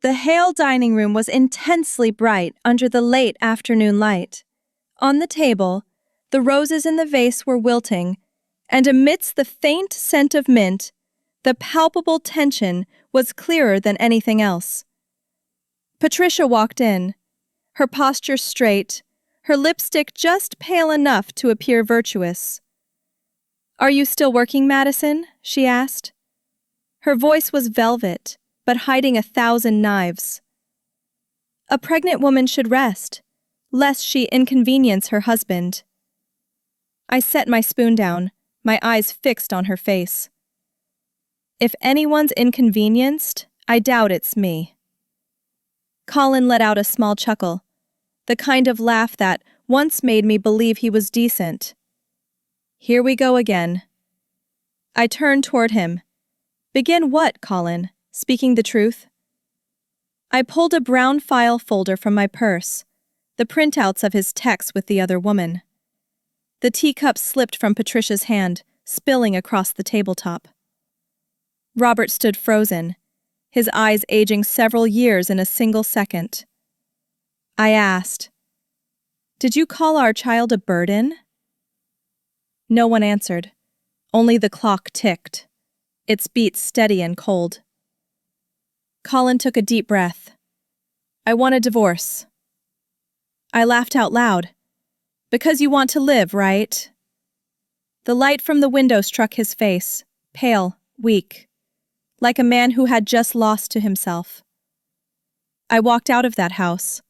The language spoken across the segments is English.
The Hale dining room was intensely bright under the late afternoon light. On the table, the roses in the vase were wilting, and amidst the faint scent of mint, the palpable tension was clearer than anything else. Patricia walked in, her posture straight, her lipstick just pale enough to appear virtuous. "Are you still working, Madison?" she asked. Her voice was velvet, but hiding 1,000 knives. A pregnant woman should rest, lest she inconvenience her husband. I set my spoon down, my eyes fixed on her face. If anyone's inconvenienced, I doubt it's me. Colin let out a small chuckle, the kind of laugh that once made me believe he was decent. Here we go again. I turned toward him. Begin what, Colin? Speaking the truth? I pulled a brown file folder from my purse, the printouts of his texts with the other woman. The teacup slipped from Patricia's hand, spilling across the tabletop. Robert stood frozen, his eyes aging several years in a single second. I asked, "Did you call our child a burden?" No one answered. Only the clock ticked, its beats steady and cold. Colin took a deep breath. "I want a divorce." I laughed out loud. "Because you want to live, right?" The light from the window struck his face, pale, weak, like a man who had just lost to himself. I walked out of that house,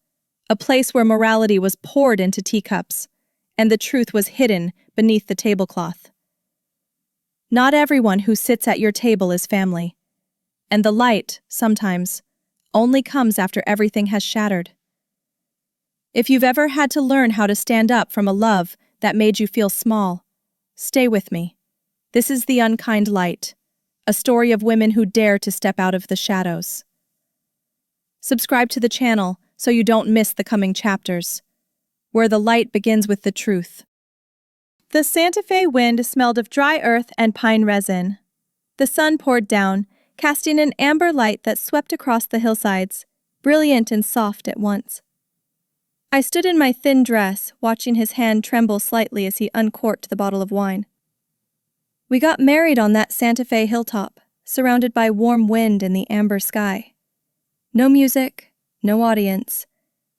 a place where morality was poured into teacups, and the truth was hidden beneath the tablecloth. Not everyone who sits at your table is family, and the light, sometimes, only comes after everything has shattered. If you've ever had to learn how to stand up from a love that made you feel small, stay with me. This is The Unkind Light, a story of women who dare to step out of the shadows. Subscribe to the channel so you don't miss the coming chapters, where the light begins with the truth. The Santa Fe wind smelled of dry earth and pine resin. The sun poured down, casting an amber light that swept across the hillsides, brilliant and soft at once. I stood in my thin dress, watching his hand tremble slightly as he uncorked the bottle of wine. We got married on that Santa Fe hilltop, surrounded by warm wind and the amber sky. No music, no audience,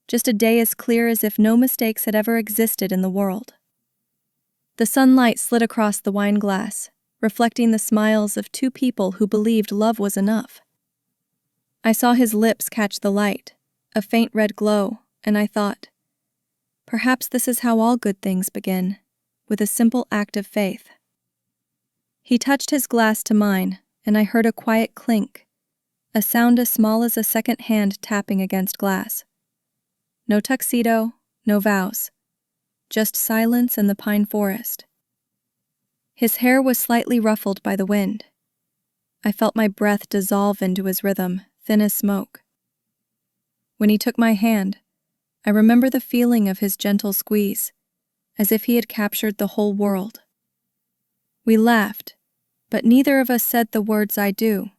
just a day as clear as if no mistakes had ever existed in the world. The sunlight slid across the wine glass, reflecting the smiles of two people who believed love was enough. I saw his lips catch the light, a faint red glow, and I thought, perhaps this is how all good things begin, with a simple act of faith. He touched his glass to mine, and I heard a quiet clink, a sound as small as a second hand tapping against glass. No tuxedo, no vows, just silence and the pine forest. His hair was slightly ruffled by the wind. I felt my breath dissolve into his rhythm, thin as smoke. When he took my hand, I remember the feeling of his gentle squeeze, as if he had captured the whole world. We laughed, but neither of us said the words "I do."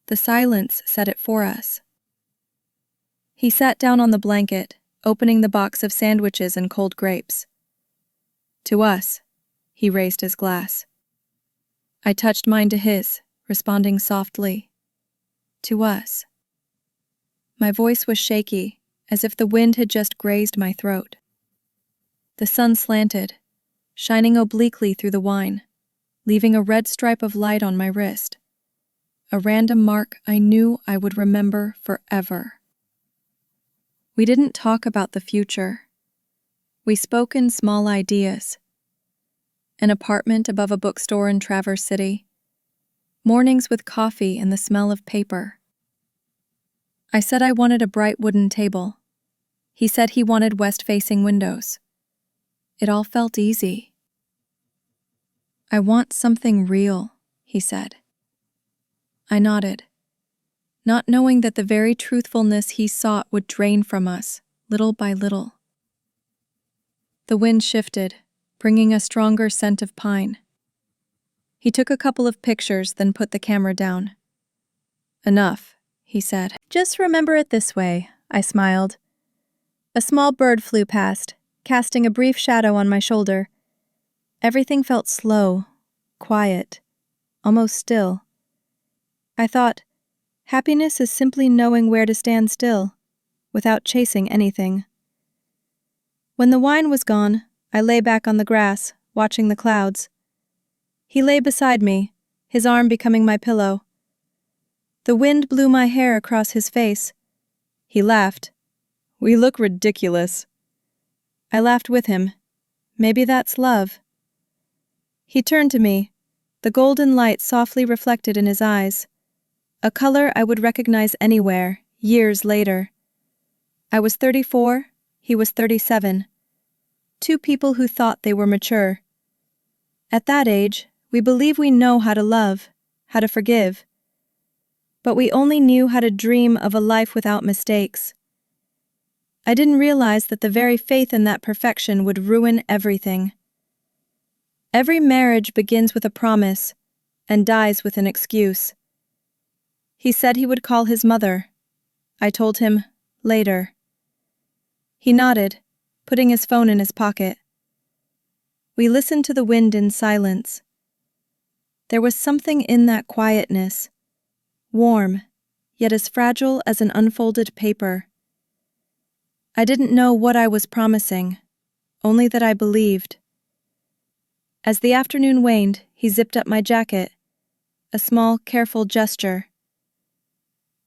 The silence said it for us. He sat down on the blanket, opening the box of sandwiches and cold grapes. "To us," he raised his glass. I touched mine to his, responding softly, "To us." My voice was shaky, as if the wind had just grazed my throat. The sun slanted, shining obliquely through the wine, leaving a red stripe of light on my wrist, a random mark I knew I would remember forever. We didn't talk about the future. We spoke in small ideas. An apartment above a bookstore in Traverse City, mornings with coffee and the smell of paper. I said I wanted a bright wooden table. He said he wanted west-facing windows. It all felt easy. "I want something real," he said. I nodded, not knowing that the very truthfulness he sought would drain from us, little by little. The wind shifted, bringing a stronger scent of pine. He took a couple of pictures, then put the camera down. "Enough," he said. Just remember it this way, I smiled. A small bird flew past, casting a brief shadow on my shoulder. Everything felt slow, quiet, almost still. I thought, happiness is simply knowing where to stand still, without chasing anything. When the wine was gone, I lay back on the grass, watching the clouds. He lay beside me, his arm becoming my pillow. The wind blew my hair across his face. He laughed. "We look ridiculous." I laughed with him. Maybe that's love. He turned to me, the golden light softly reflected in his eyes, a color I would recognize anywhere, years later. I was 34, he was 37. Two people who thought they were mature. At that age, we believe we know how to love, how to forgive. But we only knew how to dream of a life without mistakes. I didn't realize that the very faith in that perfection would ruin everything. Every marriage begins with a promise and dies with an excuse. He said he would call his mother. I told him, later. He nodded, putting his phone in his pocket. We listened to the wind in silence. There was something in that quietness, warm, yet as fragile as an unfolded paper. I didn't know what I was promising, only that I believed. As the afternoon waned, he zipped up my jacket, a small, careful gesture.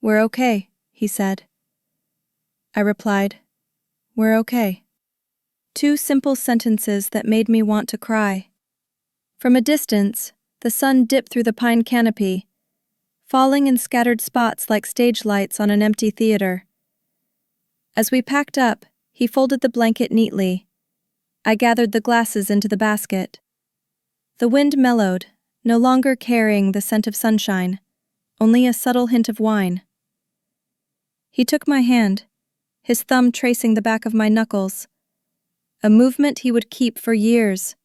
"We're okay," he said. I replied, "We're okay." Two simple sentences that made me want to cry. From a distance, the sun dipped through the pine canopy, falling in scattered spots like stage lights on an empty theater. As we packed up, he folded the blanket neatly. I gathered the glasses into the basket. The wind mellowed, no longer carrying the scent of sunshine, only a subtle hint of wine. He took my hand, his thumb tracing the back of my knuckles, a movement he would keep for years,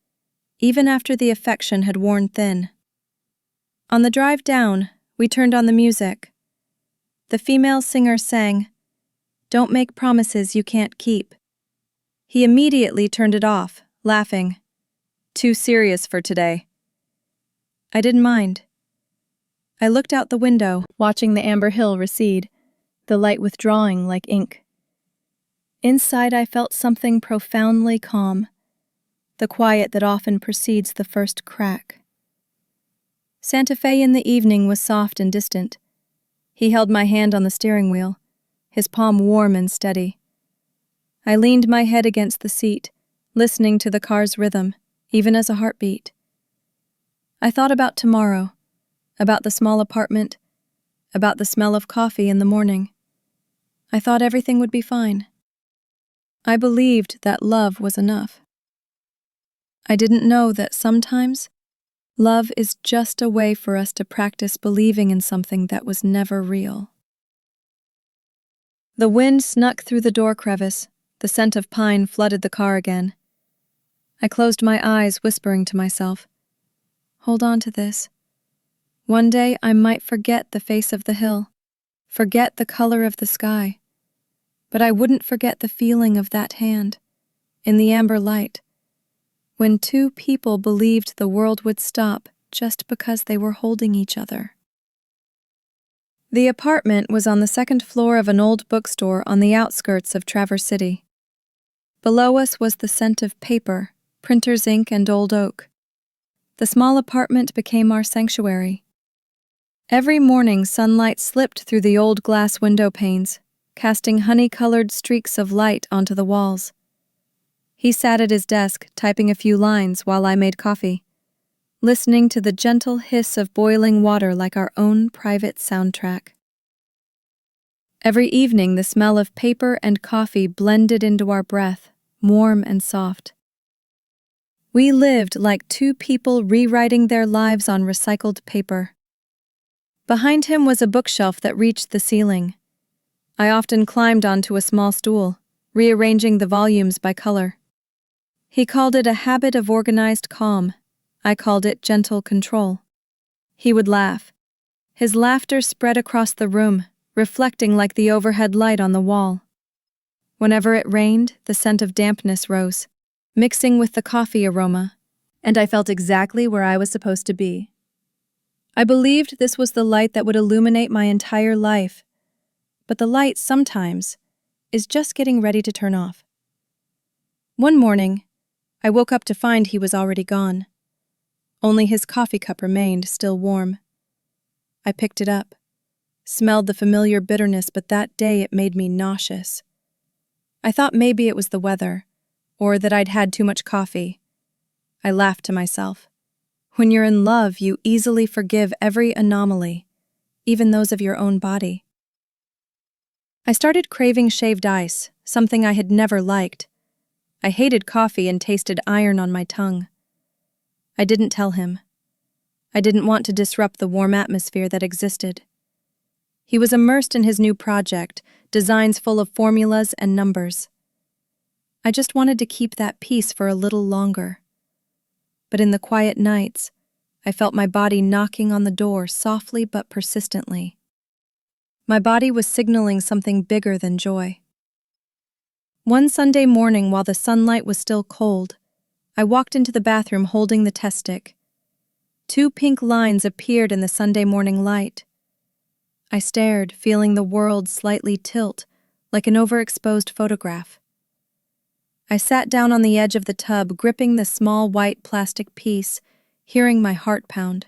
even after the affection had worn thin. On the drive down, we turned on the music. The female singer sang, "Don't make promises you can't keep." He immediately turned it off, laughing. "Too serious for today." I didn't mind. I looked out the window, watching the amber hill recede, the light withdrawing like ink. Inside I felt something profoundly calm, the quiet that often precedes the first crack. Santa Fe in the evening was soft and distant. He held my hand on the steering wheel, his palm warm and steady. I leaned my head against the seat, listening to the car's rhythm, even as a heartbeat. I thought about tomorrow, about the small apartment, about the smell of coffee in the morning. I thought everything would be fine. I believed that love was enough. I didn't know that sometimes love is just a way for us to practice believing in something that was never real. The wind snuck through the door crevice. The scent of pine flooded the car again. I closed my eyes, whispering to myself, "Hold on to this. One day I might forget the face of the hill, forget the color of the sky, but I wouldn't forget the feeling of that hand, in the amber light, when two people believed the world would stop just because they were holding each other." The apartment was on the second floor of an old bookstore on the outskirts of Traverse City. Below us was the scent of paper, printer's ink, and old oak. The small apartment became our sanctuary. Every morning sunlight slipped through the old glass window panes, casting honey-colored streaks of light onto the walls. He sat at his desk, typing a few lines while I made coffee, listening to the gentle hiss of boiling water like our own private soundtrack. Every evening the smell of paper and coffee blended into our breath, warm and soft. We lived like two people rewriting their lives on recycled paper. Behind him was a bookshelf that reached the ceiling. I often climbed onto a small stool, rearranging the volumes by color. He called it a habit of organized calm. I called it gentle control. He would laugh. His laughter spread across the room, reflecting like the overhead light on the wall. Whenever it rained, the scent of dampness rose, mixing with the coffee aroma, and I felt exactly where I was supposed to be. I believed this was the light that would illuminate my entire life, but the light sometimes is just getting ready to turn off. One morning, I woke up to find he was already gone. Only his coffee cup remained, still warm. I picked it up, smelled the familiar bitterness, but that day it made me nauseous. I thought maybe it was the weather, or that I'd had too much coffee. I laughed to myself. When you're in love, you easily forgive every anomaly, even those of your own body. I started craving shaved ice, something I had never liked. I hated coffee and tasted iron on my tongue. I didn't tell him. I didn't want to disrupt the warm atmosphere that existed. He was immersed in his new project, designs full of formulas and numbers. I just wanted to keep that peace for a little longer. But in the quiet nights, I felt my body knocking on the door softly but persistently. My body was signaling something bigger than joy. One Sunday morning, while the sunlight was still cold, I walked into the bathroom holding the test stick. 2 pink lines appeared in the Sunday morning light. I stared, feeling the world slightly tilt, like an overexposed photograph. I sat down on the edge of the tub, gripping the small white plastic piece, hearing my heart pound.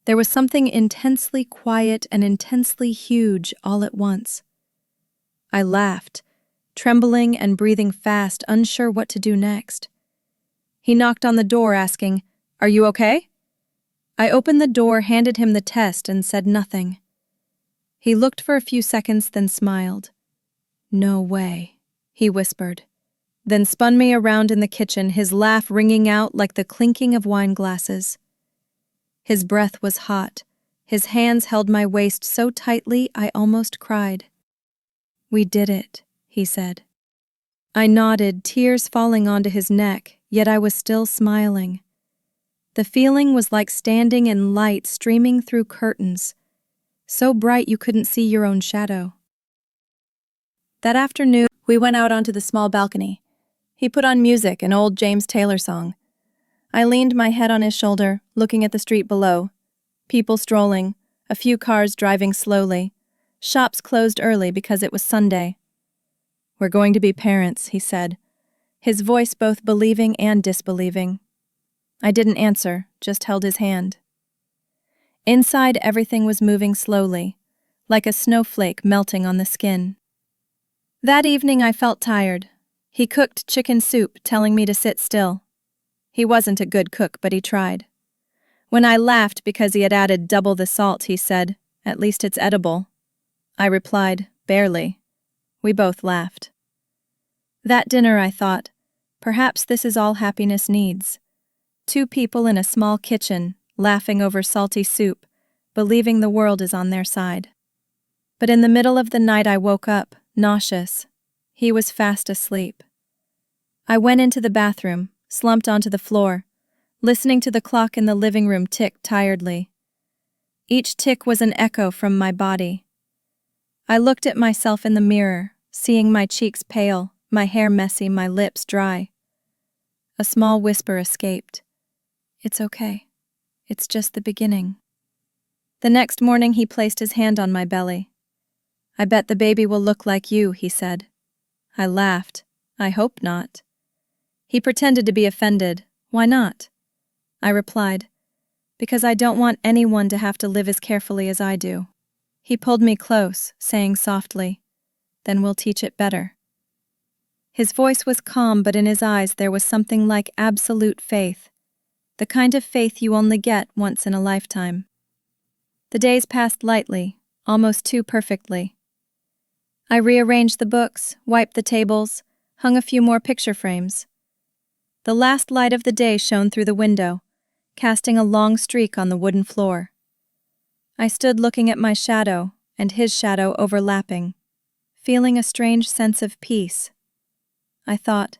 There was something intensely quiet and intensely huge all at once. I laughed, trembling and breathing fast, unsure what to do next. He knocked on the door, asking, "Are you okay?" I opened the door, handed him the test, and said nothing. He looked for a few seconds, then smiled. "No way," he whispered, then spun me around in the kitchen, his laugh ringing out like the clinking of wine glasses. His breath was hot. His hands held my waist so tightly I almost cried. "We did it," he said. I nodded, tears falling onto his neck, yet I was still smiling. The feeling was like standing in light streaming through curtains, so bright you couldn't see your own shadow. That afternoon, we went out onto the small balcony. He put on music, an old James Taylor song. I leaned my head on his shoulder, looking at the street below. People strolling, a few cars driving slowly. Shops closed early because it was Sunday. "We're going to be parents," he said, his voice both believing and disbelieving. I didn't answer, just held his hand. Inside, everything was moving slowly, like a snowflake melting on the skin. That evening I felt tired. He cooked chicken soup, telling me to sit still. He wasn't a good cook, but he tried. When I laughed because he had added double the salt, he said, "At least it's edible." I replied, "Barely." We both laughed. That dinner I thought, perhaps this is all happiness needs. 2 people in a small kitchen, laughing over salty soup, believing the world is on their side. But in the middle of the night I woke up, nauseous. He was fast asleep. I went into the bathroom, slumped onto the floor, listening to the clock in the living room tick tiredly. Each tick was an echo from my body. I looked at myself in the mirror, seeing my cheeks pale, my hair messy, my lips dry. A small whisper escaped. "It's okay. It's just the beginning." The next morning he placed his hand on my belly. "I bet the baby will look like you," he said. I laughed. "I hope not." He pretended to be offended. "Why not?" I replied, "Because I don't want anyone to have to live as carefully as I do." He pulled me close, saying softly, "Then we'll teach it better." His voice was calm, but in his eyes there was something like absolute faith, the kind of faith you only get once in a lifetime. The days passed lightly, almost too perfectly. I rearranged the books, wiped the tables, hung a few more picture frames. The last light of the day shone through the window, casting a long streak on the wooden floor. I stood looking at my shadow and his shadow overlapping, feeling a strange sense of peace. I thought,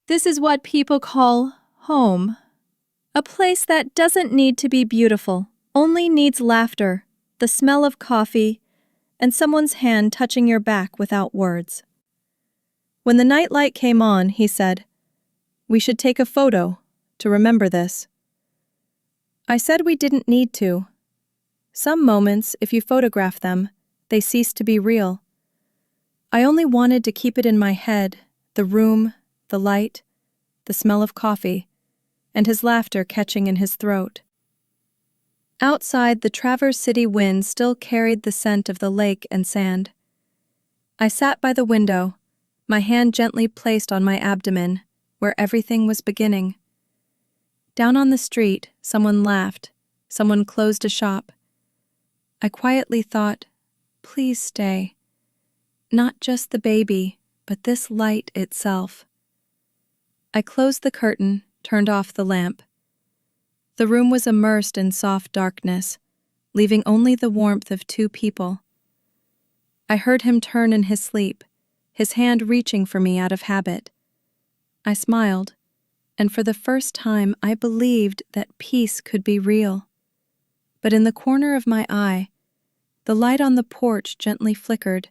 this is what people call home. A place that doesn't need to be beautiful, only needs laughter, the smell of coffee, and someone's hand touching your back without words. When the night light came on, he said, "We should take a photo to remember this." I said we didn't need to. Some moments, if you photograph them, they cease to be real. I only wanted to keep it in my head, the room, the light, the smell of coffee, and his laughter catching in his throat. Outside, the Traverse City wind still carried the scent of the lake and sand. I sat by the window, my hand gently placed on my abdomen, where everything was beginning. Down on the street, someone laughed, someone closed a shop. I quietly thought, please stay. Not just the baby, but this light itself. I closed the curtain, turned off the lamp. The room was immersed in soft darkness, leaving only the warmth of two people. I heard him turn in his sleep, his hand reaching for me out of habit. I smiled, and for the first time I believed that peace could be real. But in the corner of my eye, the light on the porch gently flickered,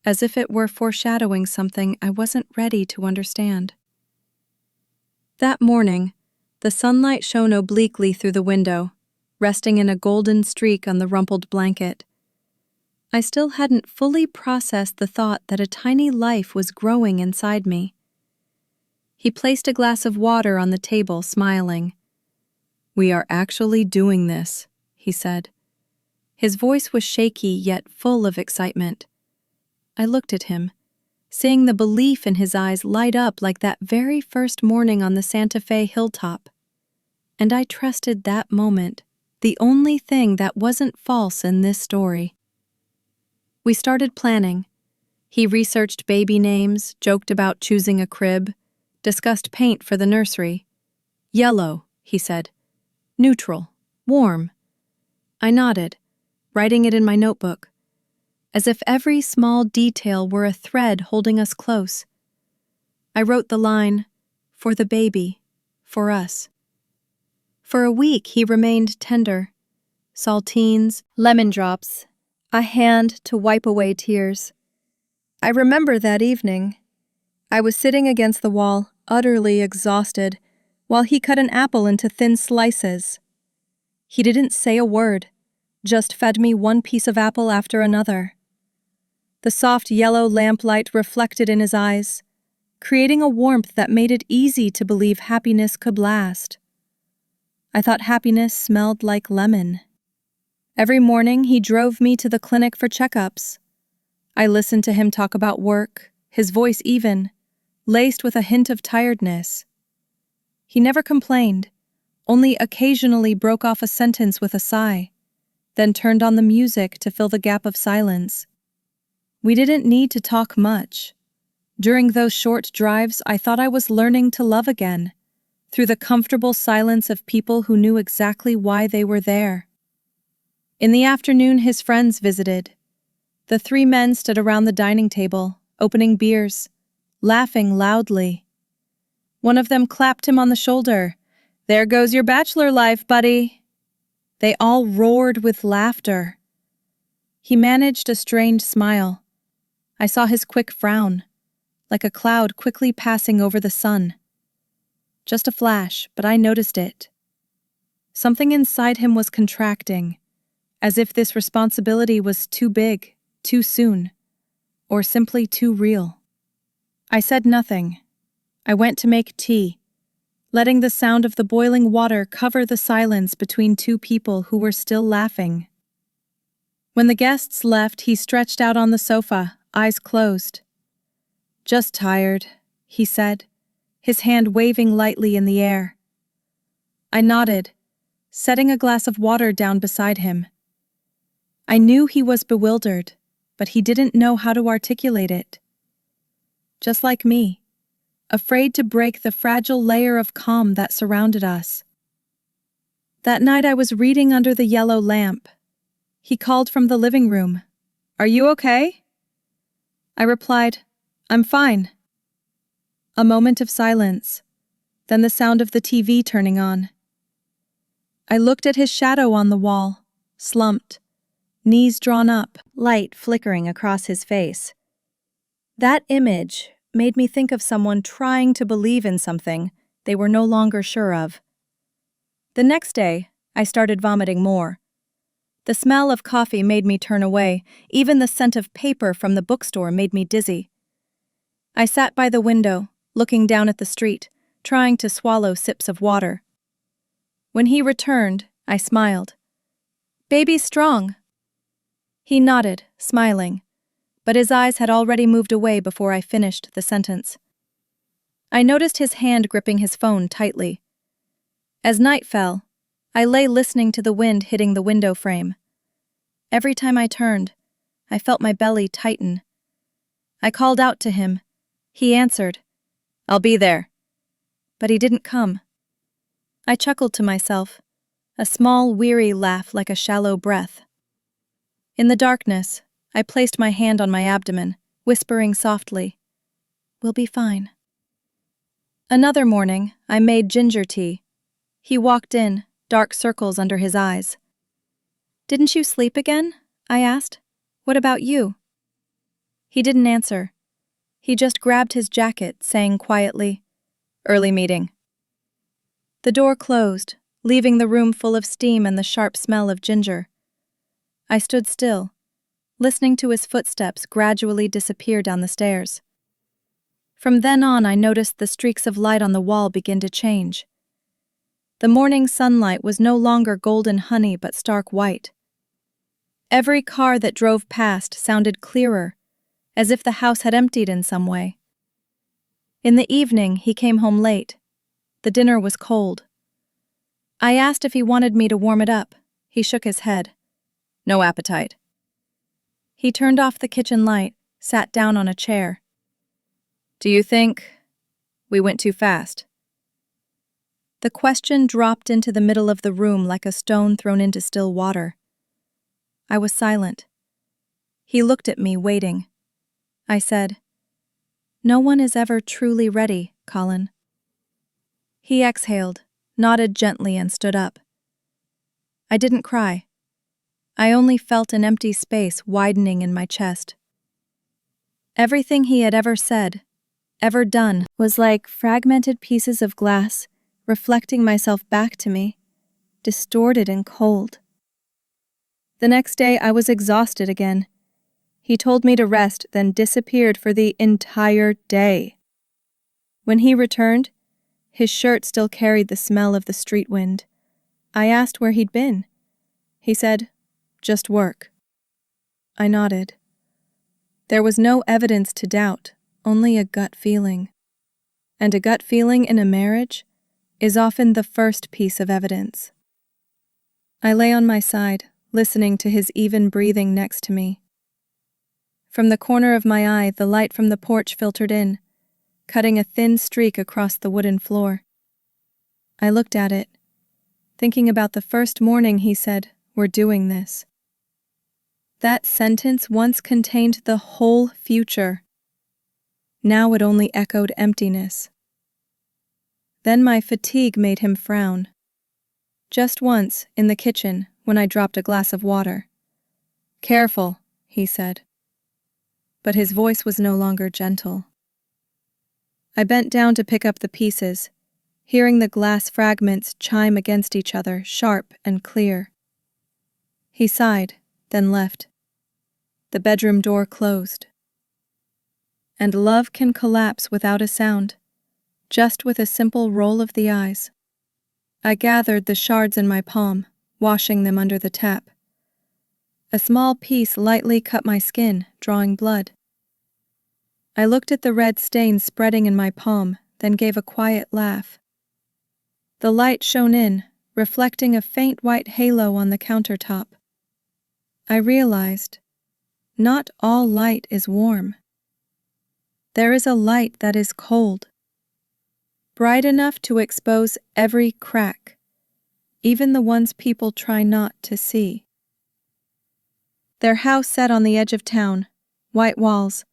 as if it were foreshadowing something I wasn't ready to understand. That morning, the sunlight shone obliquely through the window, resting in a golden streak on the rumpled blanket. I still hadn't fully processed the thought that a tiny life was growing inside me. He placed a glass of water on the table, smiling. "We are actually doing this," he said. His voice was shaky yet full of excitement. I looked at him, seeing the belief in his eyes light up like that very first morning on the Santa Fe hilltop. And I trusted that moment, the only thing that wasn't false in this story. We started planning. He researched baby names, joked about choosing a crib, discussed paint for the nursery. "Yellow," he said. "Neutral. Warm." I nodded, writing it in my notebook, as if every small detail were a thread holding us close. I wrote the line, "For the baby, for us." For a week he remained tender. Saltines, lemon drops, a hand to wipe away tears. I remember that evening. I was sitting against the wall, utterly exhausted, while he cut an apple into thin slices. He didn't say a word, just fed me one piece of apple after another. The soft yellow lamplight reflected in his eyes, creating a warmth that made it easy to believe happiness could last. I thought happiness smelled like lemon. Every morning he drove me to the clinic for checkups. I listened to him talk about work, his voice even, laced with a hint of tiredness. He never complained, only occasionally broke off a sentence with a sigh, then turned on the music to fill the gap of silence. We didn't need to talk much. During those short drives, I thought I was learning to love again, through the comfortable silence of people who knew exactly why they were there. In the afternoon, his friends visited. The three men stood around the dining table, opening beers, laughing loudly. One of them clapped him on the shoulder. "There goes your bachelor life, buddy." They all roared with laughter. He managed a strained smile. I saw his quick frown, like a cloud quickly passing over the sun. Just a flash, but I noticed it. Something inside him was contracting, as if this responsibility was too big, too soon, or simply too real. I said nothing. I went to make tea, letting the sound of the boiling water cover the silence between two people who were still laughing. When the guests left, he stretched out on the sofa, eyes closed. "Just tired," he said, his hand waving lightly in the air. I nodded, setting a glass of water down beside him. I knew he was bewildered, but he didn't know how to articulate it. Just like me, afraid to break the fragile layer of calm that surrounded us. That night I was reading under the yellow lamp. He called from the living room. "Are you okay?" I replied, "I'm fine." A moment of silence, then the sound of the TV turning on. I looked at his shadow on the wall, slumped, knees drawn up, light flickering across his face. That image made me think of someone trying to believe in something they were no longer sure of. The next day, I started vomiting more. The smell of coffee made me turn away. Even the scent of paper from the bookstore made me dizzy. I sat by the window, looking down at the street, trying to swallow sips of water. When he returned, I smiled. "Baby's strong." He nodded, smiling, but his eyes had already moved away before I finished the sentence. I noticed his hand gripping his phone tightly. As night fell, I lay listening to the wind hitting the window frame. Every time I turned, I felt my belly tighten. I called out to him. He answered, "I'll be there." But he didn't come. I chuckled to myself, a small, weary laugh like a shallow breath. In the darkness, I placed my hand on my abdomen, whispering softly, "We'll be fine." Another morning, I made ginger tea. He walked in, dark circles under his eyes. "Didn't you sleep again?" I asked. "What about you?" He didn't answer. He just grabbed his jacket, saying quietly, "Early meeting." The door closed, leaving the room full of steam and the sharp smell of ginger. I stood still, listening to his footsteps gradually disappear down the stairs. From then on, I noticed the streaks of light on the wall begin to change. The morning sunlight was no longer golden honey but stark white. Every car that drove past sounded clearer, as if the house had emptied in some way. In the evening, he came home late. The dinner was cold. I asked if he wanted me to warm it up. He shook his head. "No appetite." He turned off the kitchen light, sat down on a chair. "Do you think we went too fast?" The question dropped into the middle of the room like a stone thrown into still water. I was silent. He looked at me, waiting. I said, "No one is ever truly ready, Colin." He exhaled, nodded gently, and stood up. I didn't cry. I only felt an empty space widening in my chest. Everything he had ever said, ever done, was like fragmented pieces of glass reflecting myself back to me, distorted and cold. The next day I was exhausted again. He told me to rest, then disappeared for the entire day. When he returned, his shirt still carried the smell of the street wind. I asked where he'd been. He said, "Just work." I nodded. There was no evidence to doubt, only a gut feeling. And a gut feeling in a marriage is often the first piece of evidence. I lay on my side, listening to his even breathing next to me. From the corner of my eye, the light from the porch filtered in, cutting a thin streak across the wooden floor. I looked at it, thinking about the first morning he said, "We're doing this." That sentence once contained the whole future. Now it only echoed emptiness. Then my fatigue made him frown. Just once, in the kitchen, when I dropped a glass of water. "Careful," he said. But his voice was no longer gentle. I bent down to pick up the pieces, hearing the glass fragments chime against each other, sharp and clear. He sighed, then left. The bedroom door closed. And love can collapse without a sound, just with a simple roll of the eyes. I gathered the shards in my palm, washing them under the tap. A small piece lightly cut my skin, drawing blood. I looked at the red stain spreading in my palm, then gave a quiet laugh. The light shone in, reflecting a faint white halo on the countertop. I realized, not all light is warm. There is a light that is cold, bright enough to expose every crack, even the ones people try not to see. Their house sat on the edge of town, white walls,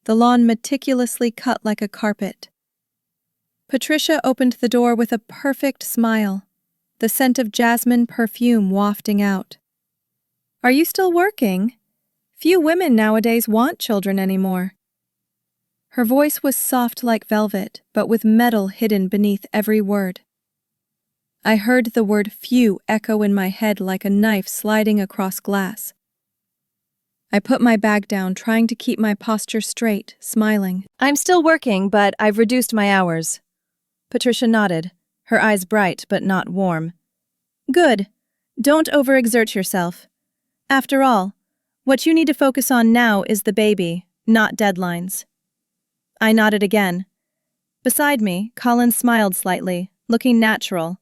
the lawn meticulously cut like a carpet. Patricia opened the door with a perfect smile, the scent of jasmine perfume wafting out. Are you still working? Few women nowadays want children anymore. Her voice was soft like velvet, but with metal hidden beneath every word. I heard the word few echo in my head like a knife sliding across glass. I put my bag down, trying to keep my posture straight, smiling. I'm still working, but I've reduced my hours. Patricia nodded, her eyes bright but not warm. Good. Don't overexert yourself. After all, what you need to focus on now is the baby, not deadlines. I nodded again. Beside me, Colin smiled slightly, looking natural,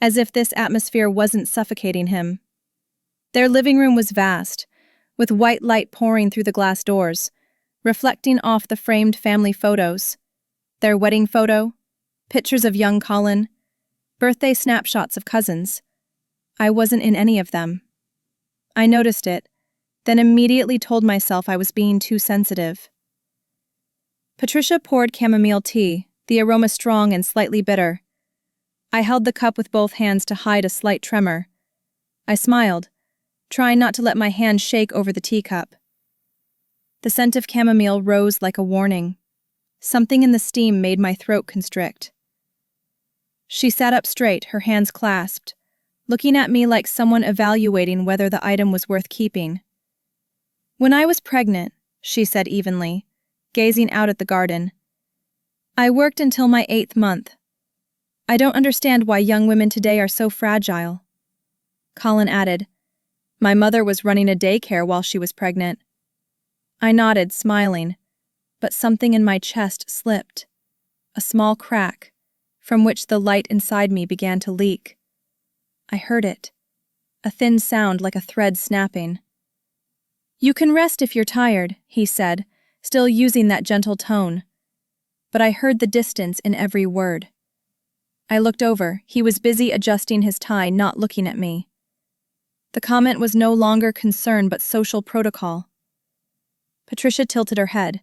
as if this atmosphere wasn't suffocating him. Their living room was vast, with white light pouring through the glass doors, reflecting off the framed family photos. Their wedding photo, pictures of young Colin, birthday snapshots of cousins. I wasn't in any of them. I noticed it, then immediately told myself I was being too sensitive. Patricia poured chamomile tea, the aroma strong and slightly bitter. I held the cup with both hands to hide a slight tremor. I smiled, trying not to let my hand shake over the teacup. The scent of chamomile rose like a warning. Something in the steam made my throat constrict. She sat up straight, her hands clasped, looking at me like someone evaluating whether the item was worth keeping. When I was pregnant, she said evenly, gazing out at the garden, I worked until my 8th month. I don't understand why young women today are so fragile. Colin added, my mother was running a daycare while she was pregnant. I nodded, smiling, but something in my chest slipped. A small crack, from which the light inside me began to leak. I heard it, a thin sound like a thread snapping. You can rest if you're tired, he said, still using that gentle tone. But I heard the distance in every word. I looked over. He was busy adjusting his tie, not looking at me. The comment was no longer concern but social protocol. Patricia tilted her head.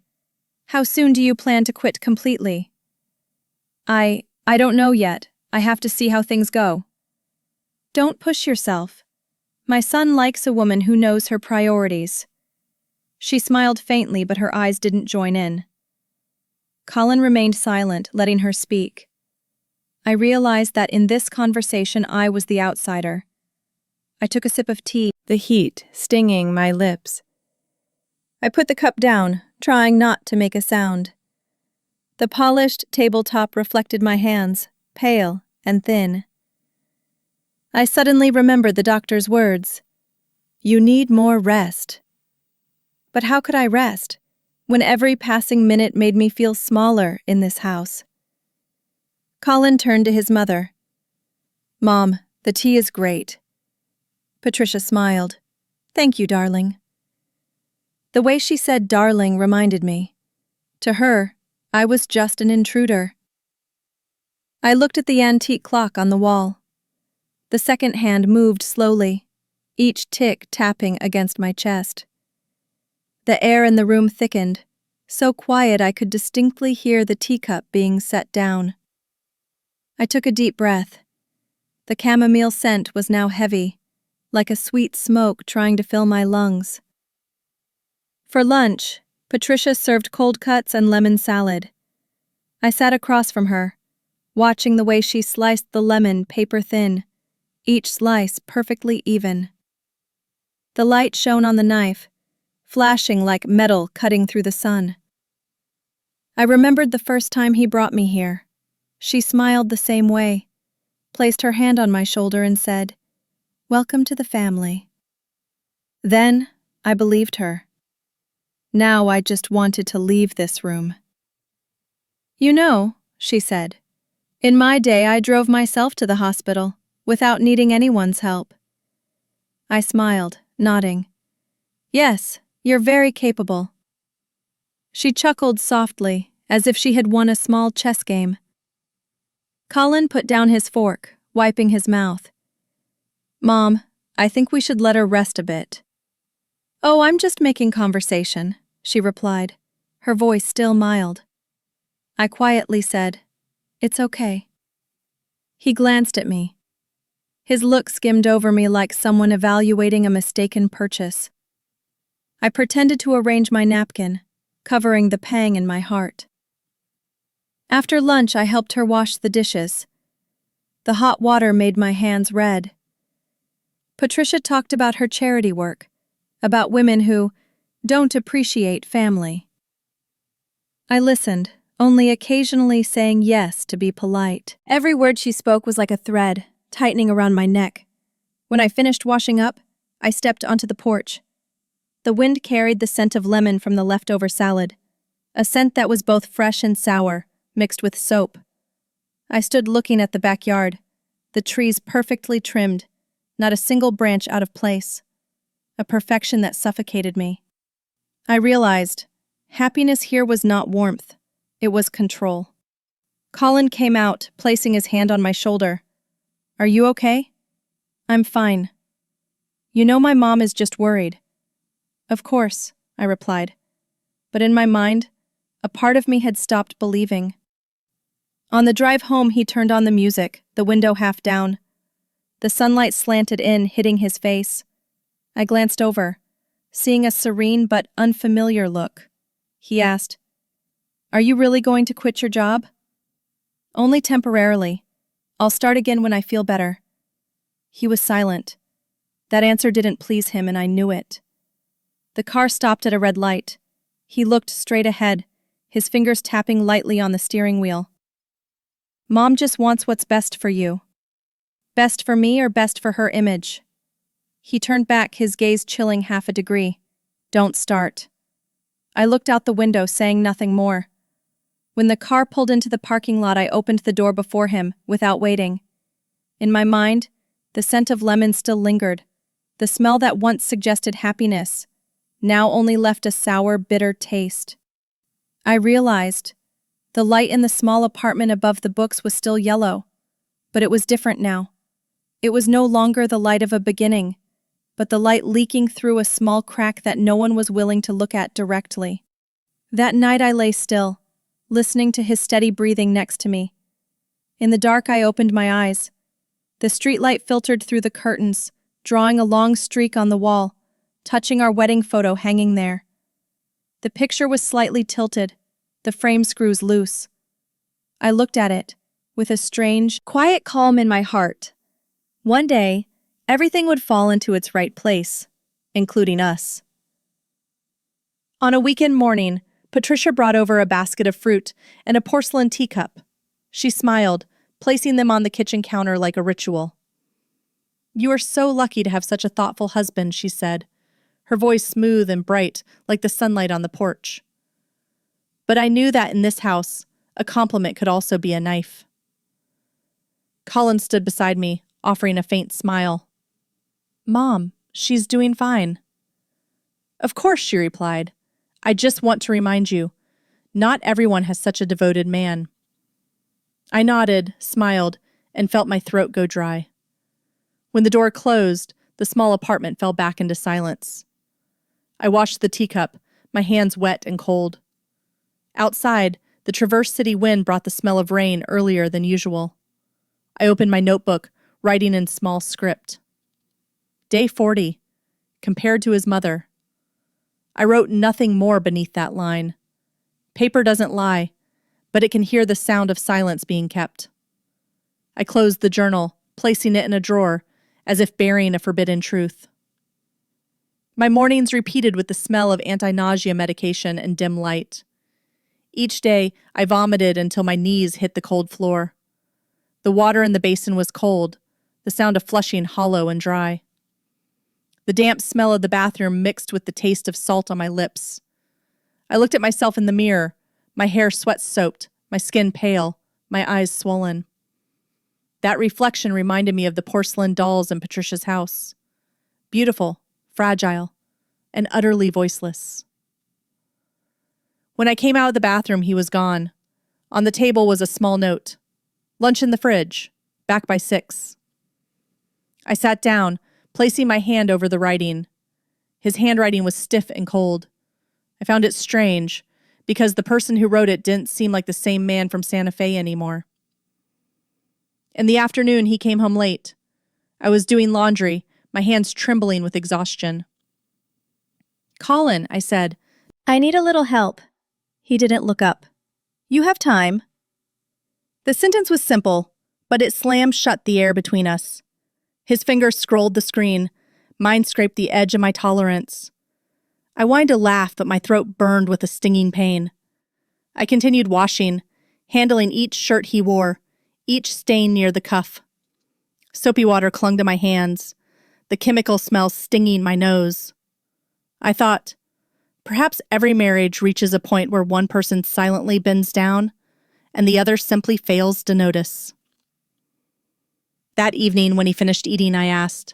How soon do you plan to quit completely? I don't know yet. I have to see how things go. Don't push yourself. My son likes a woman who knows her priorities. She smiled faintly, but her eyes didn't join in. Colin remained silent, letting her speak. I realized that in this conversation I was the outsider. I took a sip of tea, the heat stinging my lips. I put the cup down, trying not to make a sound. The polished tabletop reflected my hands, pale and thin. I suddenly remembered the doctor's words. You need more rest. But how could I rest, when every passing minute made me feel smaller in this house? Colin turned to his mother. Mom, the tea is great. Patricia smiled. Thank you, darling. The way she said darling reminded me. To her, I was just an intruder. I looked at the antique clock on the wall. The second hand moved slowly, each tick tapping against my chest. The air in the room thickened, so quiet I could distinctly hear the teacup being set down. I took a deep breath. The chamomile scent was now heavy, like a sweet smoke trying to fill my lungs. For lunch, Patricia served cold cuts and lemon salad. I sat across from her, watching the way she sliced the lemon paper thin, each slice perfectly even. The light shone on the knife, flashing like metal cutting through the sun. I remembered the first time he brought me here. She smiled the same way, placed her hand on my shoulder and said, Welcome to the family. Then, I believed her. Now I just wanted to leave this room. You know, she said, in my day I drove myself to the hospital, without needing anyone's help. I smiled, nodding. Yes, you're very capable. She chuckled softly, as if she had won a small chess game. Colin put down his fork, wiping his mouth. Mom, I think we should let her rest a bit. Oh, I'm just making conversation, she replied, her voice still mild. I quietly said, It's okay. He glanced at me. His look skimmed over me like someone evaluating a mistaken purchase. I pretended to arrange my napkin, covering the pang in my heart. After lunch, I helped her wash the dishes. The hot water made my hands red. Patricia talked about her charity work, about women who don't appreciate family. I listened, only occasionally saying yes to be polite. Every word she spoke was like a thread, tightening around my neck. When I finished washing up, I stepped onto the porch. The wind carried the scent of lemon from the leftover salad, a scent that was both fresh and sour, mixed with soap. I stood looking at the backyard, the trees perfectly trimmed, not a single branch out of place, a perfection that suffocated me. I realized happiness here was not warmth, it was control. Colin came out, placing his hand on my shoulder. "Are you okay?" "I'm fine. You know my mom is just worried." "Of course," I replied. But in my mind, a part of me had stopped believing. On the drive home, he turned on the music, the window half down. The sunlight slanted in, hitting his face. I glanced over, seeing a serene but unfamiliar look. He asked, "Are you really going to quit your job?" "Only temporarily. I'll start again when I feel better." He was silent. That answer didn't please him, and I knew it. The car stopped at a red light. He looked straight ahead, his fingers tapping lightly on the steering wheel. "Mom just wants what's best for you." Best for me or best for her image? He turned back, his gaze chilling half a degree. "Don't start." I looked out the window, saying nothing more. When the car pulled into the parking lot, I opened the door before him, without waiting. In my mind, the scent of lemon still lingered. The smell that once suggested happiness now only left a sour, bitter taste. I realized the light in the small apartment above the books was still yellow, but it was different now. It was no longer the light of a beginning, but the light leaking through a small crack that no one was willing to look at directly. That night I lay still, listening to his steady breathing next to me. In the dark, I opened my eyes. The streetlight filtered through the curtains, drawing a long streak on the wall, touching our wedding photo hanging there. The picture was slightly tilted, the frame screws loose. I looked at it, with a strange, quiet calm in my heart. One day, everything would fall into its right place, including us. On a weekend morning, Patricia brought over a basket of fruit and a porcelain teacup. She smiled, placing them on the kitchen counter like a ritual. "You are so lucky to have such a thoughtful husband," she said, her voice smooth and bright like the sunlight on the porch. But I knew that in this house, a compliment could also be a knife. Colin stood beside me, offering a faint smile. "Mom, she's doing fine." "Of course," she replied. "I just want to remind you, not everyone has such a devoted man." I nodded, smiled, and felt my throat go dry. When the door closed, the small apartment fell back into silence. I washed the teacup, my hands wet and cold. Outside, the Traverse City wind brought the smell of rain earlier than usual. I opened my notebook, writing in small script. Day 40, compared to his mother. I wrote nothing more beneath that line. Paper doesn't lie, but it can hear the sound of silence being kept. I closed the journal, placing it in a drawer, as if burying a forbidden truth. My mornings repeated with the smell of anti-nausea medication and dim light. Each day, I vomited until my knees hit the cold floor. The water in the basin was cold, the sound of flushing hollow and dry. The damp smell of the bathroom mixed with the taste of salt on my lips. I looked at myself in the mirror, my hair sweat-soaked, my skin pale, my eyes swollen. That reflection reminded me of the porcelain dolls in Patricia's house. Beautiful, fragile, and utterly voiceless. When I came out of the bathroom, he was gone. On the table was a small note. "Lunch in the fridge. Back by 6. I sat down, placing my hand over the writing. His handwriting was stiff and cold. I found it strange, because the person who wrote it didn't seem like the same man from Santa Fe anymore. In the afternoon, he came home late. I was doing laundry, my hands trembling with exhaustion. "Colin," I said. "I need a little help." He didn't look up. "You have time." The sentence was simple, but it slammed shut the air between us. His fingers scrolled the screen. Mine scraped the edge of my tolerance. I wanted to laugh, but my throat burned with a stinging pain. I continued washing, handling each shirt he wore, each stain near the cuff. Soapy water clung to my hands, the chemical smell stinging my nose. I thought, perhaps every marriage reaches a point where one person silently bends down and the other simply fails to notice. That evening, when he finished eating, I asked,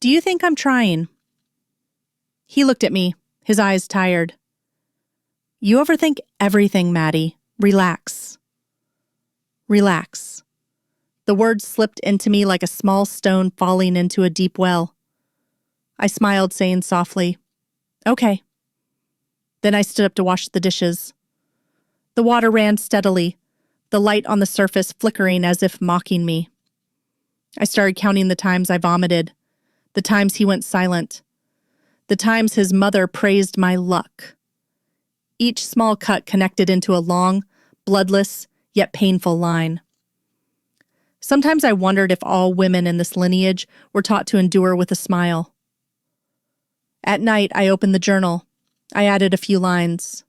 "Do you think I'm trying?" He looked at me, his eyes tired. "You overthink everything, Maddie. Relax." Relax. The words slipped into me like a small stone falling into a deep well. I smiled, saying softly, "Okay." Then I stood up to wash the dishes. The water ran steadily, the light on the surface flickering as if mocking me. I started counting the times I vomited, the times he went silent, the times his mother praised my luck. Each small cut connected into a long, bloodless, yet painful line. Sometimes I wondered if all women in this lineage were taught to endure with a smile. At night, I opened the journal. I added a few lines.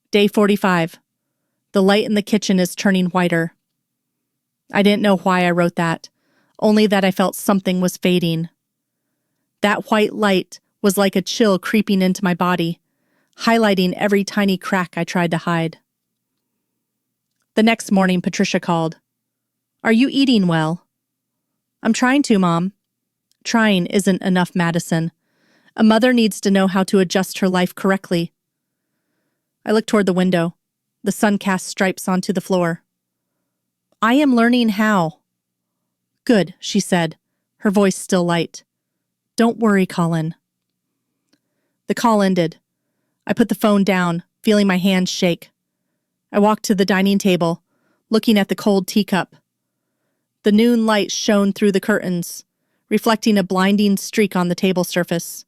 Day 45. The light in the kitchen is turning whiter. I didn't know why I wrote that, only that I felt something was fading. That white light was like a chill creeping into my body, highlighting every tiny crack I tried to hide. The next morning, Patricia called. "Are you eating well?" "I'm trying to, Mom." Trying isn't enough, Madison. A mother needs to know how to adjust her life correctly. I looked toward the window. The sun cast stripes onto the floor. "I am learning how." "Good," she said, her voice still light. "Don't worry, Colin." The call ended. I put the phone down, feeling my hands shake. I walked to the dining table, looking at the cold teacup. The noon light shone through the curtains, reflecting a blinding streak on the table surface.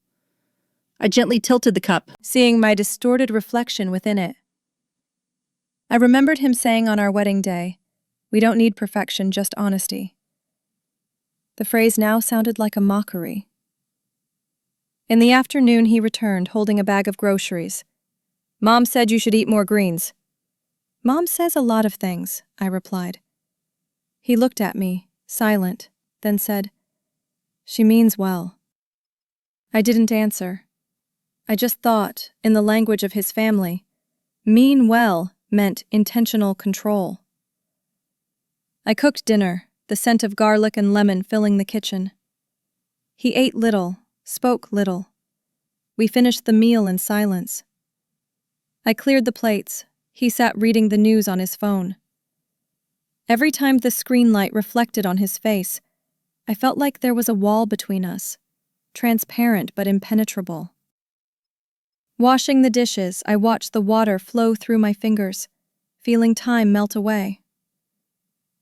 I gently tilted the cup, seeing my distorted reflection within it. I remembered him saying on our wedding day, "We don't need perfection, just honesty." The phrase now sounded like a mockery. In the afternoon, he returned, holding a bag of groceries. "Mom said you should eat more greens." "Mom says a lot of things," I replied. He looked at me, silent, then said, "She means well." I didn't answer. I just thought, in the language of his family, mean well meant intentional control. I cooked dinner, the scent of garlic and lemon filling the kitchen. He ate little, spoke little. We finished the meal in silence. I cleared the plates. He sat reading the news on his phone. Every time the screen light reflected on his face, I felt like there was a wall between us, transparent but impenetrable. Washing the dishes, I watched the water flow through my fingers, feeling time melt away.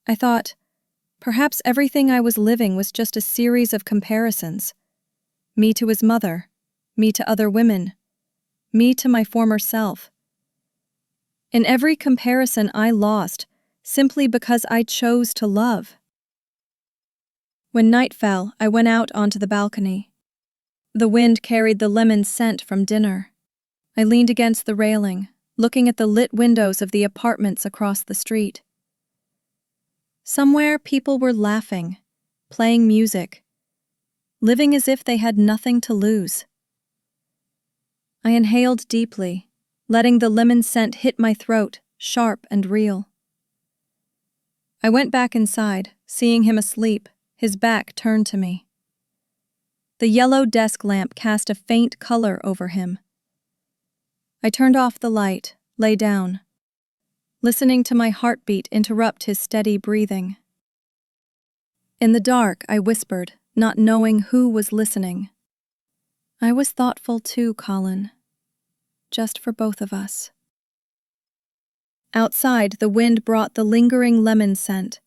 I thought, perhaps everything I was living was just a series of comparisons. Me to his mother, me to other women, me to my former self. In every comparison I lost, simply because I chose to love. When night fell, I went out onto the balcony. The wind carried the lemon scent from dinner. I leaned against the railing, looking at the lit windows of the apartments across the street. Somewhere people were laughing, playing music, living as if they had nothing to lose. I inhaled deeply, letting the lemon scent hit my throat, sharp and real. I went back inside, seeing him asleep, his back turned to me. The yellow desk lamp cast a faint color over him. I turned off the light, lay down, listening to my heartbeat interrupt his steady breathing. In the dark, I whispered, not knowing who was listening. "I was thoughtful too, Colin. Just for both of us." Outside, the wind brought the lingering lemon scent,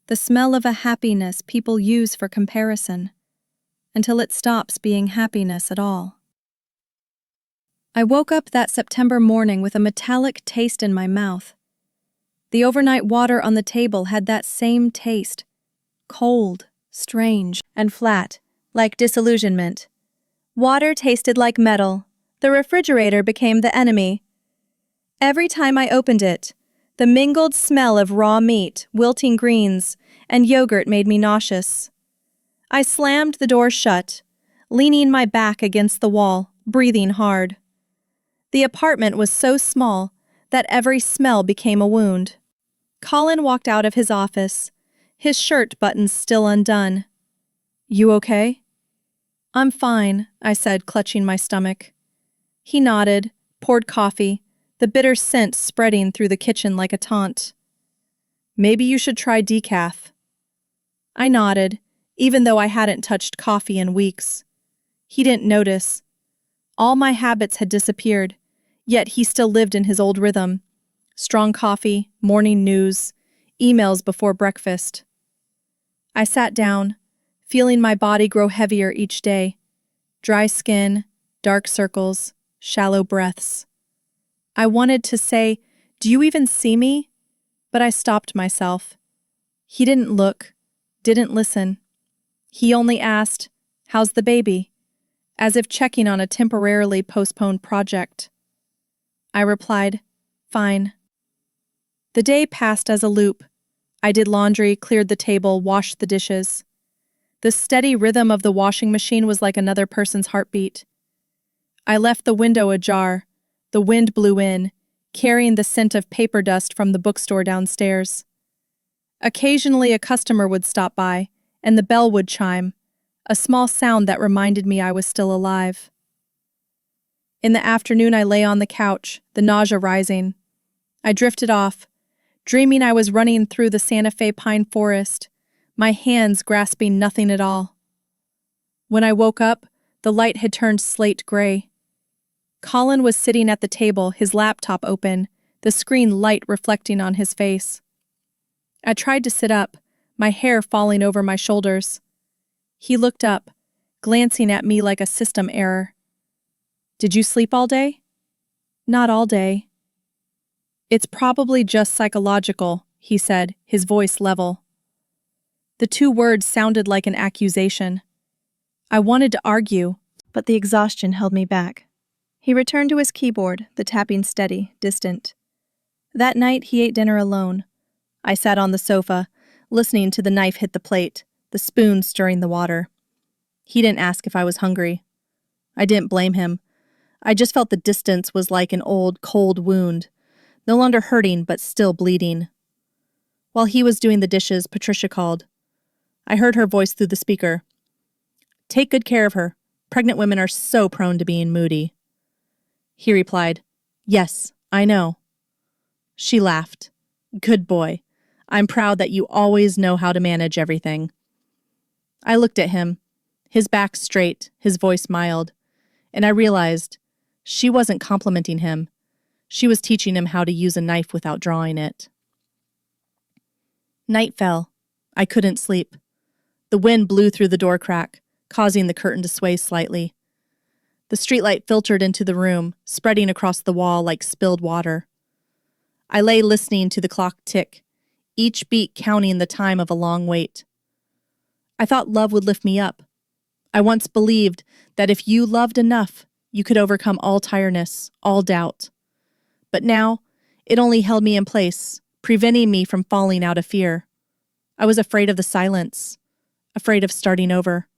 the smell of a happiness people use for comparison, until it stops being happiness at all. I woke up that September morning with a metallic taste in my mouth. The overnight water on the table had that same taste, cold, strange, and flat, like disillusionment. Water tasted like metal. The refrigerator became the enemy. Every time I opened it, the mingled smell of raw meat, wilting greens, and yogurt made me nauseous. I slammed the door shut, leaning my back against the wall, breathing hard. The apartment was so small that every smell became a wound. Colin walked out of his office, his shirt buttons still undone. "You okay?" "I'm fine," I said, clutching my stomach. He nodded, poured coffee, the bitter scent spreading through the kitchen like a taunt. "Maybe you should try decaf." I nodded, even though I hadn't touched coffee in weeks. He didn't notice. All my habits had disappeared, yet he still lived in his old rhythm. Strong coffee, morning news, emails before breakfast. I sat down, feeling my body grow heavier each day. Dry skin, dark circles, shallow breaths. I wanted to say, "Do you even see me?" But I stopped myself. He didn't look, didn't listen. He only asked, "How's the baby?" as if checking on a temporarily postponed project. I replied, "Fine." The day passed as a loop. I did laundry, cleared the table, washed the dishes. The steady rhythm of the washing machine was like another person's heartbeat. I left the window ajar. The wind blew in, carrying the scent of paper dust from the bookstore downstairs. Occasionally a customer would stop by, and the bell would chime, a small sound that reminded me I was still alive. In the afternoon I lay on the couch, the nausea rising. I drifted off, dreaming I was running through the Santa Fe pine forest, my hands grasping nothing at all. When I woke up, the light had turned slate gray. Colin was sitting at the table, his laptop open, the screen light reflecting on his face. I tried to sit up, my hair falling over my shoulders. He looked up, glancing at me like a system error. "Did you sleep all day?" "Not all day." "It's probably just psychological," he said, his voice level. The two words sounded like an accusation. I wanted to argue, but the exhaustion held me back. He returned to his keyboard, the tapping steady, distant. That night he ate dinner alone. I sat on the sofa, listening to the knife hit the plate, the spoon stirring the water. He didn't ask if I was hungry. I didn't blame him. I just felt the distance was like an old, cold wound, no longer hurting but still bleeding. While he was doing the dishes, Patricia called. I heard her voice through the speaker. "Take good care of her. Pregnant women are so prone to being moody." He replied, "Yes, I know." She laughed. "Good boy. I'm proud that you always know how to manage everything." I looked at him, his back straight, his voice mild, and I realized she wasn't complimenting him. She was teaching him how to use a knife without drawing it. Night fell. I couldn't sleep. The wind blew through the door crack, causing the curtain to sway slightly. The streetlight filtered into the room, spreading across the wall like spilled water. I lay listening to the clock tick, each beat counting the time of a long wait. I thought love would lift me up. I once believed that if you loved enough, you could overcome all tiredness, all doubt. But now, it only held me in place, preventing me from falling out of fear. I was afraid of the silence, afraid of starting over,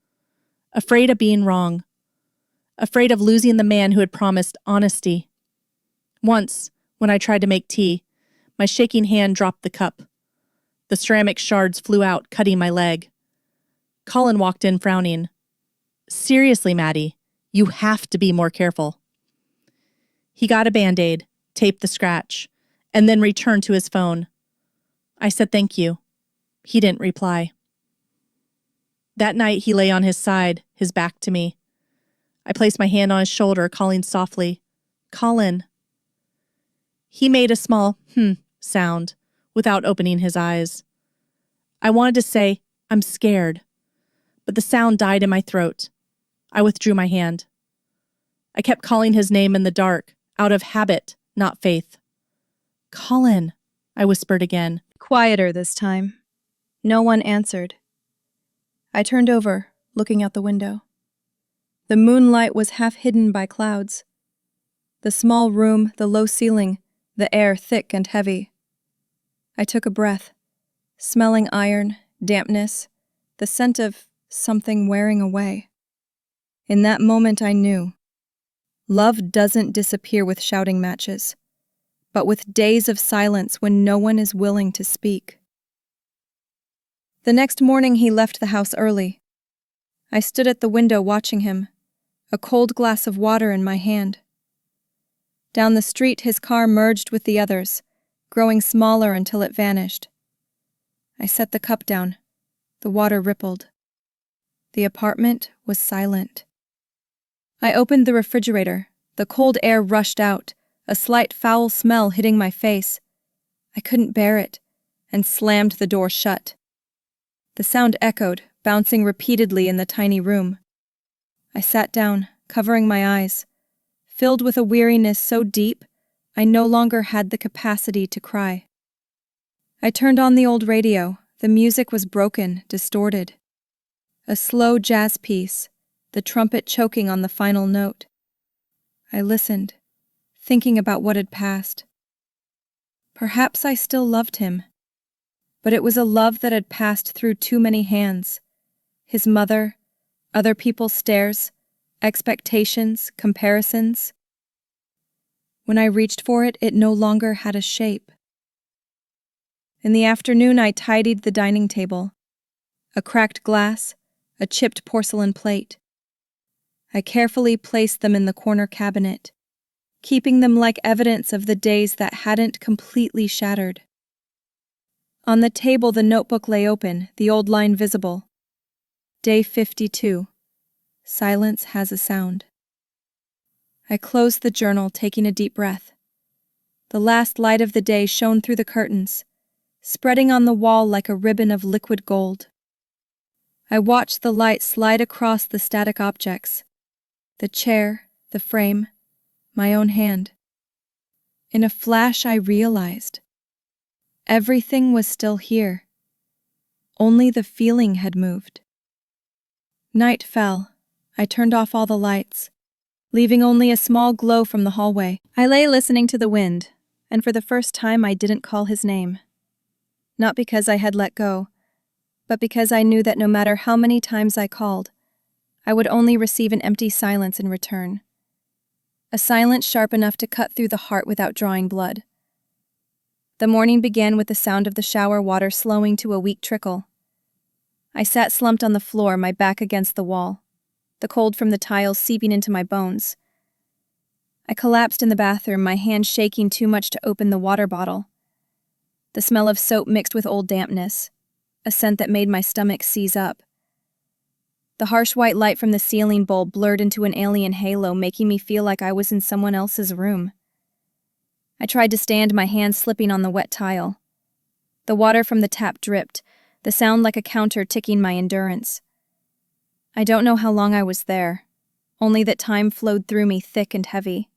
afraid of being wrong, afraid of losing the man who had promised honesty. Once, when I tried to make tea, my shaking hand dropped the cup. The ceramic shards flew out, cutting my leg. Colin walked in frowning. "Seriously, Maddie, you have to be more careful." He got a Band-Aid, taped the scratch, and then returned to his phone. I said thank you. He didn't reply. That night he lay on his side, his back to me. I placed my hand on his shoulder, calling softly, "Colin." He made a small sound without opening his eyes. I wanted to say, I'm scared, but the sound died in my throat. I withdrew my hand. I kept calling his name in the dark, out of habit, not faith. Colin, I whispered again. Quieter this time. No one answered. I turned over, looking out the window. The moonlight was half hidden by clouds. The small room, the low ceiling, the air thick and heavy. I took a breath, smelling iron, dampness, the scent of something wearing away. In that moment I knew. Love doesn't disappear with shouting matches, but with days of silence when no one is willing to speak. The next morning he left the house early. I stood at the window watching him, a cold glass of water in my hand. Down the street his car merged with the others, growing smaller until it vanished. I set the cup down. The water rippled. The apartment was silent. I opened the refrigerator. The cold air rushed out, a slight foul smell hitting my face. I couldn't bear it, and slammed the door shut. The sound echoed, bouncing repeatedly in the tiny room. I sat down, covering my eyes, filled with a weariness so deep I no longer had the capacity to cry. I turned on the old radio. The music was broken, distorted. A slow jazz piece, the trumpet choking on the final note. I listened, thinking about what had passed. Perhaps I still loved him, but it was a love that had passed through too many hands. His mother, other people's stares, expectations, comparisons. When I reached for it, it no longer had a shape. In the afternoon, I tidied the dining table. A cracked glass, a chipped porcelain plate. I carefully placed them in the corner cabinet, keeping them like evidence of the days that hadn't completely shattered. On the table, the notebook lay open, the old line visible. Day 52. Silence has a sound. I closed the journal, taking a deep breath. The last light of the day shone through the curtains, spreading on the wall like a ribbon of liquid gold. I watched the light slide across the static objects, the chair, the frame, my own hand. In a flash, I realized everything was still here. Only the feeling had moved. Night fell. I turned off all the lights, leaving only a small glow from the hallway. I lay listening to the wind, and for the first time I didn't call his name. Not because I had let go, but because I knew that no matter how many times I called, I would only receive an empty silence in return. A silence sharp enough to cut through the heart without drawing blood. The morning began with the sound of the shower water slowing to a weak trickle. I sat slumped on the floor, my back against the wall, the cold from the tiles seeping into my bones. I collapsed in the bathroom, my hand shaking too much to open the water bottle. The smell of soap mixed with old dampness, a scent that made my stomach seize up. The harsh white light from the ceiling bulb blurred into an alien halo, making me feel like I was in someone else's room. I tried to stand, my hands slipping on the wet tile. The water from the tap dripped, the sound like a counter ticking my endurance. I don't know how long I was there, only that time flowed through me thick and heavy.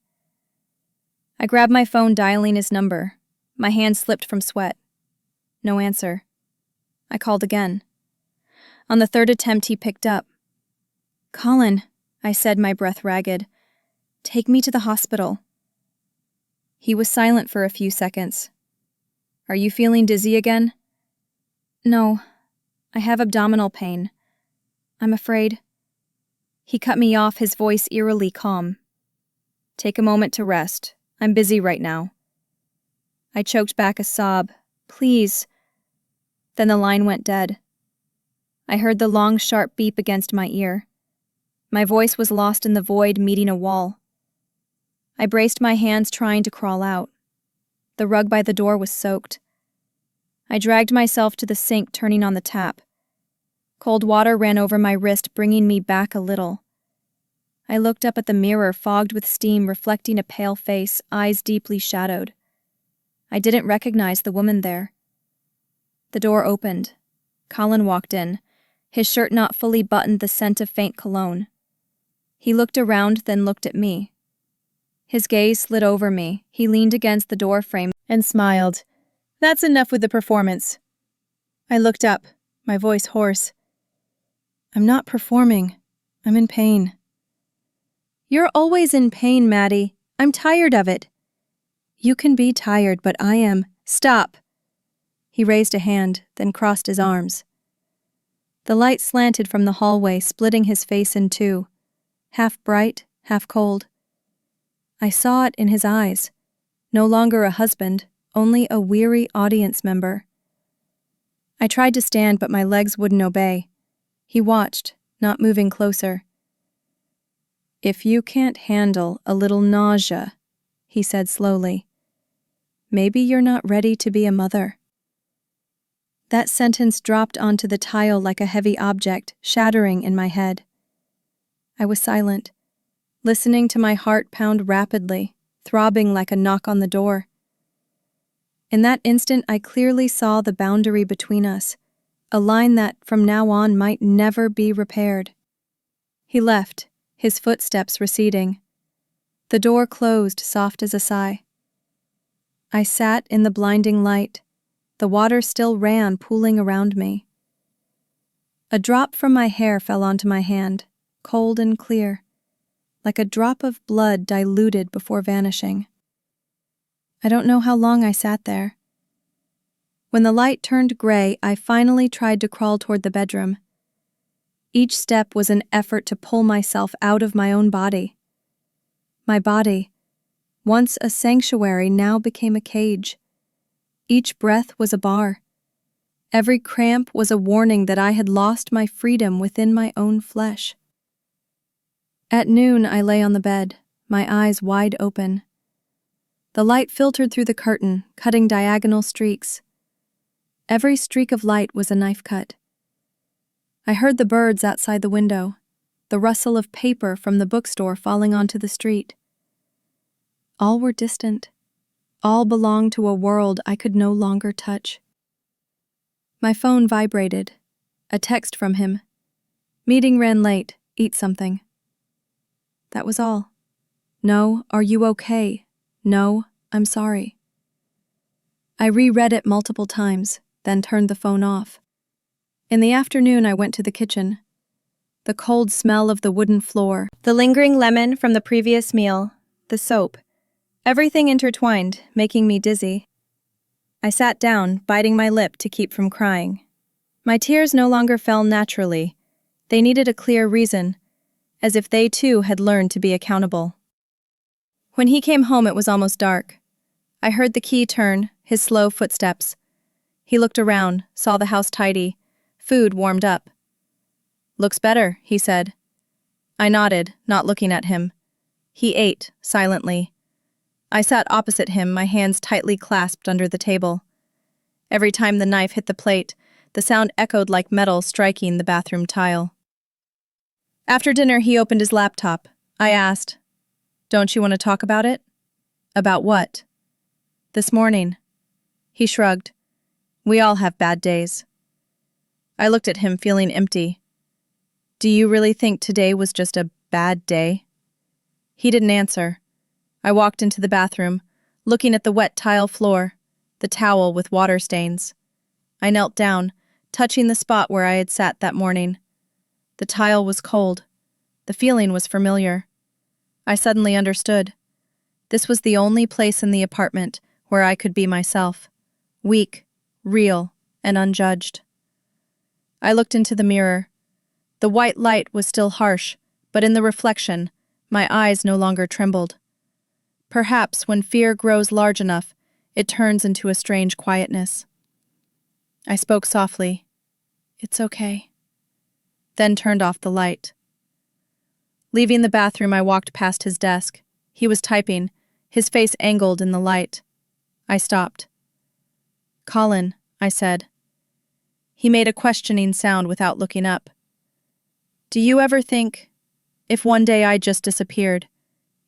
I grabbed my phone, dialing his number. My hand slipped from sweat. No answer. I called again. On the third attempt, he picked up. "Colin," I said, my breath ragged. "Take me to the hospital." He was silent for a few seconds. "Are you feeling dizzy again?" "No. I have abdominal pain. I'm afraid." He cut me off, his voice eerily calm. "Take a moment to rest. I'm busy right now." I choked back a sob. "Please." Then the line went dead. I heard the long, sharp beep against my ear. My voice was lost in the void, meeting a wall. I braced my hands, trying to crawl out. The rug by the door was soaked. I dragged myself to the sink, turning on the tap. Cold water ran over my wrist, bringing me back a little. I looked up at the mirror, fogged with steam, reflecting a pale face, eyes deeply shadowed. I didn't recognize the woman there. The door opened. Colin walked in, his shirt not fully buttoned, the scent of faint cologne. He looked around, then looked at me. His gaze slid over me. He leaned against the door frame and smiled. "That's enough with the performance." I looked up, my voice hoarse. "I'm not performing. I'm in pain." "You're always in pain, Maddie. I'm tired of it." "You can be tired, but I am." "Stop." He raised a hand, then crossed his arms. The light slanted from the hallway, splitting his face in two, half bright, half cold. I saw it in his eyes. No longer a husband, only a weary audience member. I tried to stand, but my legs wouldn't obey. He watched, not moving closer. "If you can't handle a little nausea," he said slowly, "maybe you're not ready to be a mother." That sentence dropped onto the tile like a heavy object, shattering in my head. I was silent, listening to my heart pound rapidly, throbbing like a knock on the door. In that instant, I clearly saw the boundary between us, a line that, from now on, might never be repaired. He left, his footsteps receding. The door closed, soft as a sigh. I sat in the blinding light. The water still ran, pooling around me. A drop from my hair fell onto my hand, cold and clear, like a drop of blood diluted before vanishing. I don't know how long I sat there. When the light turned gray, I finally tried to crawl toward the bedroom. Each step was an effort to pull myself out of my own body. My body, once a sanctuary, now became a cage. Each breath was a bar. Every cramp was a warning that I had lost my freedom within my own flesh. At noon, I lay on the bed, my eyes wide open. The light filtered through the curtain, cutting diagonal streaks. Every streak of light was a knife cut. I heard the birds outside the window, the rustle of paper from the bookstore falling onto the street. All were distant. All belonged to a world I could no longer touch. My phone vibrated. A text from him. "Meeting ran late. Eat something." That was all. No, "Are you okay?" No, "I'm sorry." I reread it multiple times, then turned the phone off. In the afternoon, I went to the kitchen. The cold smell of the wooden floor, the lingering lemon from the previous meal, the soap, everything intertwined, making me dizzy. I sat down, biting my lip to keep from crying. My tears no longer fell naturally. They needed a clear reason, as if they too had learned to be accountable. When he came home, it was almost dark. I heard the key turn, his slow footsteps. He looked around, saw the house tidy, food warmed up. "Looks better," he said. I nodded, not looking at him. He ate, silently. I sat opposite him, my hands tightly clasped under the table. Every time the knife hit the plate, the sound echoed like metal striking the bathroom tile. After dinner, he opened his laptop. I asked, "Don't you want to talk about it?" "About what?" "This morning." He shrugged. "We all have bad days." I looked at him, feeling empty. "Do you really think today was just a bad day?" He didn't answer. I walked into the bathroom, looking at the wet tile floor, the towel with water stains. I knelt down, touching the spot where I had sat that morning. The tile was cold. The feeling was familiar. I suddenly understood. This was the only place in the apartment where I could be myself, weak, real, and unjudged. I looked into the mirror. The white light was still harsh, but in the reflection, my eyes no longer trembled. Perhaps when fear grows large enough, it turns into a strange quietness. I spoke softly. "It's okay." Then turned off the light. Leaving the bathroom, I walked past his desk. He was typing, his face angled in the light. I stopped. "Colin," I said. He made a questioning sound without looking up. "Do you ever think, if one day I just disappeared,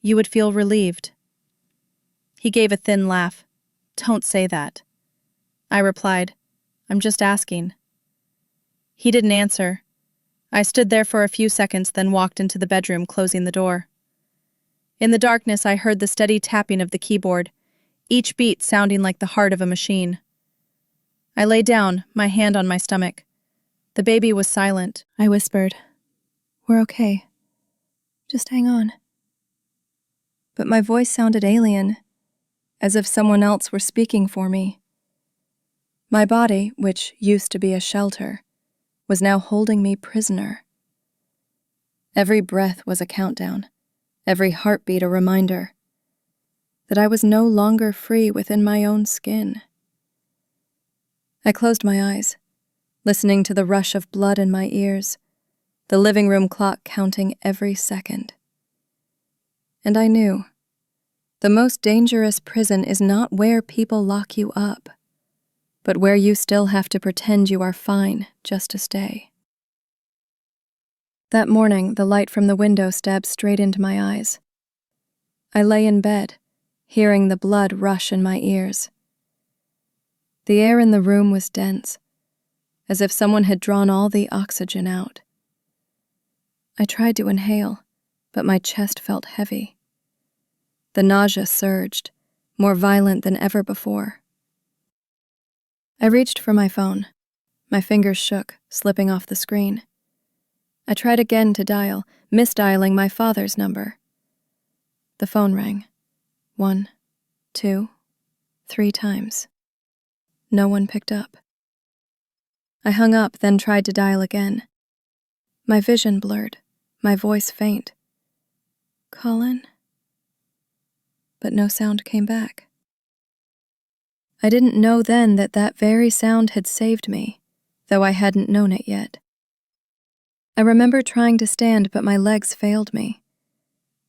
you would feel relieved?" He gave a thin laugh. "Don't say that." I replied, "I'm just asking." He didn't answer. I stood there for a few seconds, then walked into the bedroom, closing the door. In the darkness, I heard the steady tapping of the keyboard, each beat sounding like the heart of a machine. I lay down, my hand on my stomach. The baby was silent. I whispered, "We're okay. Just hang on." But my voice sounded alien, as if someone else were speaking for me. My body, which used to be a shelter, was now holding me prisoner. Every breath was a countdown, every heartbeat a reminder that I was no longer free within my own skin. I closed my eyes, listening to the rush of blood in my ears, the living room clock counting every second. And I knew the most dangerous prison is not where people lock you up, but where you still have to pretend you are fine just to stay. That morning, the light from the window stabbed straight into my eyes. I lay in bed, hearing the blood rush in my ears. The air in the room was dense, as if someone had drawn all the oxygen out. I tried to inhale, but my chest felt heavy. The nausea surged, more violent than ever before. I reached for my phone. My fingers shook, slipping off the screen. I tried again to dial, misdialing my father's number. The phone rang. 1, 2, 3 times. No one picked up. I hung up, then tried to dial again. My vision blurred, my voice faint. "Colin?" But no sound came back. I didn't know then that that very sound had saved me, though I hadn't known it yet. I remember trying to stand, but my legs failed me.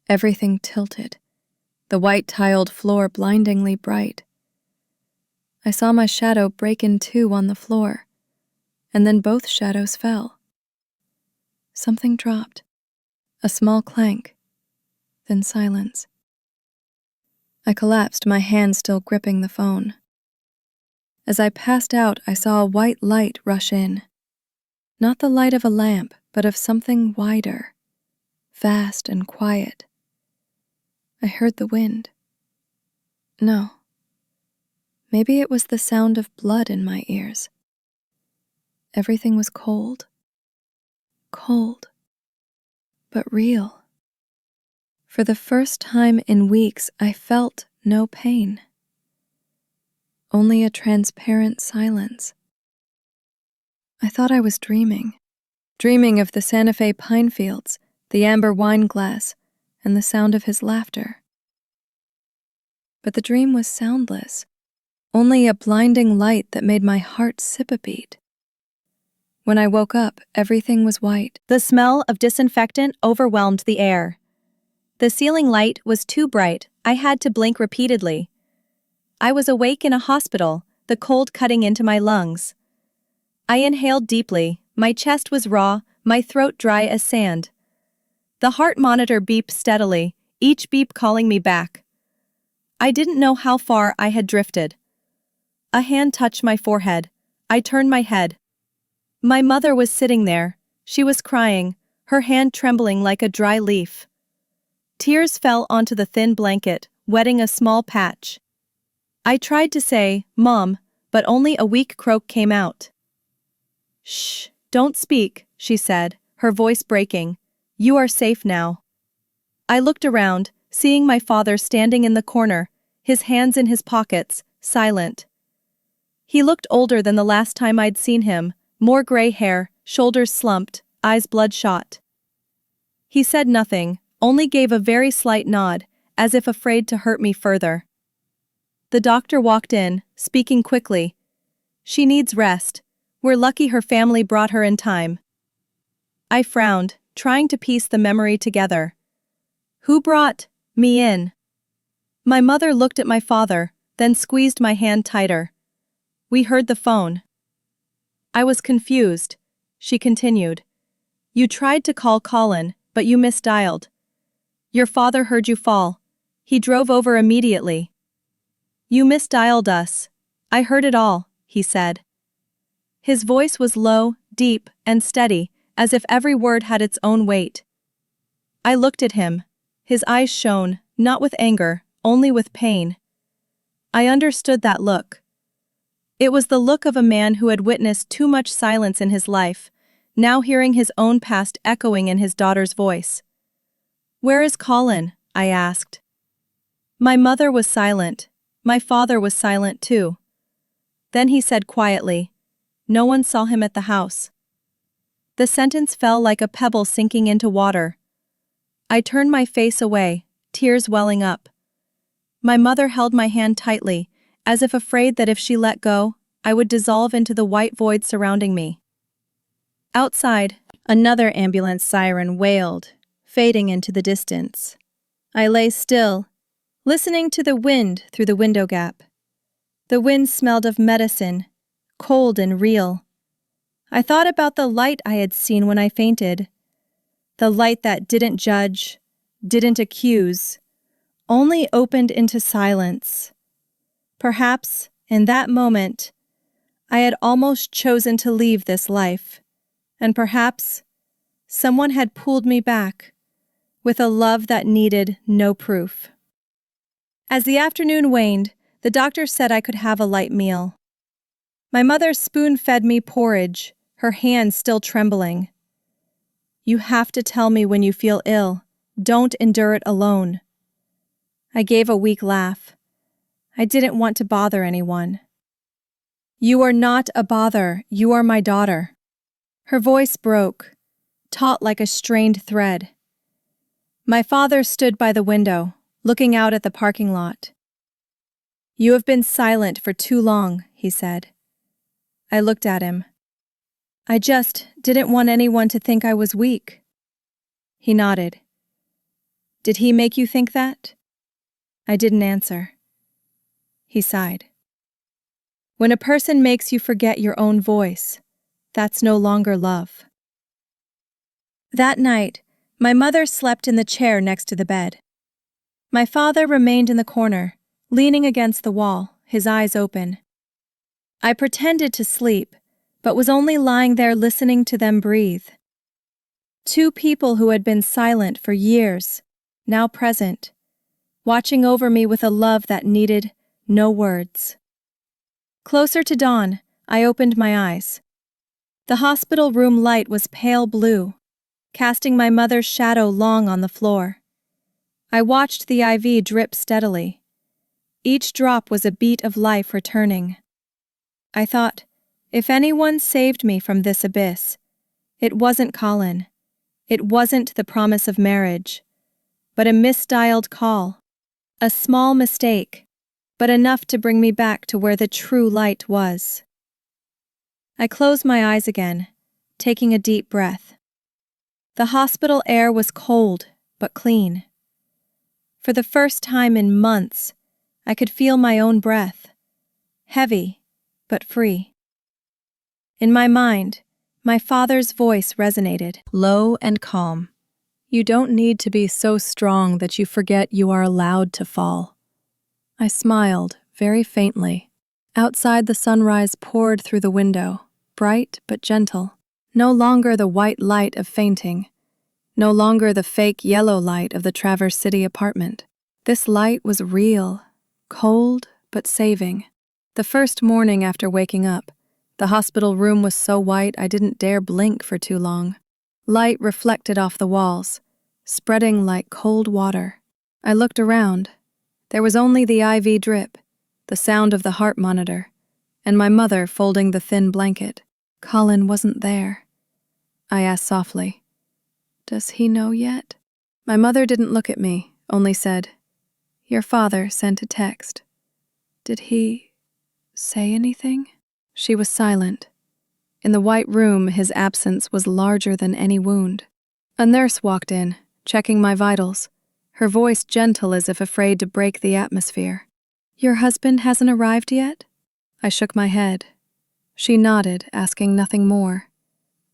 Everything tilted, the white tiled floor blindingly bright. I saw my shadow break in two on the floor, and then both shadows fell. Something dropped, a small clank, then silence. I collapsed, my hand still gripping the phone. As I passed out, I saw a white light rush in. Not the light of a lamp, but of something wider, vast and quiet. I heard the wind. No. Maybe it was the sound of blood in my ears. Everything was cold. Cold. But real. For the first time in weeks, I felt no pain. Only a transparent silence. I thought I was dreaming of the Santa Fe pine fields, the amber wine glass, and the sound of his laughter. But the dream was soundless, only a blinding light that made my heart skip a beat. When I woke up, everything was white. The smell of disinfectant overwhelmed the air. The ceiling light was too bright, I had to blink repeatedly. I was awake in a hospital, the cold cutting into my lungs. I inhaled deeply, my chest was raw, my throat dry as sand. The heart monitor beeped steadily, each beep calling me back. I didn't know how far I had drifted. A hand touched my forehead. I turned my head. My mother was sitting there. She was crying, her hand trembling like a dry leaf. Tears fell onto the thin blanket, wetting a small patch. I tried to say, "Mom," but only a weak croak came out. "Shh, don't speak," she said, her voice breaking. "You are safe now." I looked around, seeing my father standing in the corner, his hands in his pockets, silent. He looked older than the last time I'd seen him, more gray hair, shoulders slumped, eyes bloodshot. He said nothing, only gave a very slight nod, as if afraid to hurt me further. The doctor walked in, speaking quickly. "She needs rest. We're lucky her family brought her in time." I frowned, trying to piece the memory together. Who brought me in? My mother looked at my father, then squeezed my hand tighter. We heard the phone. I was confused. She continued. "You tried to call Colin, but you misdialed. Your father heard you fall. He drove over immediately. You misdialed us. I heard it all," he said. His voice was low, deep, and steady, as if every word had its own weight. I looked at him. His eyes shone, not with anger, only with pain. I understood that look. It was the look of a man who had witnessed too much silence in his life, now hearing his own past echoing in his daughter's voice. "Where is Colin?" I asked. My mother was silent. My father was silent too. Then he said quietly, "No one saw him at the house." The sentence fell like a pebble sinking into water. I turned my face away, tears welling up. My mother held my hand tightly, as if afraid that if she let go, I would dissolve into the white void surrounding me. Outside, another ambulance siren wailed, fading into the distance. I lay still, listening to the wind through the window gap. The wind smelled of medicine, cold and real. I thought about the light I had seen when I fainted. The light that didn't judge, didn't accuse, only opened into silence. Perhaps, in that moment, I had almost chosen to leave this life, and perhaps someone had pulled me back, with a love that needed no proof. As the afternoon waned, the doctor said I could have a light meal. My mother spoon-fed me porridge, her hand still trembling. "You have to tell me when you feel ill. Don't endure it alone." I gave a weak laugh. I didn't want to bother anyone. "You are not a bother, you are my daughter." Her voice broke, taut like a strained thread. My father stood by the window, looking out at the parking lot. "You have been silent for too long," he said. I looked at him. "I just didn't want anyone to think I was weak." He nodded. "Did he make you think that?" I didn't answer. He sighed. "When a person makes you forget your own voice, that's no longer love." That night, my mother slept in the chair next to the bed. My father remained in the corner, leaning against the wall, his eyes open. I pretended to sleep, but was only lying there listening to them breathe. Two people who had been silent for years, now present, watching over me with a love that needed no words. Closer to dawn, I opened my eyes. The hospital room light was pale blue, casting my mother's shadow long on the floor. I watched the IV drip steadily. Each drop was a beat of life returning. I thought, if anyone saved me from this abyss, it wasn't Colin. It wasn't the promise of marriage, but a misdialed call. A small mistake, but enough to bring me back to where the true light was. I closed my eyes again, taking a deep breath. The hospital air was cold, but clean. For the first time in months, I could feel my own breath, heavy, but free. In my mind, my father's voice resonated, low and calm. "You don't need to be so strong that you forget you are allowed to fall." I smiled, very faintly. Outside, the sunrise poured through the window, bright but gentle. No longer the white light of fainting. No longer the fake yellow light of the Traverse City apartment. This light was real, cold but saving. The first morning after waking up, the hospital room was so white I didn't dare blink for too long. Light reflected off the walls, spreading like cold water. I looked around. There was only the IV drip, the sound of the heart monitor, and my mother folding the thin blanket. Colin wasn't there. I asked softly, "Does he know yet?" My mother didn't look at me, only said, "Your father sent a text." "Did he say anything?" She was silent. In the white room, his absence was larger than any wound. A nurse walked in, checking my vitals, her voice gentle as if afraid to break the atmosphere. "Your husband hasn't arrived yet?" I shook my head. She nodded, asking nothing more.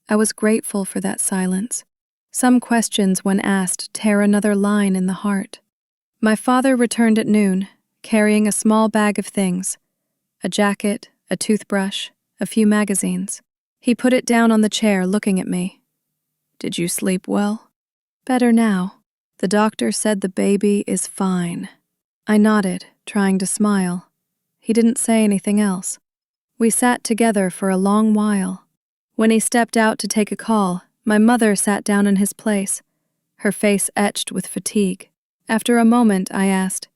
I was grateful for that silence. Some questions, when asked, tear another line in the heart. My father returned at noon, carrying a small bag of things: a jacket, a toothbrush, a few magazines. He put it down on the chair, looking at me. Did you sleep well? Better now. The doctor said the baby is fine. I nodded, trying to smile. He didn't say anything else. We sat together for a long while. When he stepped out to take a call, my mother sat down in his place, her face etched with fatigue. After a moment, I asked,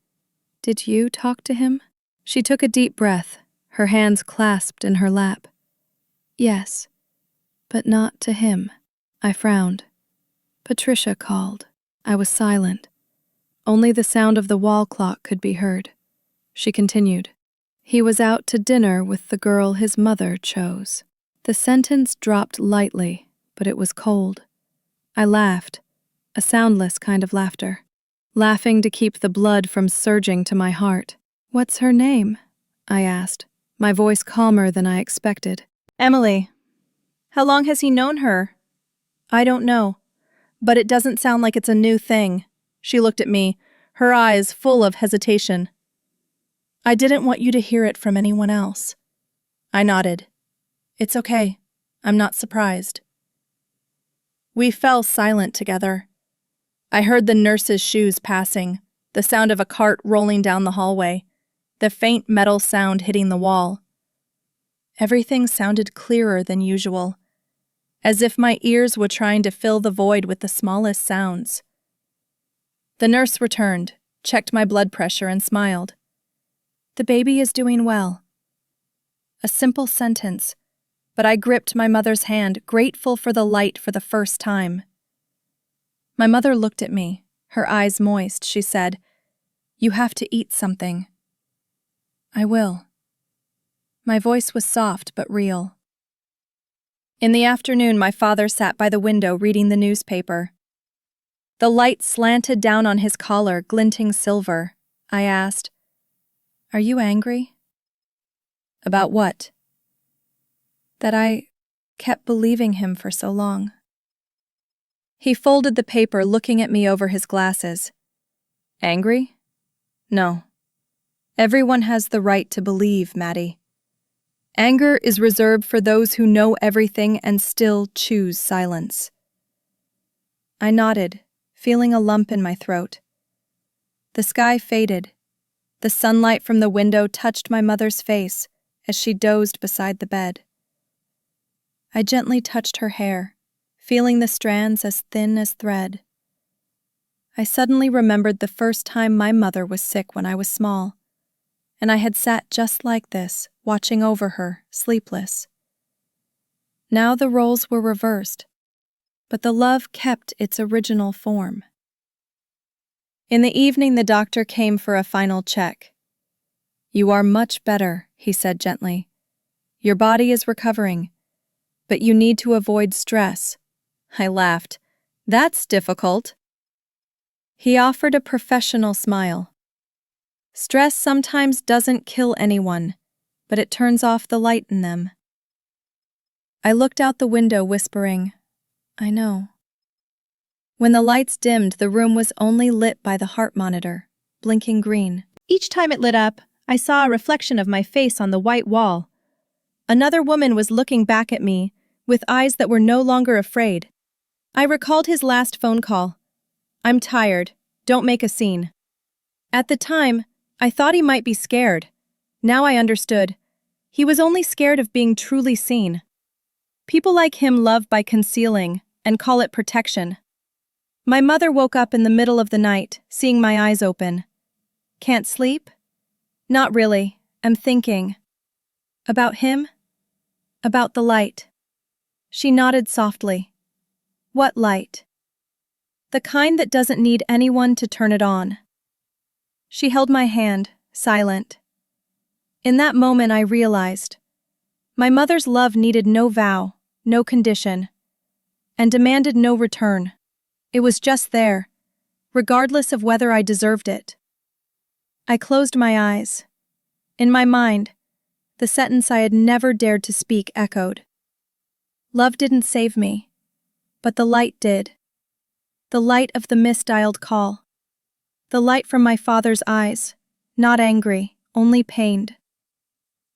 "Did you talk to him?" She took a deep breath, her hands clasped in her lap. Yes, but not to him. I frowned. Patricia called. I was silent. Only the sound of the wall clock could be heard. She continued. He was out to dinner with the girl his mother chose. The sentence dropped lightly, but it was cold. I laughed, a soundless kind of laughter, laughing to keep the blood from surging to my heart. What's her name? I asked, my voice calmer than I expected. Emily. How long has he known her? I don't know, but it doesn't sound like it's a new thing. She looked at me, her eyes full of hesitation. I didn't want you to hear it from anyone else. I nodded. It's okay. I'm not surprised. We fell silent together. I heard the nurse's shoes passing, the sound of a cart rolling down the hallway, the faint metal sound hitting the wall. Everything sounded clearer than usual, as if my ears were trying to fill the void with the smallest sounds. The nurse returned, checked my blood pressure, and smiled. The baby is doing well. A simple sentence, but I gripped my mother's hand, grateful for the light for the first time. My mother looked at me, her eyes moist. She said, "You have to eat something." I will. My voice was soft but real. In the afternoon, my father sat by the window reading the newspaper. The light slanted down on his collar, glinting silver. I asked, "Are you angry?" About what? That I kept believing him for so long. He folded the paper, looking at me over his glasses. Angry? No. Everyone has the right to believe, Maddie. Anger is reserved for those who know everything and still choose silence. I nodded, feeling a lump in my throat. The sky faded. The sunlight from the window touched my mother's face as she dozed beside the bed. I gently touched her hair, feeling the strands as thin as thread. I suddenly remembered the first time my mother was sick when I was small, and I had sat just like this, watching over her, sleepless. Now the roles were reversed, but the love kept its original form. In the evening, the doctor came for a final check. "You are much better," he said gently. "Your body is recovering, but you need to avoid stress." I laughed. "That's difficult." He offered a professional smile. "Stress sometimes doesn't kill anyone, but it turns off the light in them." I looked out the window, whispering, "I know." When the lights dimmed, the room was only lit by the heart monitor, blinking green. Each time it lit up, I saw a reflection of my face on the white wall. Another woman was looking back at me, with eyes that were no longer afraid. I recalled his last phone call. "I'm tired. Don't make a scene." At the time, I thought he might be scared. Now I understood. He was only scared of being truly seen. People like him love by concealing and call it protection. My mother woke up in the middle of the night, seeing my eyes open. "Can't sleep?" "Not really. I'm thinking." "About him?" "About the light." She nodded softly. "What light?" "The kind that doesn't need anyone to turn it on." She held my hand, silent. In that moment I realized my mother's love needed no vow, no condition, and demanded no return. It was just there, regardless of whether I deserved it. I closed my eyes. In my mind, the sentence I had never dared to speak echoed. Love didn't save me, but the light did. The light of the misdialed call. The light from my father's eyes, not angry, only pained.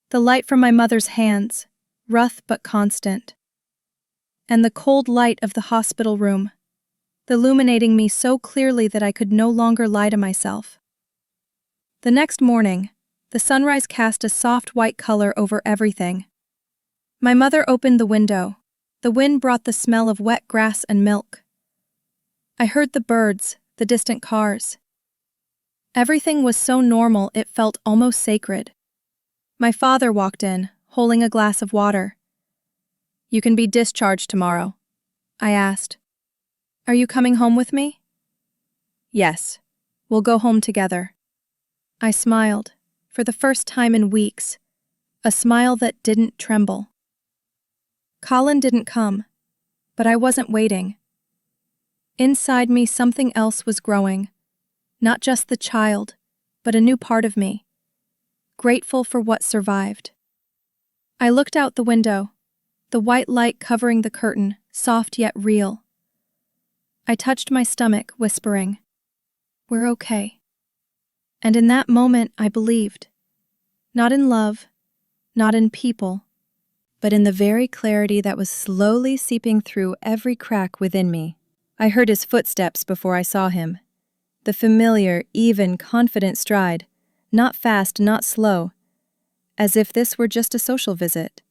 The light from my mother's hands, rough but constant. and the cold light of the hospital room, illuminating me so clearly that I could no longer lie to myself. The next morning, the sunrise cast a soft white color over everything. My mother opened the window. The wind brought the smell of wet grass and milk. I heard the birds, the distant cars. Everything was so normal it felt almost sacred. My father walked in, holding a glass of water. "You can be discharged tomorrow," I asked. "Are you coming home with me?" "Yes. We'll go home together." I smiled, for the first time in weeks, a smile that didn't tremble. Colin didn't come, but I wasn't waiting. Inside me something else was growing, not just the child, but a new part of me, grateful for what survived. I looked out the window, the white light covering the curtain, soft yet real. I touched my stomach, whispering, "We're okay." And in that moment I believed, not in love, not in people, but in the very clarity that was slowly seeping through every crack within me. I heard his footsteps before I saw him. The familiar, even, confident stride, not fast, not slow, as if this were just a social visit.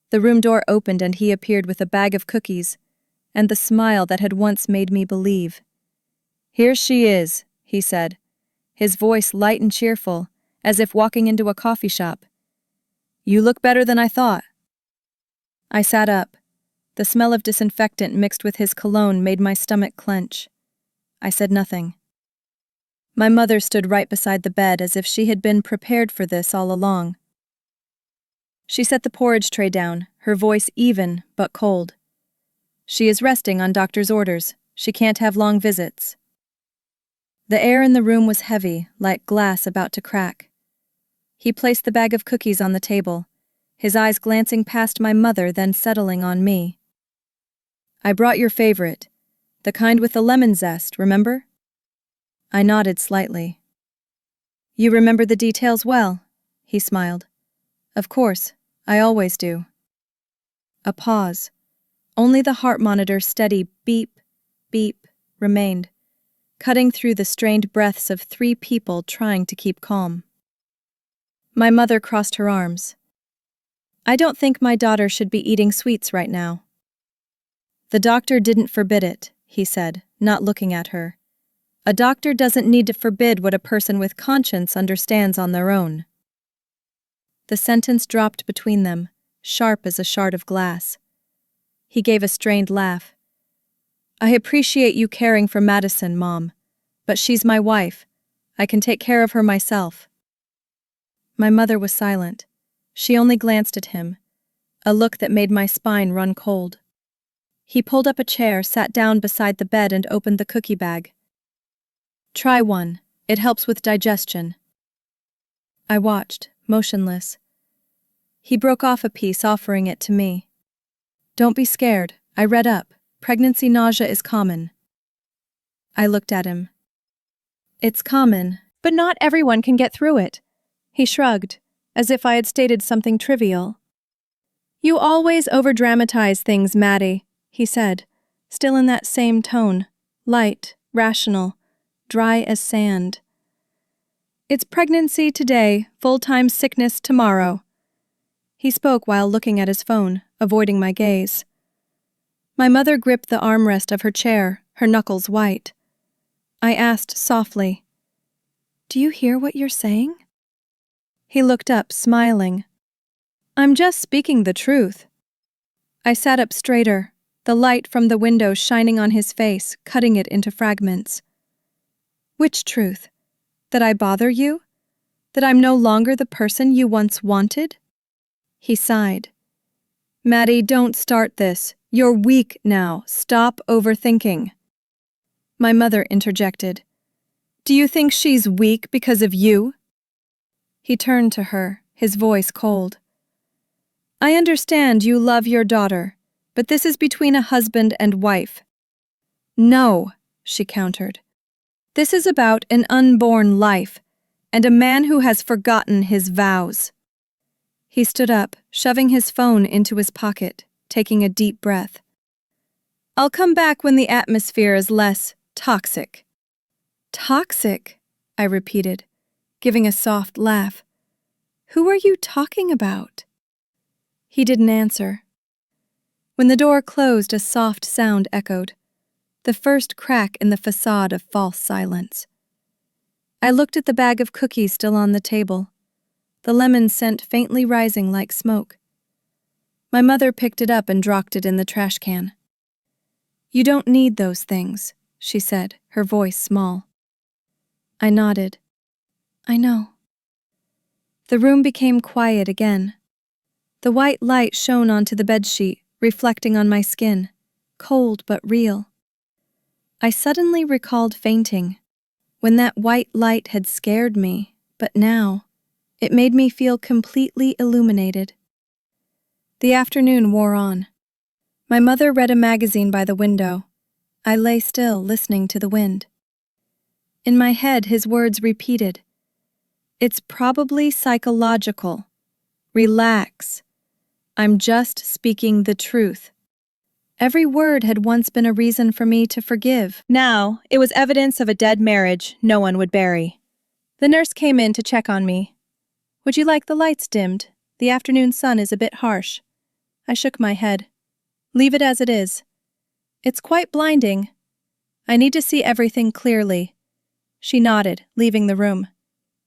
The room door opened and he appeared with a bag of cookies, and the smile that had once made me believe. "Here she is," he said, his voice light and cheerful, as if walking into a coffee shop. "You look better than I thought." I sat up. The smell of disinfectant mixed with his cologne made my stomach clench. I said nothing. My mother stood right beside the bed as if she had been prepared for this all along. She set the porridge tray down, her voice even but cold. "She is resting on doctor's orders. She can't have long visits." The air in the room was heavy, like glass about to crack. He placed the bag of cookies on the table, his eyes glancing past my mother, then settling on me. "I brought your favorite, the kind with the lemon zest, remember?" I nodded slightly. "You remember the details well," he smiled. "Of course, I always do." A pause. Only the heart monitor's steady beep, beep remained, cutting through the strained breaths of 3 people trying to keep calm. My mother crossed her arms. "I don't think my daughter should be eating sweets right now." "The doctor didn't forbid it," he said, not looking at her. "A doctor doesn't need to forbid what a person with conscience understands on their own." The sentence dropped between them, sharp as a shard of glass. He gave a strained laugh. "I appreciate you caring for Madison, Mom, but she's my wife. I can take care of her myself." My mother was silent. She only glanced at him, a look that made my spine run cold. He pulled up a chair, sat down beside the bed, and opened the cookie bag. "Try one. It helps with digestion." I watched, motionless. He broke off a piece, offering it to me. "Don't be scared. I read up. Pregnancy nausea is common." I looked at him. "It's common, but not everyone can get through it." He shrugged, as if I had stated something trivial. "You always overdramatize things, Maddie," he said, still in that same tone, light, rational, dry as sand. "It's pregnancy today, full-time sickness tomorrow." He spoke while looking at his phone, avoiding my gaze. My mother gripped the armrest of her chair, her knuckles white. I asked softly, "Do you hear what you're saying?" He looked up, smiling. "I'm just speaking the truth." I sat up straighter, the light from the window shining on his face, cutting it into fragments. "Which truth? That I bother you? That I'm no longer the person you once wanted?" He sighed. "Maddie, don't start this. You're weak now. Stop overthinking." My mother interjected. "Do you think she's weak because of you?" He turned to her, his voice cold. "I understand you love your daughter, but this is between a husband and wife." "No," she countered. "This is about an unborn life, and a man who has forgotten his vows." He stood up, shoving his phone into his pocket, taking a deep breath. I'll come back when the atmosphere is less toxic. Toxic, I repeated, giving a soft laugh. Who are you talking about? He didn't answer. When the door closed, a soft sound echoed, the first crack in the facade of false silence. I looked at the bag of cookies still on the table, the lemon scent faintly rising like smoke. My mother picked it up and dropped it in the trash can. You don't need those things, she said, her voice small. I nodded. I know. The room became quiet again. The white light shone onto the bedsheet, reflecting on my skin, cold but real. I suddenly recalled fainting, when that white light had scared me, but now it made me feel completely illuminated. The afternoon wore on. My mother read a magazine by the window. I lay still, listening to the wind. In my head, his words repeated. It's probably psychological. Relax. I'm just speaking the truth. Every word had once been a reason for me to forgive. Now, it was evidence of a dead marriage no one would bury. The nurse came in to check on me. Would you like the lights dimmed? The afternoon sun is a bit harsh. I shook my head. Leave it as it is. It's quite blinding. I need to see everything clearly. She nodded, leaving the room.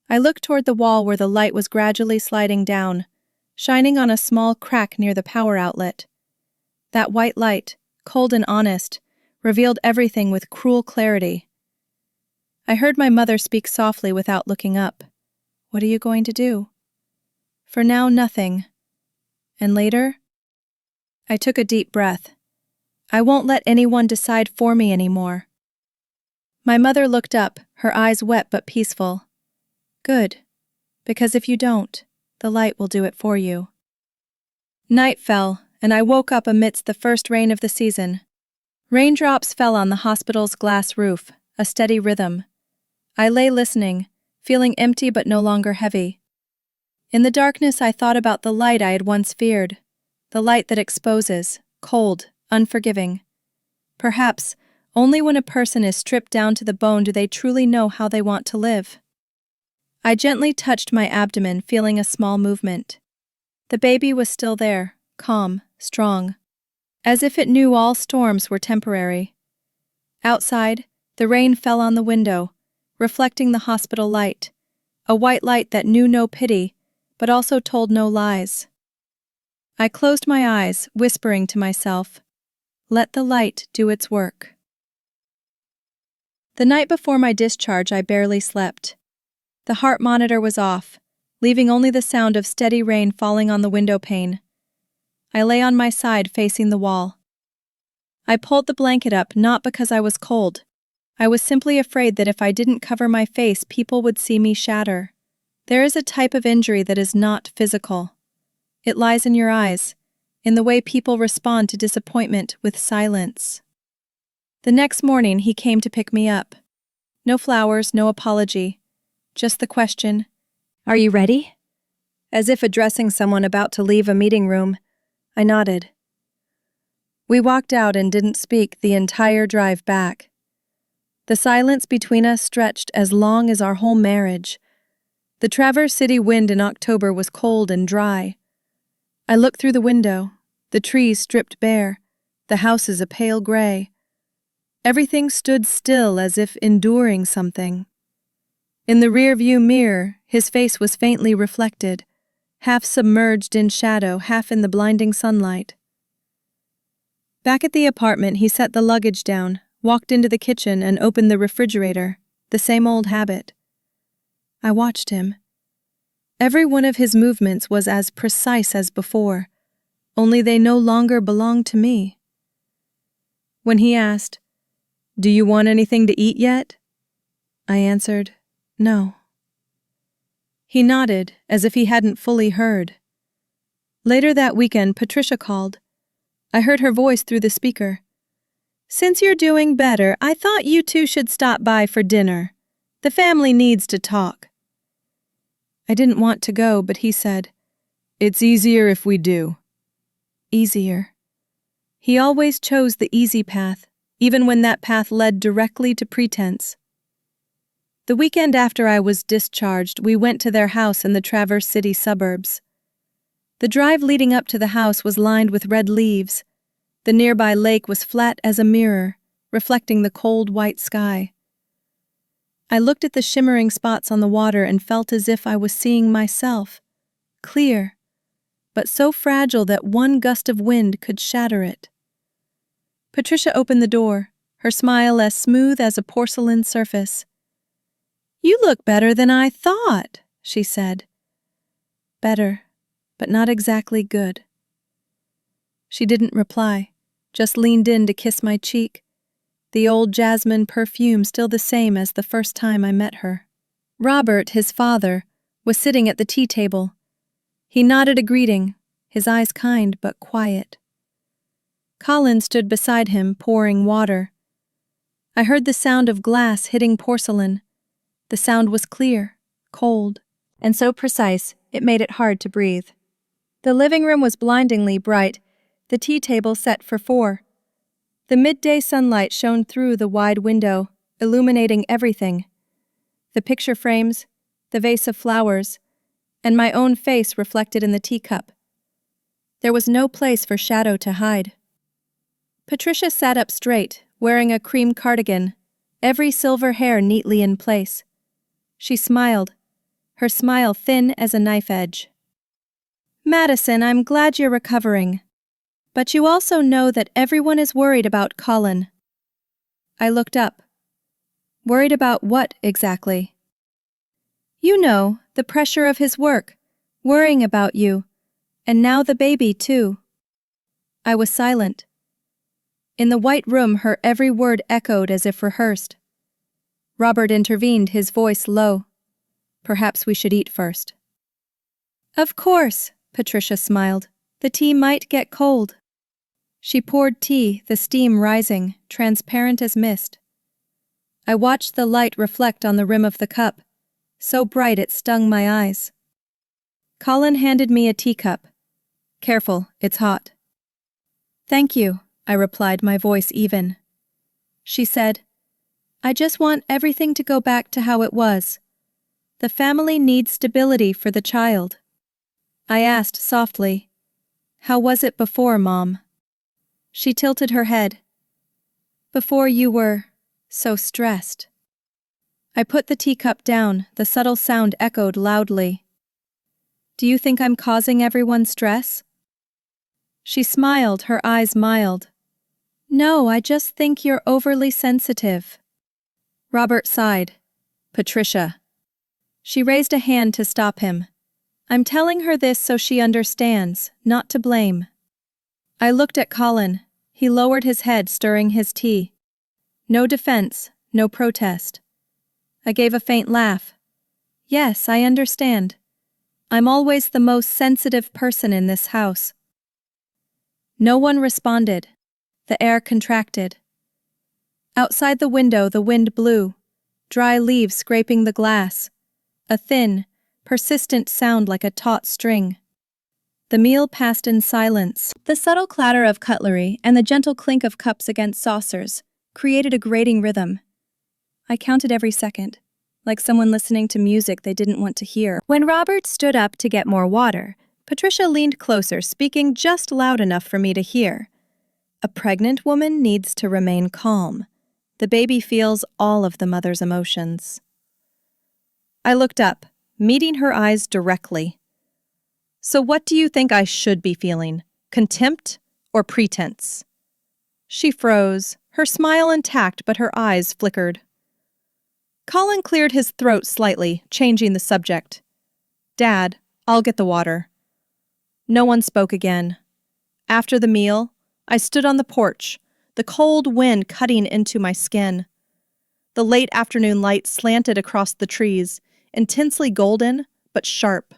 I looked toward the wall where the light was gradually sliding down, shining on a small crack near the power outlet. That white light, cold and honest, revealed everything with cruel clarity. I heard my mother speak softly without looking up. What are you going to do? For now, nothing. And later? I took a deep breath. I won't let anyone decide for me anymore. My mother looked up, her eyes wet but peaceful. Good, because if you don't, the light will do it for you. Night fell, and I woke up amidst the first rain of the season. Raindrops fell on the hospital's glass roof, a steady rhythm. I lay listening, feeling empty but no longer heavy. In the darkness, I thought about the light I had once feared, the light that exposes, cold, unforgiving. Perhaps only when a person is stripped down to the bone do they truly know how they want to live. I gently touched my abdomen, feeling a small movement. The baby was still there, calm, strong, as if it knew all storms were temporary. Outside, the rain fell on the window, reflecting the hospital light, a white light that knew no pity, but also told no lies. I closed my eyes, whispering to myself, let the light do its work. The night before my discharge, I barely slept. The heart monitor was off, leaving only the sound of steady rain falling on the window pane. I lay on my side facing the wall. I pulled the blanket up not because I was cold. I was simply afraid that if I didn't cover my face, people would see me shatter. There is a type of injury that is not physical. It lies in your eyes, in the way people respond to disappointment with silence. The next morning, he came to pick me up. No flowers, no apology. Just the question, "Are you ready?" As if addressing someone about to leave a meeting room, I nodded. We walked out and didn't speak the entire drive back. The silence between us stretched as long as our whole marriage. The Traverse City wind in October was cold and dry. I looked through the window, the trees stripped bare, the houses a pale gray. Everything stood still as if enduring something. In the rearview mirror, his face was faintly reflected, half submerged in shadow, half in the blinding sunlight. Back at the apartment, he set the luggage down, walked into the kitchen, and opened the refrigerator, the same old habit. I watched him. Every one of his movements was as precise as before, only they no longer belonged to me. When he asked, "Do you want anything to eat yet?" I answered, "No." He nodded, as if he hadn't fully heard. Later that weekend, Patricia called. I heard her voice through the speaker. "Since you're doing better, I thought you two should stop by for dinner. The family needs to talk." I didn't want to go, but he said, "It's easier if we do." Easier. He always chose the easy path, even when that path led directly to pretense. The weekend after I was discharged, we went to their house in the Traverse City suburbs. The drive leading up to the house was lined with red leaves. The nearby lake was flat as a mirror, reflecting the cold white sky. I looked at the shimmering spots on the water and felt as if I was seeing myself, clear, but so fragile that one gust of wind could shatter it. Patricia opened the door, her smile as smooth as a porcelain surface. "You look better than I thought," she said. Better, but not exactly good. She didn't reply, just leaned in to kiss my cheek, the old jasmine perfume still the same as the first time I met her. Robert, his father, was sitting at the tea table. He nodded a greeting, his eyes kind but quiet. Colin stood beside him, pouring water. I heard the sound of glass hitting porcelain. The sound was clear, cold, and so precise it made it hard to breathe. The living room was blindingly bright, the tea table set for 4. The midday sunlight shone through the wide window, illuminating everything. The picture frames, the vase of flowers, and my own face reflected in the teacup. There was no place for shadow to hide. Patricia sat up straight, wearing a cream cardigan, every silver hair neatly in place. She smiled, her smile thin as a knife edge. "Madison, I'm glad you're recovering. But you also know that everyone is worried about Colin." I looked up. Worried about what exactly? "You know, the pressure of his work, worrying about you, and now the baby too." I was silent. In the white room, her every word echoed as if rehearsed. Robert intervened, his voice low. "Perhaps we should eat first." "Of course," Patricia smiled. "The tea might get cold." She poured tea, the steam rising, transparent as mist. I watched the light reflect on the rim of the cup, so bright it stung my eyes. Colin handed me a teacup. "Careful, it's hot." "Thank you," I replied, my voice even. She said, "I just want everything to go back to how it was. The family needs stability for the child." I asked softly, "How was it before, Mom?" She tilted her head. "Before you were so stressed." I put the teacup down, the subtle sound echoed loudly. "Do you think I'm causing everyone stress?" She smiled, her eyes mild. "No, I just think you're overly sensitive." Robert sighed. "Patricia." She raised a hand to stop him. "I'm telling her this so she understands, not to blame." I looked at Colin. He lowered his head, stirring his tea. No defense, no protest. I gave a faint laugh. "Yes, I understand. I'm always the most sensitive person in this house." No one responded. The air contracted. Outside the window, the wind blew, dry leaves scraping the glass, a thin, persistent sound like a taut string. The meal passed in silence. The subtle clatter of cutlery and the gentle clink of cups against saucers created a grating rhythm. I counted every second, like someone listening to music they didn't want to hear. When Robert stood up to get more water, Patricia leaned closer, speaking just loud enough for me to hear. "A pregnant woman needs to remain calm. The baby feels all of the mother's emotions." I looked up, meeting her eyes directly. "So what do you think I should be feeling? Contempt or pretense?" She froze, her smile intact but her eyes flickered. Colin cleared his throat slightly, changing the subject. "Dad, I'll get the water." No one spoke again. After the meal, I stood on the porch, the cold wind cutting into my skin. The late afternoon light slanted across the trees, intensely golden, but sharp.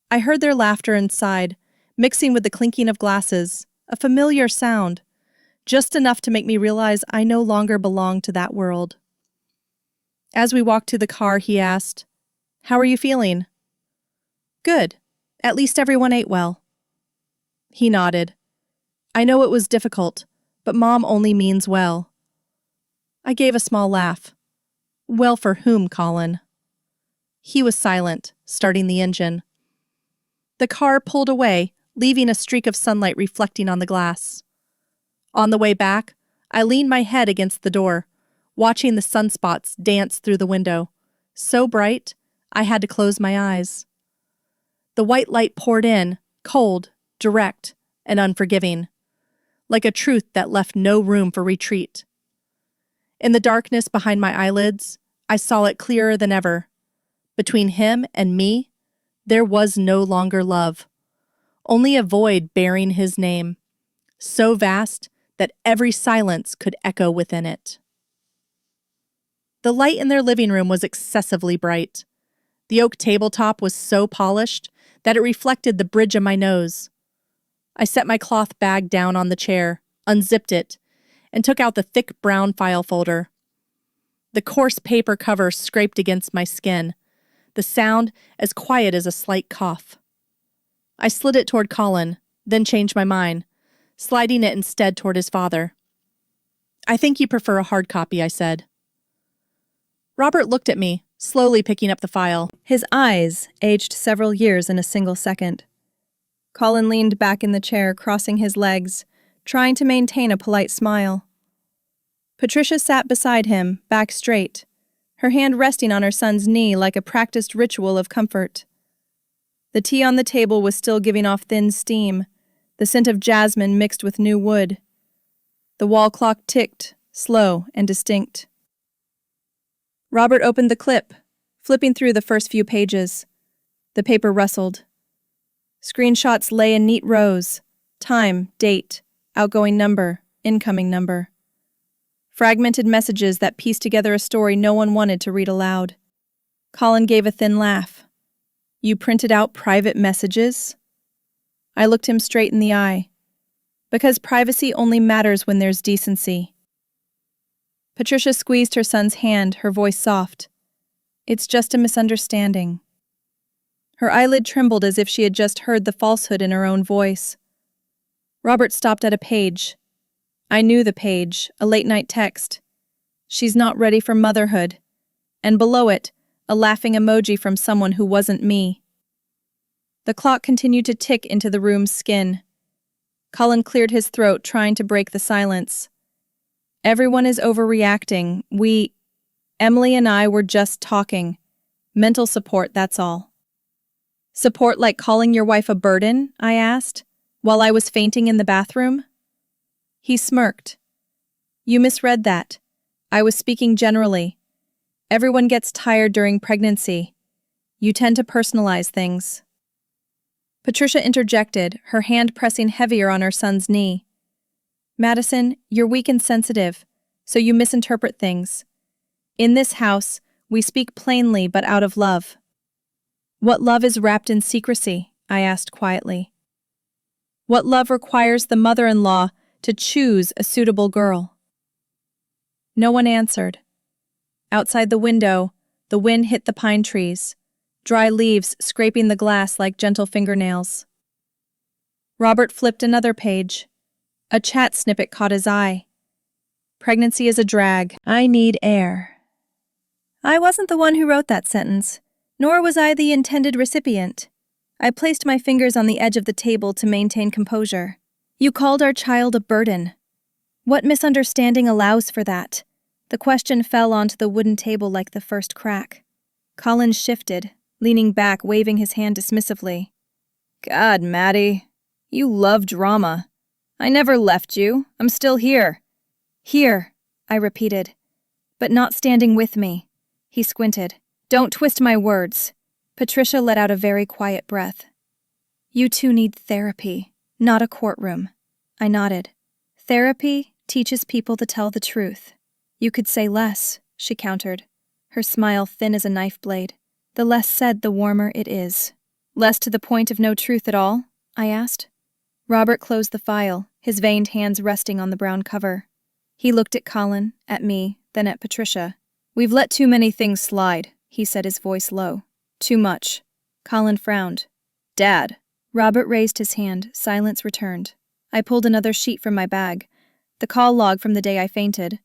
I heard their laughter inside, mixing with the clinking of glasses, a familiar sound, just enough to make me realize I no longer belonged to that world. As we walked to the car, he asked, "How are you feeling?" "Good. At least everyone ate well." He nodded. I know it was difficult, but Mom only means well. I gave a small laugh. Well, for whom, Colin? He was silent, starting the engine. The car pulled away, leaving a streak of sunlight reflecting on the glass. On the way back, I leaned my head against the door, watching the sunspots dance through the window, so bright I had to close my eyes. The white light poured in, cold, direct, and unforgiving, like a truth that left no room for retreat. In the darkness behind my eyelids, I saw it clearer than ever. Between him and me, there was no longer love, only a void bearing his name, so vast that every silence could echo within it. The light in their living room was excessively bright. The oak tabletop was so polished that it reflected the bridge of my nose. I set my cloth bag down on the chair, unzipped it, and took out the thick brown file folder. The coarse paper cover scraped against my skin, the sound as quiet as a slight cough. I slid it toward Colin, then changed my mind, sliding it instead toward his father. I think you prefer a hard copy, I said. Robert looked at me, slowly picking up the file. His eyes aged several years in a single second. Colin leaned back in the chair, crossing his legs, trying to maintain a polite smile. Patricia sat beside him, back straight, her hand resting on her son's knee like a practiced ritual of comfort. The tea on the table was still giving off thin steam, the scent of jasmine mixed with new wood. The wall clock ticked, slow and distinct. Robert opened the clip, flipping through the first few pages. The paper rustled. Screenshots lay in neat rows: time, date, outgoing number, incoming number. Fragmented messages that pieced together a story no one wanted to read aloud. Colin gave a thin laugh. You printed out private messages? I looked him straight in the eye. Because privacy only matters when there's decency. Patricia squeezed her son's hand, her voice soft. It's just a misunderstanding. Her eyelid trembled as if she had just heard the falsehood in her own voice. Robert stopped at a page. I knew the page, a late-night text. She's not ready for motherhood. And below it, a laughing emoji from someone who wasn't me. The clock continued to tick into the room's skin. Colin cleared his throat, trying to break the silence. Everyone is overreacting. Emily and I were just talking. Mental support, that's all. Support like calling your wife a burden? I asked, while I was fainting in the bathroom. He smirked. You misread that. I was speaking generally. Everyone gets tired during pregnancy. You tend to personalize things. Patricia interjected, her hand pressing heavier on her son's knee. Madison, you're weak and sensitive, so you misinterpret things. In this house, we speak plainly but out of love. What love is wrapped in secrecy? I asked quietly. What love requires the mother-in-law to choose a suitable girl? No one answered. Outside the window, the wind hit the pine trees, dry leaves scraping the glass like gentle fingernails. Robert flipped another page. A chat snippet caught his eye. Pregnancy is a drag. I need air. I wasn't the one who wrote that sentence, nor was I the intended recipient. I placed my fingers on the edge of the table to maintain composure. You called our child a burden. What misunderstanding allows for that? The question fell onto the wooden table like the first crack. Colin shifted, leaning back, waving his hand dismissively. God, Maddie, you love drama. I never left you. I'm still here. Here, I repeated. But not standing with me. He squinted. Don't twist my words. Patricia let out a very quiet breath. You two need therapy, not a courtroom. I nodded. Therapy teaches people to tell the truth. You could say less, she countered, her smile thin as a knife blade. The less said, the warmer it is. Less to the point of no truth at all? I asked. Robert closed the file, his veined hands resting on the brown cover. He looked at Colin, at me, then at Patricia. We've let too many things slide, he said, his voice low. Too much. Colin frowned. Dad. Robert raised his hand. Silence returned. I pulled another sheet from my bag, the call log from the day I fainted.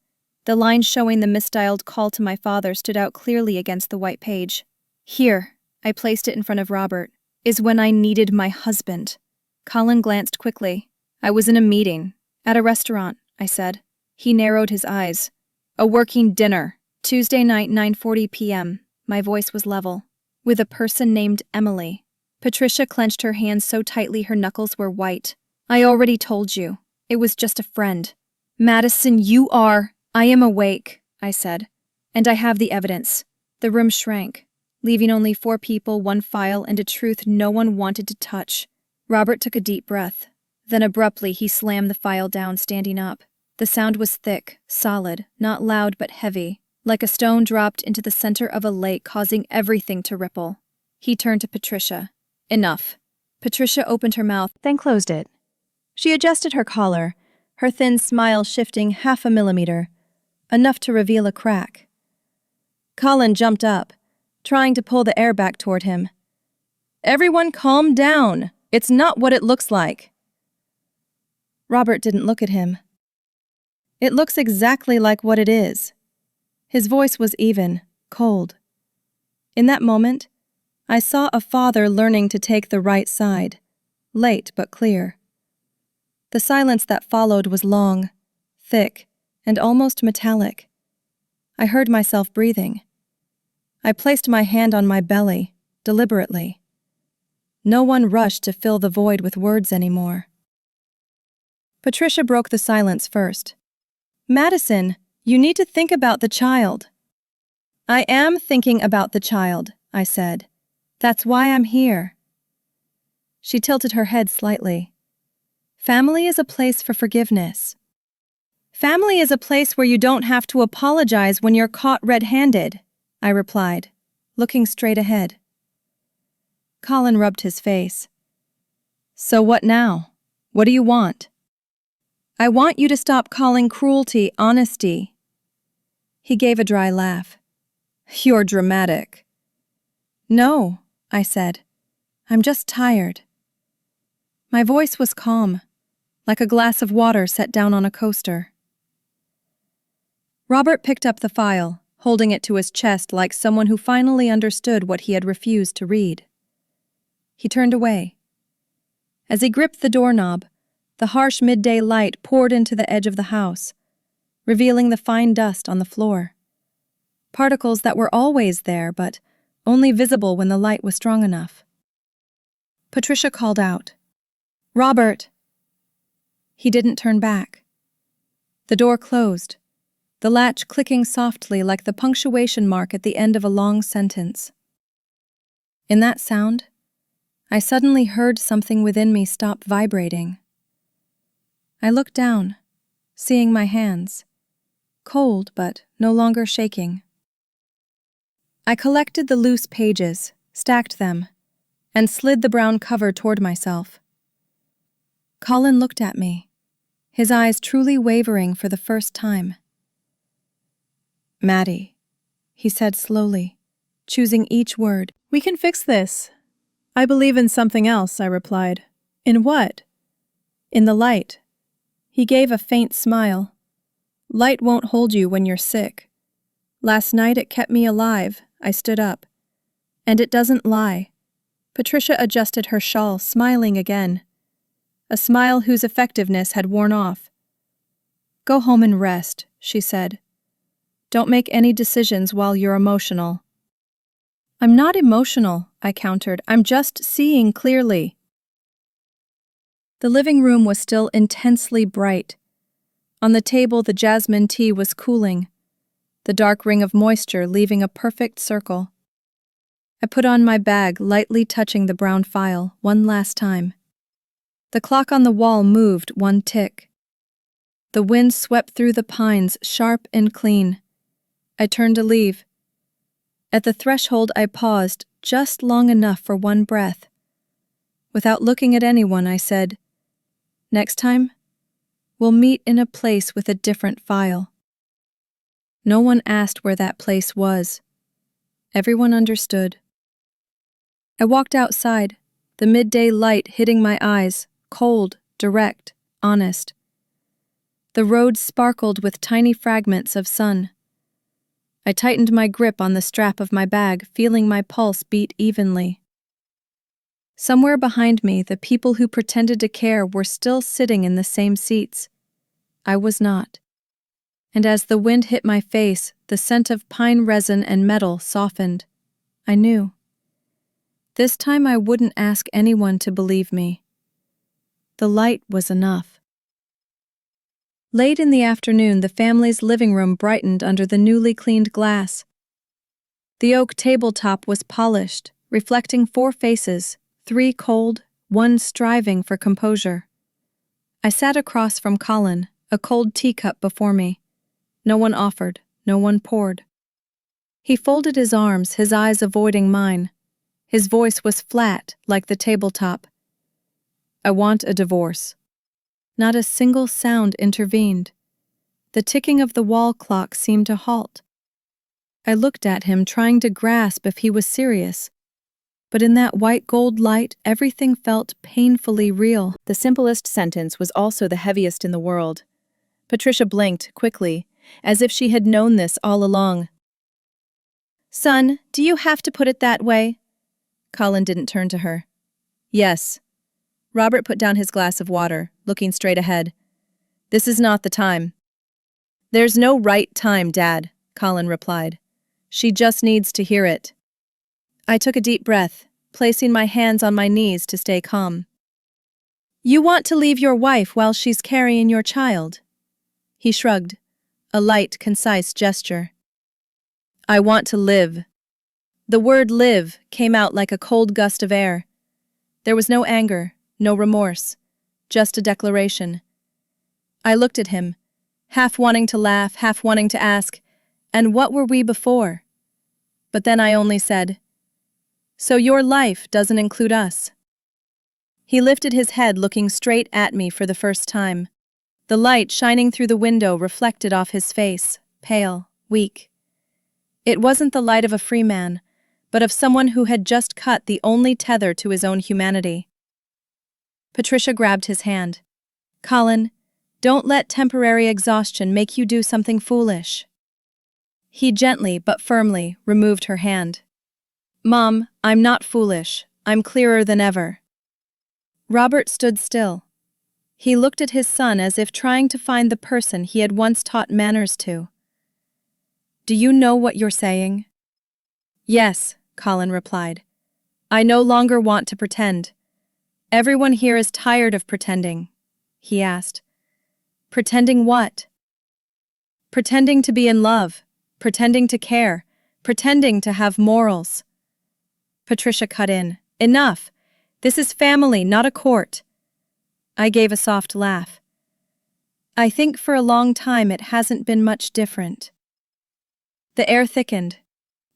The line showing the misdialed call to my father stood out clearly against the white page. Here, I placed it in front of Robert, is when I needed my husband. Colin glanced quickly. I was in a meeting. At a restaurant, I said. He narrowed his eyes. A working dinner. Tuesday night, 9:40 p.m. My voice was level. With a person named Emily. Patricia clenched her hands so tightly her knuckles were white. I already told you. It was just a friend. Madison, you are... I am awake, I said. And I have the evidence. The room shrank, leaving only 4 people, 1 file, and a truth no one wanted to touch. Robert took a deep breath. Then abruptly he slammed the file down, standing up. The sound was thick, solid, not loud but heavy, like a stone dropped into the center of a lake, causing everything to ripple. He turned to Patricia. Enough. Patricia opened her mouth, then closed it. She adjusted her collar, her thin smile shifting 0.5 millimeter, enough to reveal a crack. Colin jumped up, trying to pull the air back toward him. Everyone calm down. It's not what it looks like. Robert didn't look at him. It looks exactly like what it is. His voice was even, cold. In that moment, I saw a father learning to take the right side, late but clear. The silence that followed was long, thick, and almost metallic. I heard myself breathing. I placed my hand on my belly, deliberately. No one rushed to fill the void with words anymore. Patricia broke the silence first. Madison, you need to think about the child. I am thinking about the child, I said. That's why I'm here. She tilted her head slightly. Family is a place for forgiveness. Family is a place where you don't have to apologize when you're caught red-handed, I replied, looking straight ahead. Colin rubbed his face. So what now? What do you want? I want you to stop calling cruelty honesty. He gave a dry laugh. You're dramatic. No, I said. I'm just tired. My voice was calm, like a glass of water set down on a coaster. Robert picked up the file, holding it to his chest like someone who finally understood what he had refused to read. He turned away. As he gripped the doorknob, the harsh midday light poured into the edge of the house, revealing the fine dust on the floor. Particles that were always there, but only visible when the light was strong enough. Patricia called out, "Robert!" He didn't turn back. The door closed, the latch clicking softly like the punctuation mark at the end of a long sentence. In that sound, I suddenly heard something within me stop vibrating. I looked down, seeing my hands, cold but no longer shaking. I collected the loose pages, stacked them, and slid the brown cover toward myself. Colin looked at me, his eyes truly wavering for the first time. Maddie, he said slowly, choosing each word. We can fix this. I believe in something else, I replied. In what? In the light. He gave a faint smile. Light won't hold you when you're sick. Last night it kept me alive. I stood up. And it doesn't lie. Patricia adjusted her shawl, smiling again. A smile whose effectiveness had worn off. Go home and rest, she said. Don't make any decisions while you're emotional. I'm not emotional, I countered. I'm just seeing clearly. The living room was still intensely bright. On the table, the jasmine tea was cooling, the dark ring of moisture leaving a perfect circle. I put on my bag, lightly touching the brown file one last time. The clock on the wall moved 1 tick. The wind swept through the pines, sharp and clean. I turned to leave. At the threshold, I paused just long enough for 1 breath. Without looking at anyone, I said, "Next time, we'll meet in a place with a different file." No one asked where that place was. Everyone understood. I walked outside, the midday light hitting my eyes, cold, direct, honest. The road sparkled with tiny fragments of sun. I tightened my grip on the strap of my bag, feeling my pulse beat evenly. Somewhere behind me, the people who pretended to care were still sitting in the same seats. I was not. And as the wind hit my face, the scent of pine resin and metal softened. I knew. This time I wouldn't ask anyone to believe me. The light was enough. Late in the afternoon, the family's living room brightened under the newly cleaned glass. The oak tabletop was polished, reflecting 4 faces, 3 cold, 1 striving for composure. I sat across from Colin, a cold teacup before me. No one offered, no one poured. He folded his arms, his eyes avoiding mine. His voice was flat, like the tabletop. I want a divorce. Not a single sound intervened. The ticking of the wall clock seemed to halt. I looked at him, trying to grasp if he was serious. But in that white gold light, everything felt painfully real. The simplest sentence was also the heaviest in the world. Patricia blinked quickly, as if she had known this all along. "Son, do you have to put it that way?" Colin didn't turn to her. "Yes." Robert put down his glass of water, looking straight ahead. "This is not the time." "There's no right time, Dad," Colin replied. "She just needs to hear it." I took a deep breath, placing my hands on my knees to stay calm. "You want to leave your wife while she's carrying your child?" He shrugged, a light, concise gesture. "I want to live." The word live came out like a cold gust of air. There was no anger, no remorse, just a declaration. I looked at him, half wanting to laugh, half wanting to ask, "And what were we before?" But then I only said, "So your life doesn't include us?" He lifted his head, looking straight at me for the first time. The light shining through the window reflected off his face, pale, weak. It wasn't the light of a free man, but of someone who had just cut the only tether to his own humanity. Patricia grabbed his hand. "Colin, don't let temporary exhaustion make you do something foolish." He gently but firmly removed her hand. "Mom, I'm not foolish. I'm clearer than ever." Robert stood still. He looked at his son as if trying to find the person he had once taught manners to. "Do you know what you're saying?" "Yes," Colin replied. "I no longer want to pretend." "Everyone here is tired of pretending," he asked. "Pretending what?" "Pretending to be in love, pretending to care, pretending to have morals." Patricia cut in. "Enough! This is family, not a court." I gave a soft laugh. "I think for a long time it hasn't been much different." The air thickened.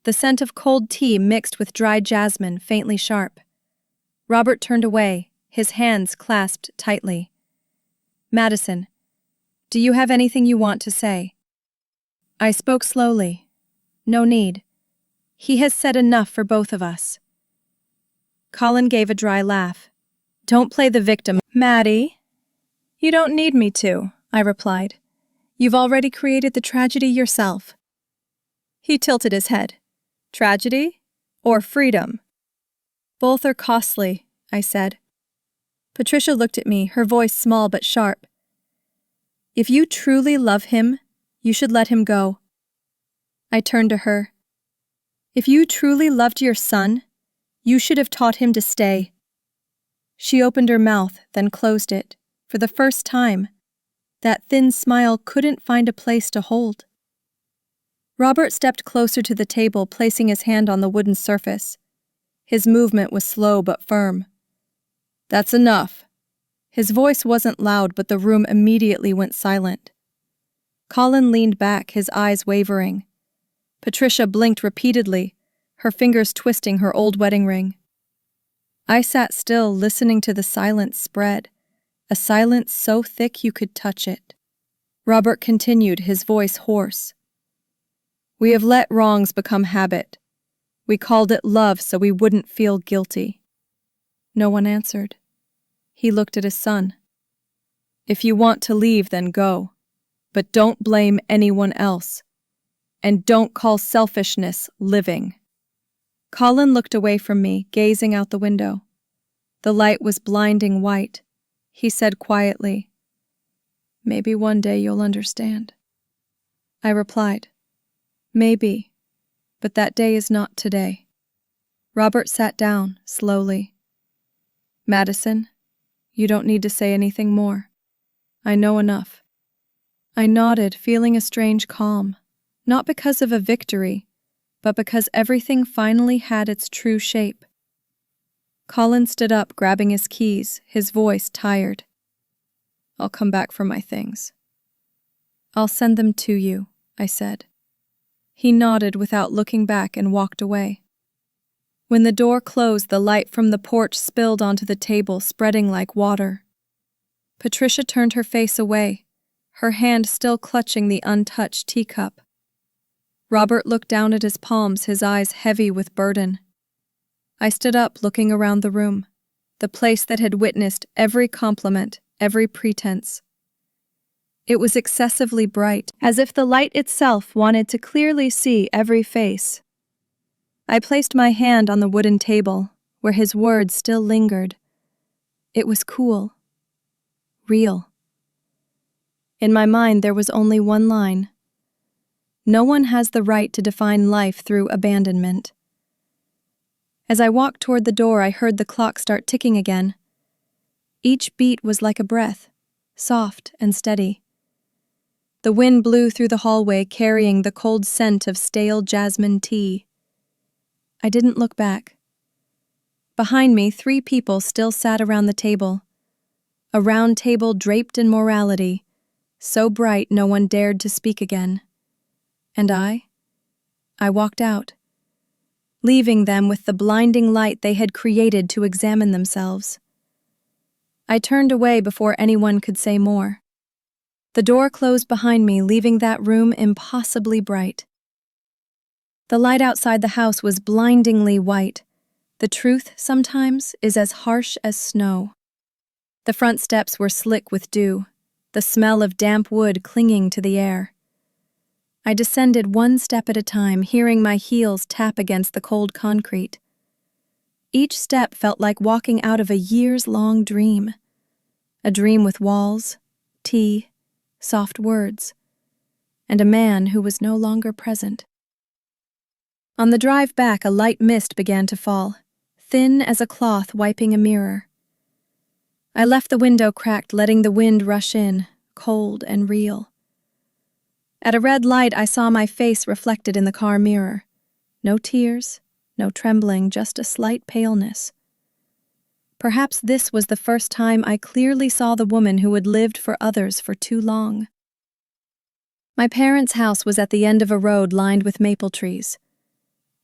The scent of cold tea mixed with dry jasmine, faintly sharp. Robert turned away, his hands clasped tightly. "Madison, do you have anything you want to say?" I spoke slowly. "No need. He has said enough for both of us." Colin gave a dry laugh. "Don't play the victim, "Maddie, you don't need me to," I replied. "You've already created the tragedy yourself." He tilted his head. "Tragedy or freedom?" "Both are costly," I said. Patricia looked at me, her voice small but sharp. "If you truly love him, you should let him go." I turned to her. "If you truly loved your son, you should have taught him to stay." She opened her mouth, then closed it. For the first time, that thin smile couldn't find a place to hold. Robert stepped closer to the table, placing his hand on the wooden surface. His movement was slow but firm. "That's enough." His voice wasn't loud, but the room immediately went silent. Colin leaned back, his eyes wavering. Patricia blinked repeatedly, her fingers twisting her old wedding ring. I sat still, listening to the silence spread, a silence so thick you could touch it. Robert continued, his voice hoarse. "We have let wrongs become habit. We called it love so we wouldn't feel guilty." No one answered. He looked at his son. If you want to leave, then go. But don't blame anyone else. And don't call selfishness living. Colin looked away from me, gazing out the window. The light was blinding white. He said quietly, "Maybe one day you'll understand." I replied, "Maybe, but that day is not today." Robert sat down, slowly. "Madison, you don't need to say anything more. I know enough." I nodded, feeling a strange calm, not because of a victory, but because everything finally had its true shape. Colin stood up, grabbing his keys, his voice tired. "I'll come back for my things." "I'll send them to you," I said. He nodded without looking back and walked away. When the door closed, the light from the porch spilled onto the table, spreading like water. Patricia turned her face away, her hand still clutching the untouched teacup. Robert looked down at his palms, his eyes heavy with burden. I stood up, looking around the room, the place that had witnessed every compliment, every pretense. It was excessively bright, as if the light itself wanted to clearly see every face. I placed my hand on the wooden table, where his words still lingered. It was cool. Real. In my mind, there was only one line. No one has the right to define life through abandonment. As I walked toward the door, I heard the clock start ticking again. Each beat was like a breath, soft and steady. The wind blew through the hallway, carrying the cold scent of stale jasmine tea. I didn't look back. Behind me, 3 people still sat around the table. A round table draped in morality, so bright no one dared to speak again. And I walked out, leaving them with the blinding light they had created to examine themselves. I turned away before anyone could say more. The door closed behind me, leaving that room impossibly bright. The light outside the house was blindingly white. The truth, sometimes, is as harsh as snow. The front steps were slick with dew, the smell of damp wood clinging to the air. I descended 1 step at a time, hearing my heels tap against the cold concrete. Each step felt like walking out of a years-long dream. A dream with walls, tea, soft words, and a man who was no longer present. On the drive back, a light mist began to fall, thin as a cloth wiping a mirror. I left the window cracked, letting the wind rush in, cold and real. At a red light, I saw my face reflected in the car mirror. No tears, no trembling, just a slight paleness. Perhaps this was the first time I clearly saw the woman who had lived for others for too long. My parents' house was at the end of a road lined with maple trees.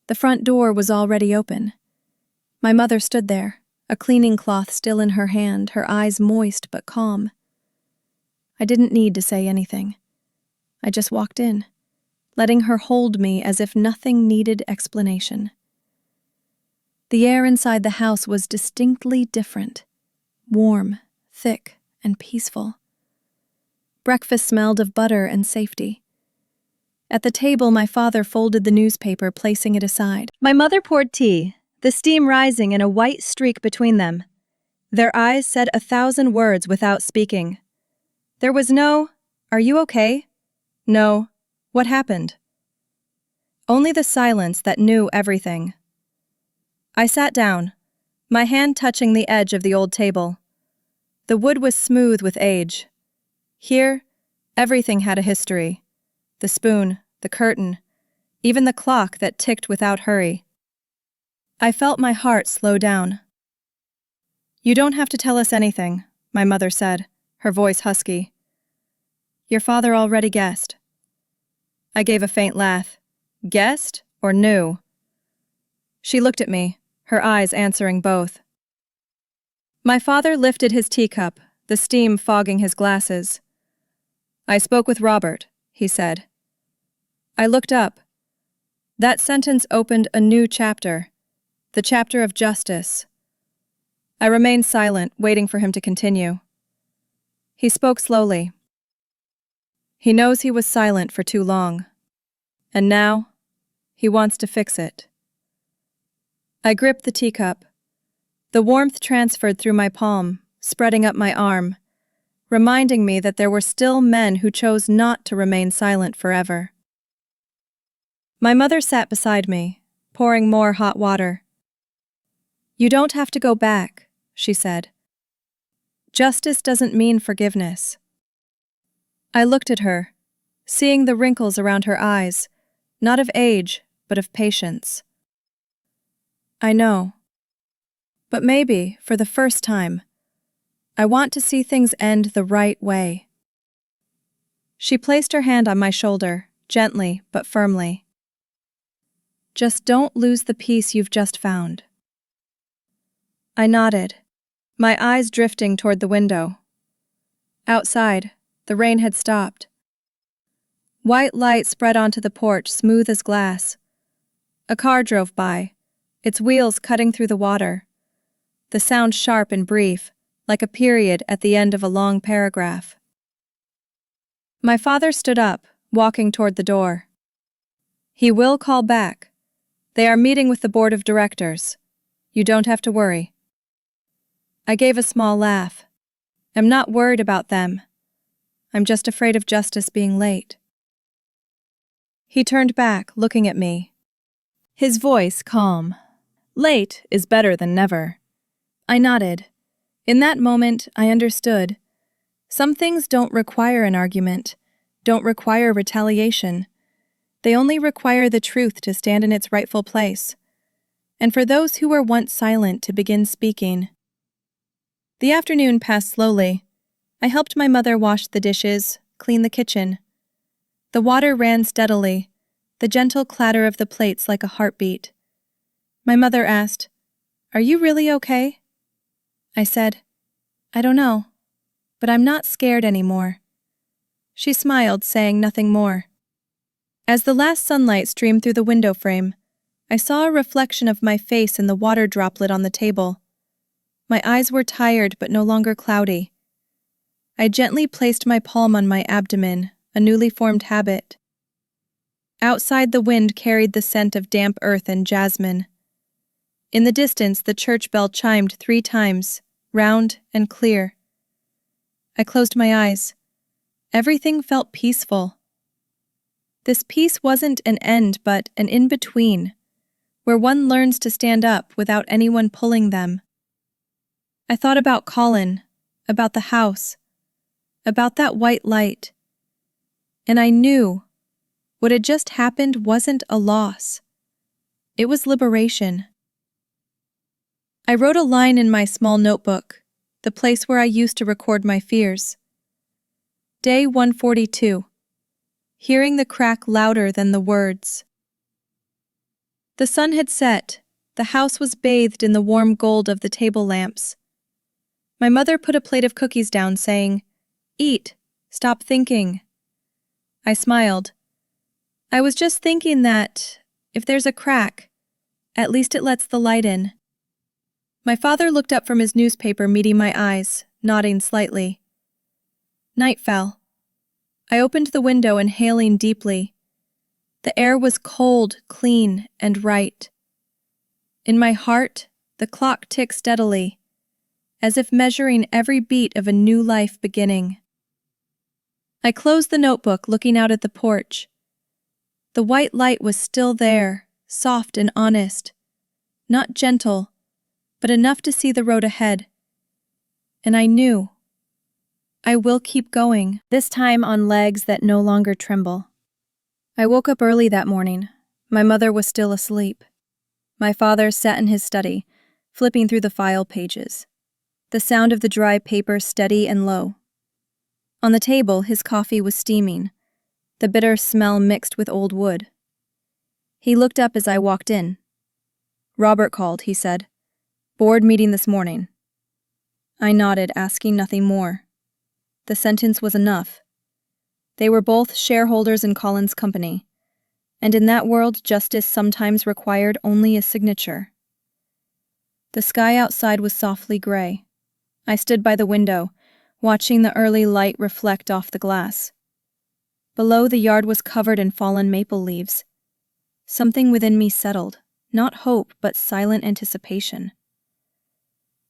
The front door was already open. My mother stood there, a cleaning cloth still in her hand, her eyes moist but calm. I didn't need to say anything. I just walked in, letting her hold me as if nothing needed explanation. The air inside the house was distinctly different, warm, thick, and peaceful. Breakfast smelled of butter and safety. At the table, my father folded the newspaper, placing it aside. My mother poured tea, the steam rising in a white streak between them. Their eyes said 1,000 words without speaking. There was no, "Are you okay?" No, "What happened?" Only the silence that knew everything. I sat down, my hand touching the edge of the old table. The wood was smooth with age. Here, everything had a history. The spoon, the curtain, even the clock that ticked without hurry. I felt my heart slow down. "You don't have to tell us anything," my mother said, her voice husky. "Your father already guessed." I gave a faint laugh. Guessed or knew? She looked at me, her eyes answering both. My father lifted his teacup, the steam fogging his glasses. "I spoke with Robert," he said. I looked up. That sentence opened a new chapter, the chapter of justice. I remained silent, waiting for him to continue. He spoke slowly. He knows he was silent for too long. And now, he wants to fix it. I gripped the teacup. The warmth transferred through my palm, spreading up my arm, reminding me that there were still men who chose not to remain silent forever. My mother sat beside me, pouring more hot water. "You don't have to go back," she said. "Justice doesn't mean forgiveness." I looked at her, seeing the wrinkles around her eyes, not of age, but of patience. "I know. But maybe, for the first time, I want to see things end the right way." She placed her hand on my shoulder, gently but firmly. "Just don't lose the peace you've just found." I nodded, my eyes drifting toward the window. Outside, the rain had stopped. White light spread onto the porch, smooth as glass. A car drove by, its wheels cutting through the water, the sound sharp and brief, like a period at the end of a long paragraph. My father stood up, walking toward the door. "He will call back. They are meeting with the board of directors. You don't have to worry." I gave a small laugh. I'm not worried about them. I'm just afraid of justice being late. He turned back, looking at me. His voice calm. "Late is better than never." I nodded. In that moment, I understood. Some things don't require an argument, don't require retaliation. They only require the truth to stand in its rightful place, and for those who were once silent to begin speaking. The afternoon passed slowly. I helped my mother wash the dishes, clean the kitchen. The water ran steadily, the gentle clatter of the plates like a heartbeat. My mother asked, "Are you really okay?" I said, "I don't know, but I'm not scared anymore." She smiled, saying nothing more. As the last sunlight streamed through the window frame, I saw a reflection of my face in the water droplet on the table. My eyes were tired but no longer cloudy. I gently placed my palm on my abdomen, a newly formed habit. Outside, the wind carried the scent of damp earth and jasmine. In the distance, the church bell chimed 3 times, round and clear. I closed my eyes. Everything felt peaceful. This peace wasn't an end but an in-between, where one learns to stand up without anyone pulling them. I thought about Colin, about the house, about that white light, and I knew what had just happened wasn't a loss. It was liberation. I wrote a line in my small notebook, the place where I used to record my fears. Day 142. Hearing the crack louder than the words. The sun had set. The house was bathed in the warm gold of the table lamps. My mother put a plate of cookies down, saying, "Eat, stop thinking." I smiled. I was just thinking that, if there's a crack, at least it lets the light in. My father looked up from his newspaper, meeting my eyes, nodding slightly. Night fell. I opened the window, inhaling deeply. The air was cold, clean, and right. In my heart, the clock ticked steadily, as if measuring every beat of a new life beginning. I closed the notebook, looking out at the porch. The white light was still there, soft and honest, not gentle, but enough to see the road ahead. And I knew. I will keep going, this time on legs that no longer tremble. I woke up early that morning. My mother was still asleep. My father sat in his study, flipping through the file pages, the sound of the dry paper steady and low. On the table, his coffee was steaming, the bitter smell mixed with old wood. He looked up as I walked in. "Robert called," he said. "Board meeting this morning." I nodded, asking nothing more. The sentence was enough. They were both shareholders in Colin's company, and in that world, justice sometimes required only a signature. The sky outside was softly gray. I stood by the window, watching the early light reflect off the glass. Below, the yard was covered in fallen maple leaves. Something within me settled, not hope, but silent anticipation.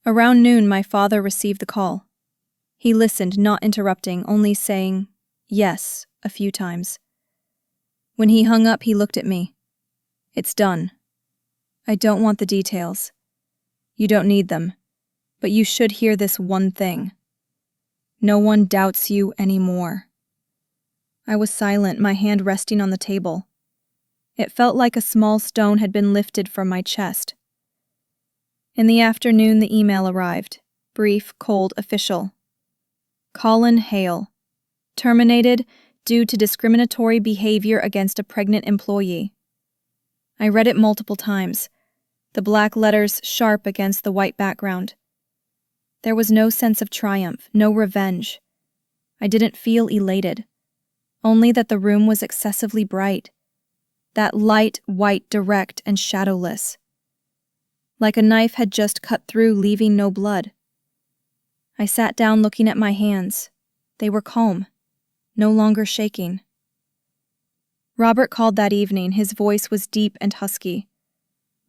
Around noon, my father received the call. He listened, not interrupting, only saying, "Yes," a few times. When he hung up, he looked at me. "It's done. I don't want the details. You don't need them, but you should hear this one thing. No one doubts you anymore." I was silent, my hand resting on the table. It felt like a small stone had been lifted from my chest. In the afternoon, the email arrived. Brief, cold, official. Colin Hale. Terminated due to discriminatory behavior against a pregnant employee. I read it multiple times, the black letters sharp against the white background. There was no sense of triumph, no revenge. I didn't feel elated, only that the room was excessively bright. That light, white, direct, and shadowless. Like a knife had just cut through, leaving no blood. I sat down looking at my hands. They were calm, no longer shaking. Robert called that evening. His voice was deep and husky,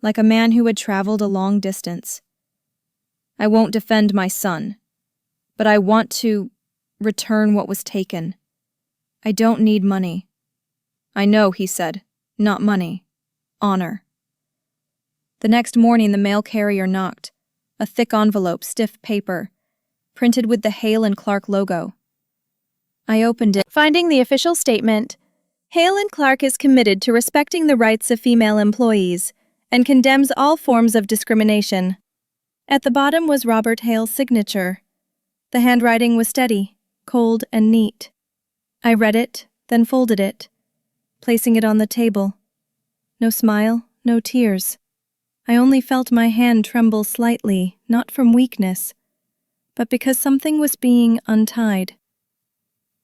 like a man who had traveled a long distance. "I won't defend my son, but I want to return what was taken. I don't need money." "I know," he said. "Not money. Honor." The next morning, the mail carrier knocked. A thick envelope, stiff paper, printed with the Hale and Clark logo. I opened it, finding the official statement, "Hale and Clark is committed to respecting the rights of female employees and condemns all forms of discrimination." At the bottom was Robert Hale's signature. The handwriting was steady, cold, and neat. I read it, then folded it, placing it on the table. No smile, no tears. I only felt my hand tremble slightly, not from weakness, but because something was being untied.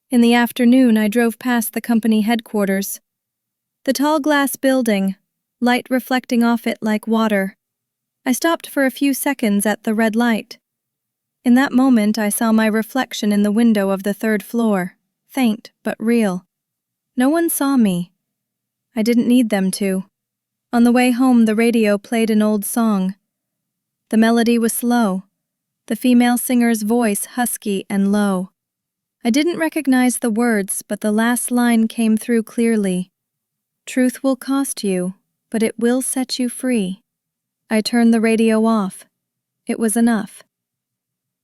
In the afternoon, I drove past the company headquarters. The tall glass building, light reflecting off it like water. I stopped for a few seconds at the red light. In that moment, I saw my reflection in the window of the third floor, faint but real. No one saw me. I didn't need them to. On the way home, the radio played an old song. The melody was slow, the female singer's voice husky and low. I didn't recognize the words, but the last line came through clearly. "Truth will cost you, but it will set you free." I turned the radio off. It was enough.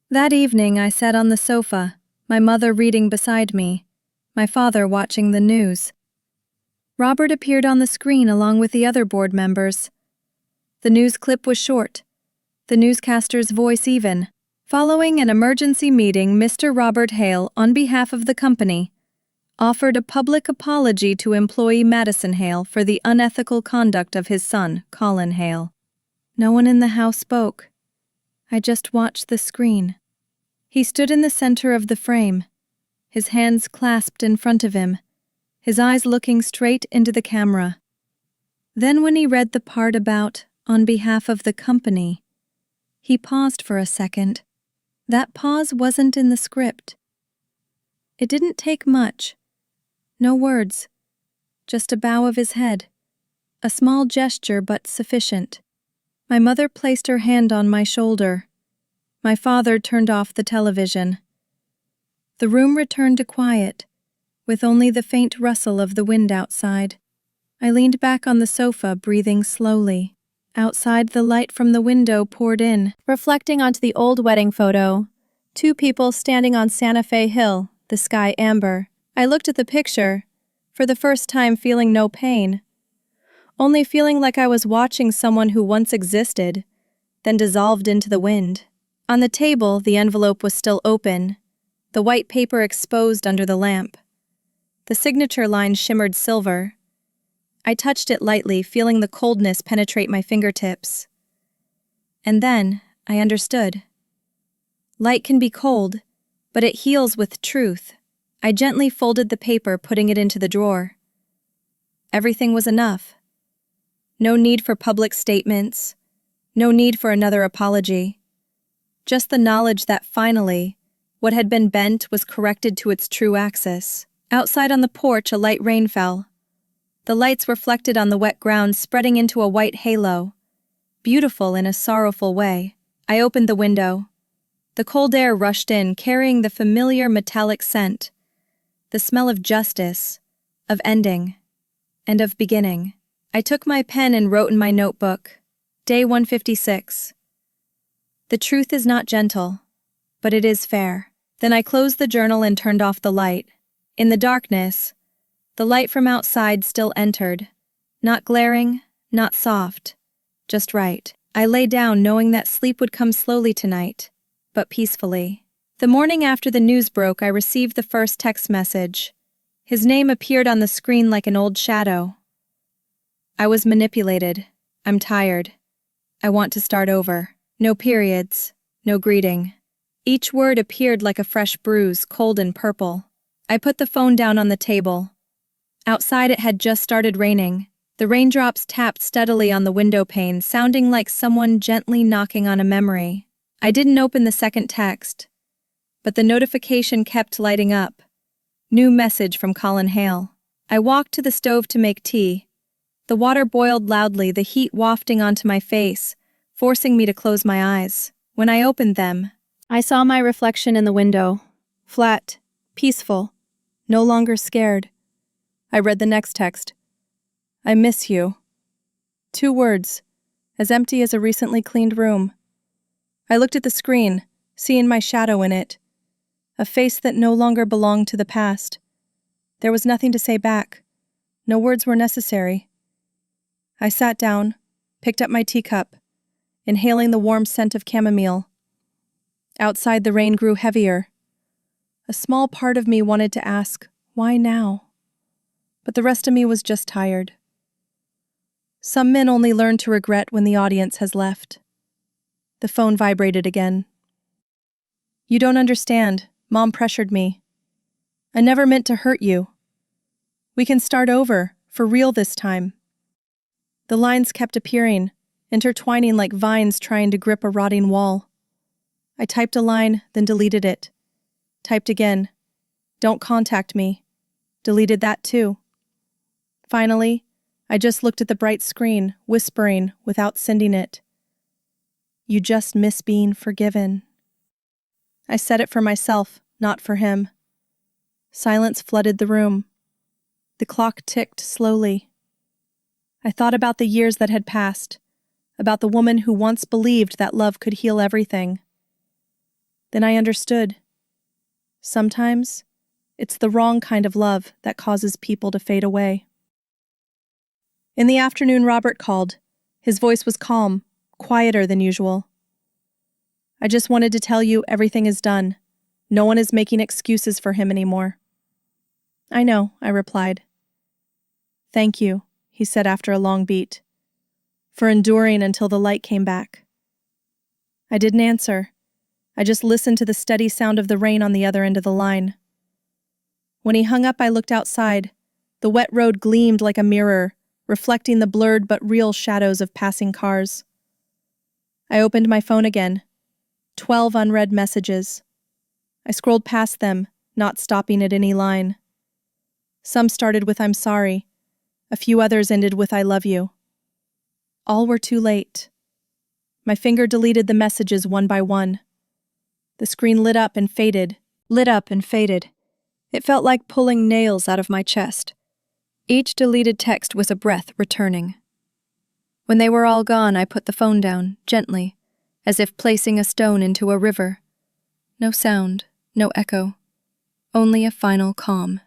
That evening, I sat on the sofa, my mother reading beside me, my father watching the news. Robert appeared on the screen along with the other board members. The news clip was short, the newscaster's voice even. Following an emergency meeting, Mr. Robert Hale, on behalf of the company, offered a public apology to employee Madison Hale for the unethical conduct of his son, Colin Hale. No one in the house spoke. I just watched the screen. He stood in the center of the frame, his hands clasped in front of him, his eyes looking straight into the camera. Then when he read the part about "on behalf of the company," he paused for a second. That pause wasn't in the script. It didn't take much. No words. Just a bow of his head. A small gesture, but sufficient. My mother placed her hand on my shoulder. My father turned off the television. The room returned to quiet, with only the faint rustle of the wind outside. I leaned back on the sofa, breathing slowly. Outside, the light from the window poured in, reflecting onto the old wedding photo. 2 people standing on Santa Fe Hill, the sky amber. I looked at the picture, for the first time feeling no pain, only feeling like I was watching someone who once existed, then dissolved into the wind. On the table, the envelope was still open, the white paper exposed under the lamp. The signature line shimmered silver. I touched it lightly, feeling the coldness penetrate my fingertips. And then I understood. Light can be cold, but it heals with truth. I gently folded the paper, putting it into the drawer. Everything was enough. No need for public statements. No need for another apology. Just the knowledge that finally, What had been bent was corrected to its true axis. Outside on the porch, a light rain fell. The lights reflected on the wet ground, spreading into a white halo, beautiful in a sorrowful way. I opened the window. The cold air rushed in, carrying the familiar metallic scent, the smell of justice, of ending, and of beginning. I took my pen and wrote in my notebook, Day 156. The truth is not gentle, but it is fair. Then I closed the journal and turned off the light. In the darkness, the light from outside still entered, not glaring, not soft, just right. I lay down knowing that sleep would come slowly tonight, but peacefully. The morning after the news broke, I received the first text message. His name appeared on the screen like an old shadow. I was manipulated. I'm tired. I want to start over. No periods, no greeting. Each word appeared like a fresh bruise, cold and purple. I put the phone down on the table. Outside it had just started raining. The raindrops tapped steadily on the window pane, sounding like someone gently knocking on a memory. I didn't open the second text, but the notification kept lighting up. New message from Colin Hale. I walked to the stove to make tea. The water boiled loudly, the heat wafting onto my face, forcing me to close my eyes. When I opened them, I saw my reflection in the window. Flat, peaceful, no longer scared. I read the next text. I miss you. 2 words, as empty as a recently cleaned room. I looked at the screen, seeing my shadow in it, a face that no longer belonged to the past. There was nothing to say back. No words were necessary. I sat down, picked up my teacup, inhaling the warm scent of chamomile. Outside, the rain grew heavier. A small part of me wanted to ask, why now? But the rest of me was just tired. Some men only learn to regret when the audience has left. The phone vibrated again. You don't understand. Mom pressured me. I never meant to hurt you. We can start over, for real this time. The lines kept appearing, intertwining like vines trying to grip a rotting wall. I typed a line, then deleted it. Typed again. Don't contact me. Deleted that too. Finally, I just looked at the bright screen, whispering without sending it. You just miss being forgiven. I said it for myself, not for him. Silence flooded the room. The clock ticked slowly. I thought about the years that had passed, about the woman who once believed that love could heal everything. Then I understood. Sometimes, it's the wrong kind of love that causes people to fade away. In the afternoon, Robert called. His voice was calm, quieter than usual. I just wanted to tell you everything is done. No one is making excuses for him anymore. I know, I replied. Thank you, he said after a long beat, for enduring until the light came back. I didn't answer. I just listened to the steady sound of the rain on the other end of the line. When he hung up, I looked outside. The wet road gleamed like a mirror, reflecting the blurred but real shadows of passing cars. I opened my phone again. 12 unread messages. I scrolled past them, not stopping at any line. Some started with I'm sorry. A few others ended with I love you. All were too late. My finger deleted the messages one by one. The screen lit up and faded. It felt like pulling nails out of my chest. Each deleted text was a breath returning. When they were all gone, I put the phone down, gently, as if placing a stone into a river. No sound, no echo, only a final calm.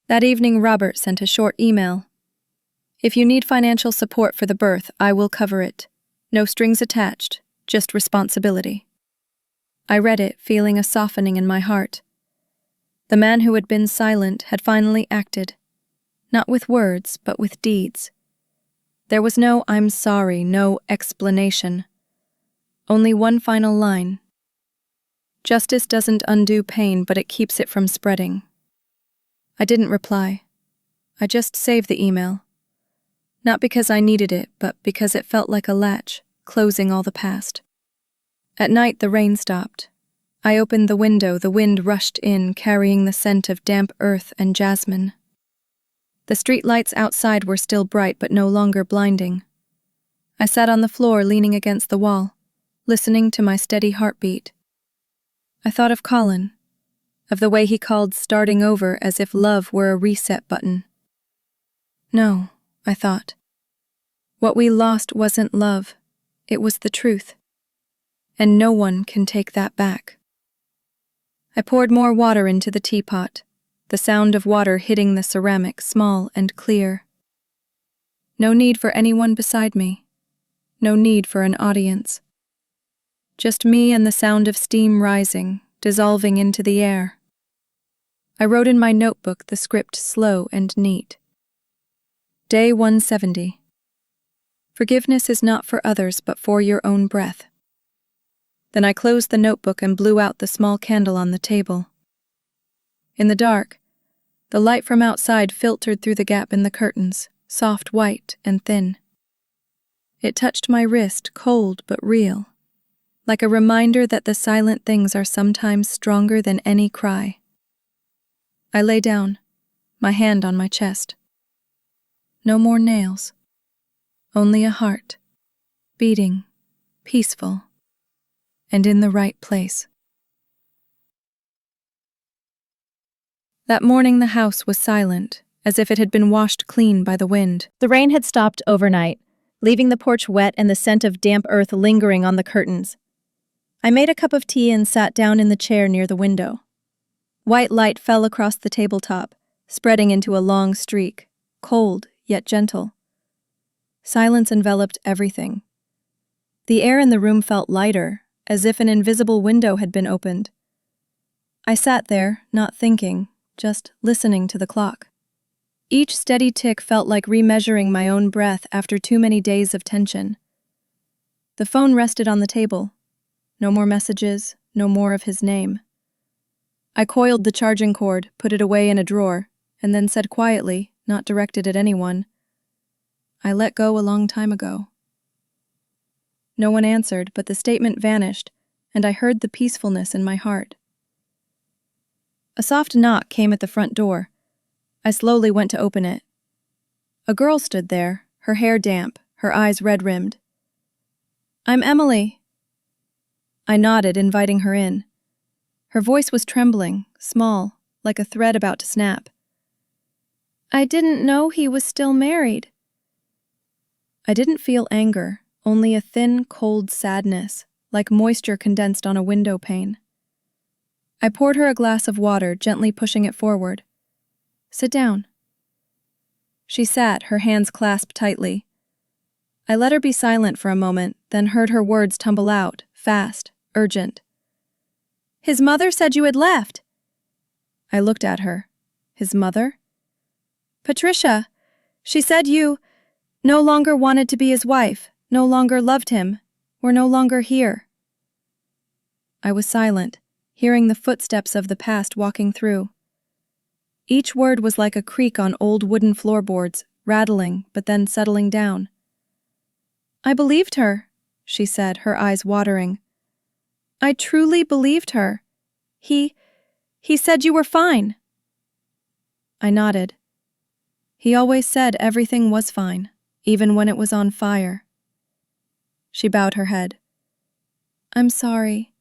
That evening, Robert sent a short email. If you need financial support for the birth, I will cover it. No strings attached, just responsibility. I read it, feeling a softening in my heart. The man who had been silent had finally acted, not with words, but with deeds. There was no I'm sorry, no explanation. Only one final line. Justice doesn't undo pain, but it keeps it from spreading. I didn't reply. I just saved the email. Not because I needed it, but because it felt like a latch, closing all the past. At night, the rain stopped. I opened the window. The wind rushed in, carrying the scent of damp earth and jasmine. The street lights outside were still bright but no longer blinding. I sat on the floor, leaning against the wall, listening to my steady heartbeat. I thought of Colin, of the way he called starting over as if love were a reset button. No, I thought. What we lost wasn't love, it was the truth. And no one can take that back. I poured more water into the teapot, the sound of water hitting the ceramic small and clear. No need for anyone beside me. No need for an audience. Just me and the sound of steam rising, dissolving into the air. I wrote in my notebook the script slow and neat. Day 170. Forgiveness is not for others but for your own breath. Then I closed the notebook and blew out the small candle on the table. In the dark, the light from outside filtered through the gap in the curtains, soft white and thin. It touched my wrist, cold but real, like a reminder that the silent things are sometimes stronger than any cry. I lay down, my hand on my chest. No more nails, only a heart, beating, peaceful, and in the right place. That morning the house was silent, as if it had been washed clean by the wind. The rain had stopped overnight, leaving the porch wet and the scent of damp earth lingering on the curtains. I made a cup of tea and sat down in the chair near the window. White light fell across the tabletop, spreading into a long streak, cold yet gentle. Silence enveloped everything. The air in the room felt lighter, as if an invisible window had been opened. I sat there, not thinking, just listening to the clock. Each steady tick felt like remeasuring my own breath after too many days of tension. The phone rested on the table. No more messages, no more of his name. I coiled the charging cord, put it away in a drawer, and then said quietly, not directed at anyone, "I let go a long time ago." No one answered, but the statement vanished, and I heard the peacefulness in my heart. A soft knock came at the front door. I slowly went to open it. A girl stood there, her hair damp, her eyes red-rimmed. "I'm Emily." I nodded, inviting her in. Her voice was trembling, small, like a thread about to snap. "I didn't know he was still married." I didn't feel anger, only a thin, cold sadness, like moisture condensed on a window pane. I poured her a glass of water, gently pushing it forward. "Sit down." She sat, her hands clasped tightly. I let her be silent for a moment, then heard her words tumble out, fast, urgent. "His mother said you had left." I looked at her. His mother? "Patricia. She said you no longer wanted to be his wife, no longer loved him, were no longer here." I was silent, hearing the footsteps of the past walking through. Each word was like a creak on old wooden floorboards, rattling but then settling down. "I believed her," she said, her eyes watering. "I truly believed her. He said you were fine." I nodded. He always said everything was fine, even when it was on fire. She bowed her head. "I'm sorry.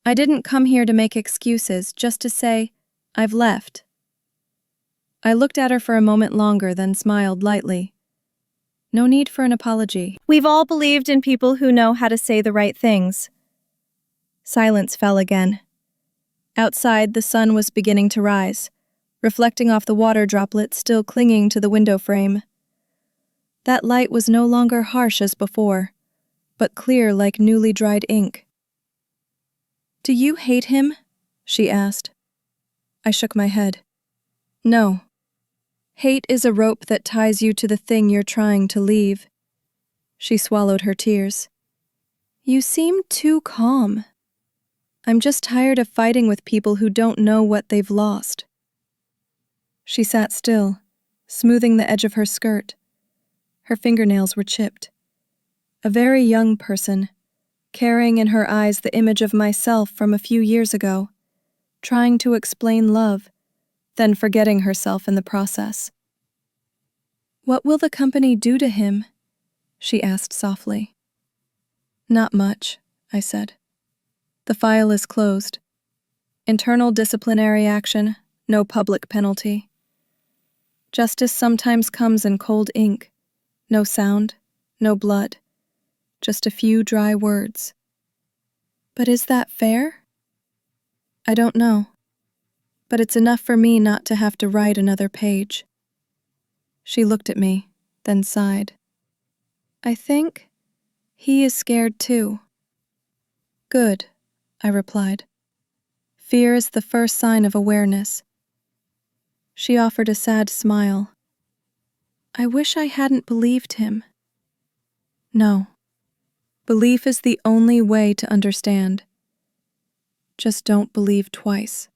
I didn't come here to make excuses, just to say, I've left." I looked at her for a moment longer, then smiled lightly. No need for an apology. We've all believed in people who know how to say the right things. Silence fell again. Outside, the sun was beginning to rise, reflecting off the water droplets still clinging to the window frame. That light was no longer harsh as before, but clear like newly dried ink. "Do you hate him?" she asked. I shook my head. "No. Hate is a rope that ties you to the thing you're trying to leave." She swallowed her tears. "You seem too calm." "I'm just tired of fighting with people who don't know what they've lost." She sat still, smoothing the edge of her skirt. Her fingernails were chipped. A very young person, carrying in her eyes the image of myself from a few years ago, trying to explain love, then forgetting herself in the process. "What will the company do to him?" she asked softly. "Not much," I said. "The file is closed. Internal disciplinary action, no public penalty. Justice sometimes comes in cold ink, no sound, no blood, just a few dry words." "But is that fair?" "I don't know, but it's enough for me not to have to write another page." She looked at me, then sighed. "I think he is scared too." "Good," I replied. "Fear is the first sign of awareness." She offered a sad smile. "I wish I hadn't believed him." "No. Belief is the only way to understand. Just don't believe twice."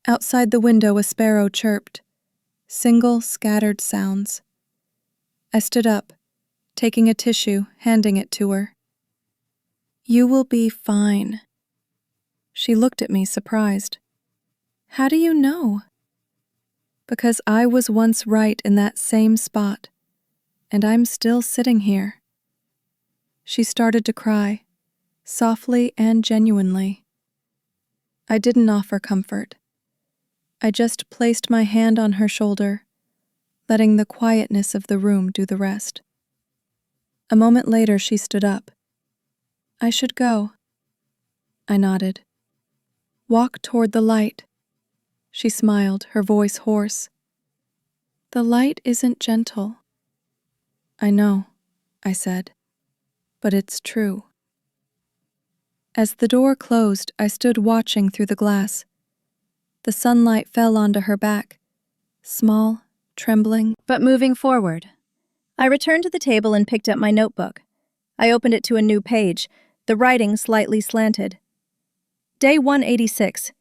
Outside the window, a sparrow chirped. Single, scattered sounds. I stood up, taking a tissue, handing it to her. "You will be fine." She looked at me, surprised. "How do you know?" "Because I was once right in that same spot, and I'm still sitting here." She started to cry, softly and genuinely. I didn't offer comfort. I just placed my hand on her shoulder, letting the quietness of the room do the rest. A moment later, she stood up. "I should go." I nodded. "Walk toward the light." She smiled, her voice hoarse. "The light isn't gentle." "I know," I said, "but it's true." As the door closed, I stood watching through the glass. The sunlight fell onto her back, small, trembling, But moving forward. I returned to the table and picked up my notebook. I opened it to a new page, the writing slightly slanted. Day 186.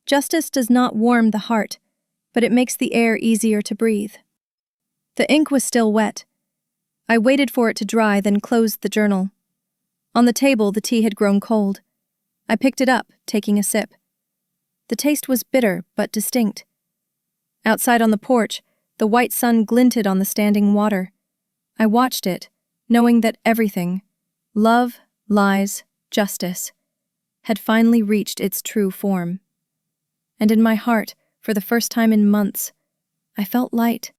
Justice does not warm the heart, but it makes the air easier to breathe. The ink was still wet. I waited for it to dry, then closed the journal. On the table, the tea had grown cold. I picked it up, taking a sip. The taste was bitter, but distinct. Outside on the porch, the white sun glinted on the standing water. I watched it, knowing that everything, love, lies, justice, had finally reached its true form. And in my heart, for the first time in months, I felt light.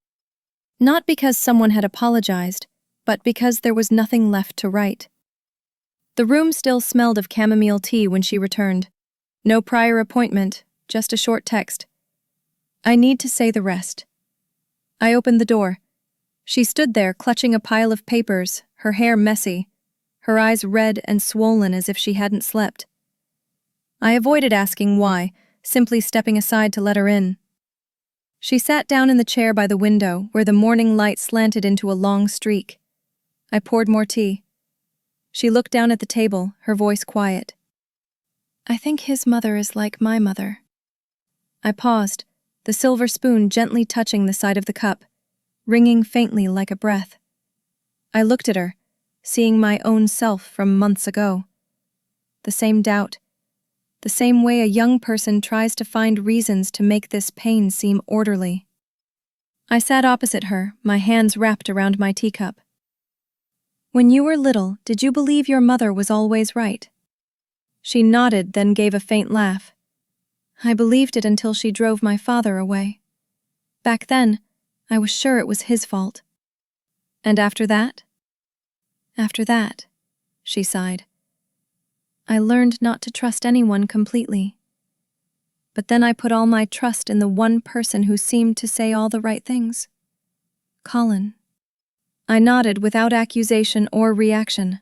Not because someone had apologized, but because there was nothing left to write. The room still smelled of chamomile tea when she returned. No prior appointment, just a short text. "I need to say the rest." I opened the door. She stood there, clutching a pile of papers, her hair messy, her eyes red and swollen as if she hadn't slept. I avoided asking why, simply stepping aside to let her in. She sat down in the chair by the window, where the morning light slanted into a long streak. I poured more tea. She looked down at the table, her voice quiet. "I think his mother is like my mother." I paused, the silver spoon gently touching the side of the cup, ringing faintly like a breath. I looked at her, seeing my own self from months ago. The same doubt, the same way a young person tries to find reasons to make this pain seem orderly. I sat opposite her, my hands wrapped around my teacup. "When you were little, did you believe your mother was always right?" She nodded, then gave a faint laugh. "I believed it until she drove my father away. Back then, I was sure it was his fault." "And after that?" "After that," she sighed, "I learned not to trust anyone completely. But then I put all my trust in the one person who seemed to say all the right things. Colin." I nodded without accusation or reaction.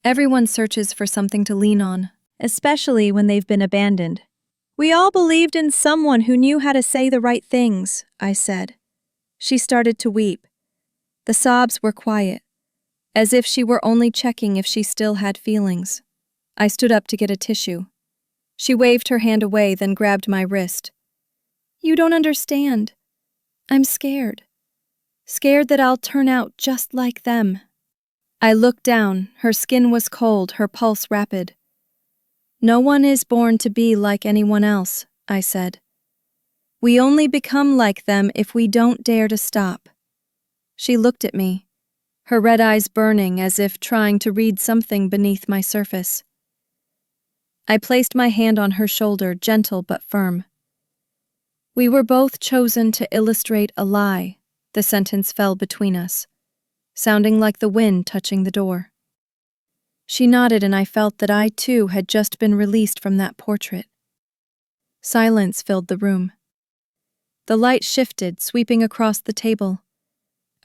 Everyone searches for something to lean on, especially when they've been abandoned. "We all believed in someone who knew how to say the right things," I said. She started to weep. The sobs were quiet, as if she were only checking if she still had feelings. I stood up to get a tissue. She waved her hand away, then grabbed my wrist. "You don't understand. I'm scared. Scared that I'll turn out just like them." I looked down. Her skin was cold, her pulse rapid. No one is born to be like anyone else, I said. We only become like them if we don't dare to stop. She looked at me, her red eyes burning as if trying to read something beneath my surface. I placed my hand on her shoulder, gentle but firm. We were both chosen to illustrate a lie. The sentence fell between us, sounding like the wind touching the door. She nodded, and I felt that I too had just been released from that portrait. Silence filled the room. The light shifted, sweeping across the table,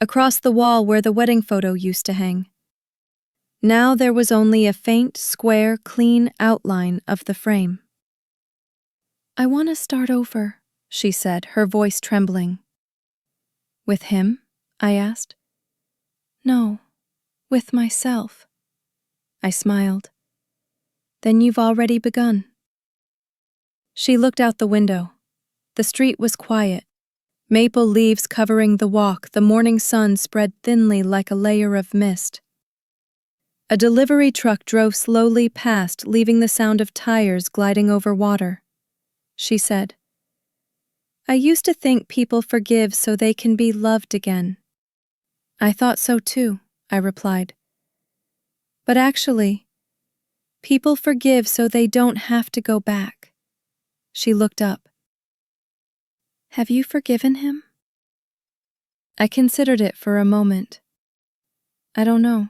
across the wall where the wedding photo used to hang. Now there was only a faint, square, clean outline of the frame. I want to start over, she said, her voice trembling. With him? I asked. No, with myself. I smiled. Then you've already begun. She looked out the window. The street was quiet. Maple leaves covering the walk, the morning sun spread thinly like a layer of mist. A delivery truck drove slowly past, leaving the sound of tires gliding over water. She said, I used to think people forgive so they can be loved again. I thought so too, I replied. But actually, people forgive so they don't have to go back. She looked up. Have you forgiven him? I considered it for a moment. I don't know.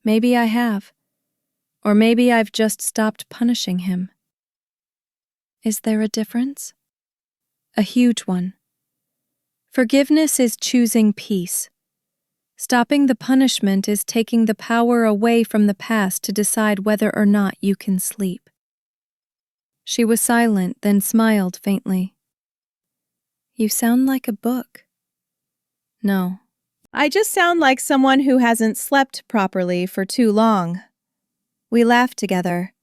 Maybe I have. Or maybe I've just stopped punishing him. Is there a difference? A huge one. Forgiveness is choosing peace. Stopping the punishment is taking the power away from the past to decide whether or not you can sleep. She was silent, then smiled faintly. You sound like a book. No. I just sound like someone who hasn't slept properly for too long. We laughed together.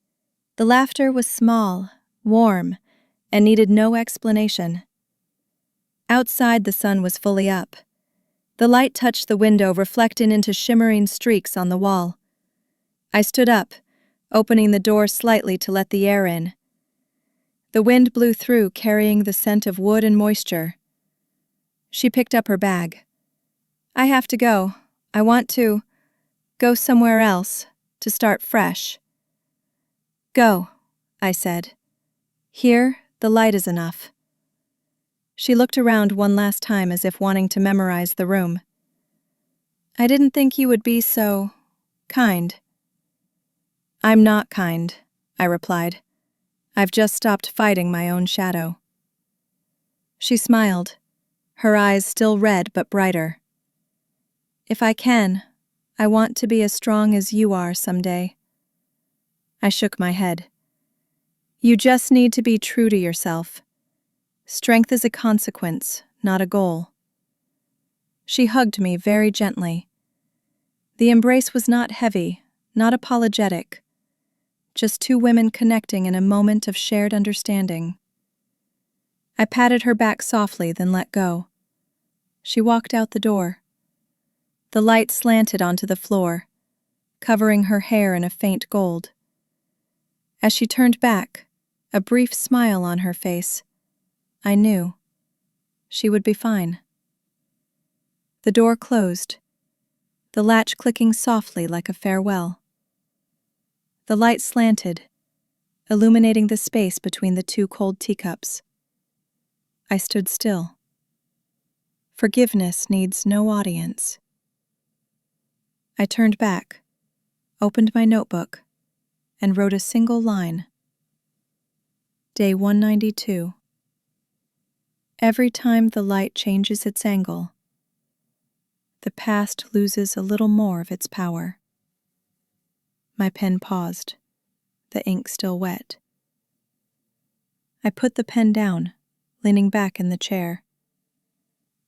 The laughter was small, warm, and needed no explanation. Outside, the sun was fully up. The light touched the window, reflecting into shimmering streaks on the wall. I stood up, opening the door slightly to let the air in. The wind blew through, carrying the scent of wood and moisture. She picked up her bag. I have to go. I want to go somewhere else, to start fresh. Go, I said. Here, the light is enough. She looked around one last time as if wanting to memorize the room. I didn't think you would be so kind. I'm not kind, I replied. I've just stopped fighting my own shadow. She smiled, her eyes still red but brighter. If I can, I want to be as strong as you are someday. I shook my head. You just need to be true to yourself. Strength is a consequence, not a goal. She hugged me very gently. The embrace was not heavy, not apologetic, just two women connecting in a moment of shared understanding. I patted her back softly, then let go. She walked out the door. The light slanted onto the floor, covering her hair in a faint gold. As she turned back, a brief smile on her face, I knew she would be fine. The door closed, the latch clicking softly like a farewell. The light slanted, illuminating the space between the two cold teacups. I stood still. Forgiveness needs no audience. I turned back, opened my notebook, and wrote a single line. Day 192. Every time the light changes its angle, the past loses a little more of its power. My pen paused, the ink still wet. I put the pen down, leaning back in the chair.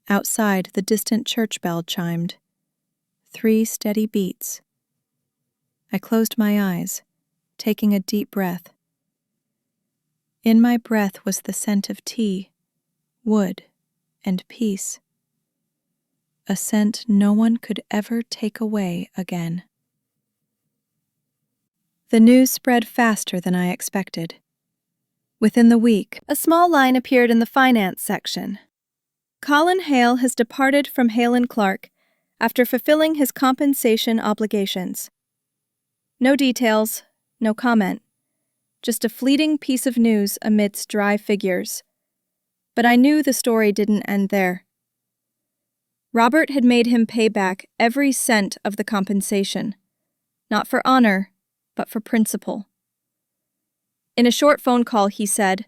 Outside, the distant church bell chimed. 3 steady beats. I closed my eyes, taking a deep breath. In my breath was the scent of tea, wood, and peace. a scent no one could ever take away again. The news spread faster than I expected. Within the week, a small line appeared in the finance section. Colin Hale has departed from Hale & Clark after fulfilling his compensation obligations. No details, no comment. Just a fleeting piece of news amidst dry figures. But I knew the story didn't end there. Robert had made him pay back every cent of the compensation, not for honor, but for principle. In a short phone call, he said,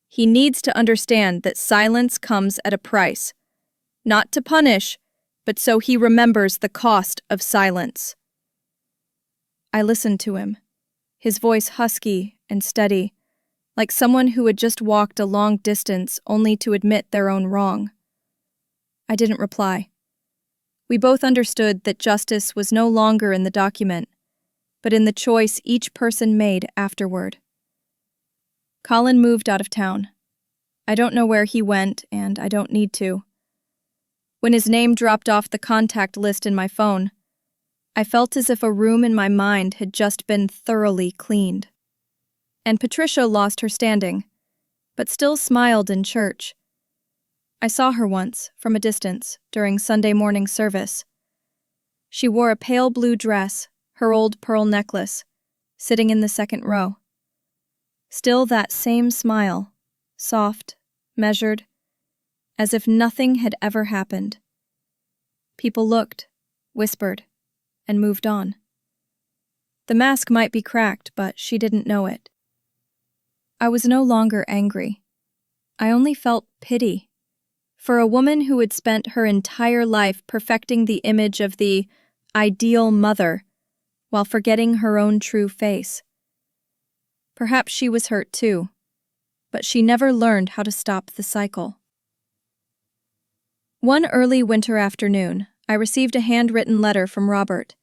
"He needs to understand that silence comes at a price, not to punish, but so he remembers the cost of silence." I listened to him, his voice husky and steady, like someone who had just walked a long distance only to admit their own wrong. I didn't reply. We both understood that justice was no longer in the document, but in the choice each person made afterward. Colin moved out of town. I don't know where he went, and I don't need to. When his name dropped off the contact list in my phone, I felt as if a room in my mind had just been thoroughly cleaned. And Patricia lost her standing, but still smiled in church. I saw her once, from a distance, during Sunday morning service. She wore a pale blue dress, her old pearl necklace, sitting in the second row. Still that same smile, soft, measured, as if nothing had ever happened. People looked, whispered, and moved on. The mask might be cracked, but she didn't know it. I was no longer angry. I only felt pity for a woman who had spent her entire life perfecting the image of the ideal mother while forgetting her own true face. Perhaps she was hurt too, but she never learned how to stop the cycle. One early winter afternoon, I received a handwritten letter from Robert.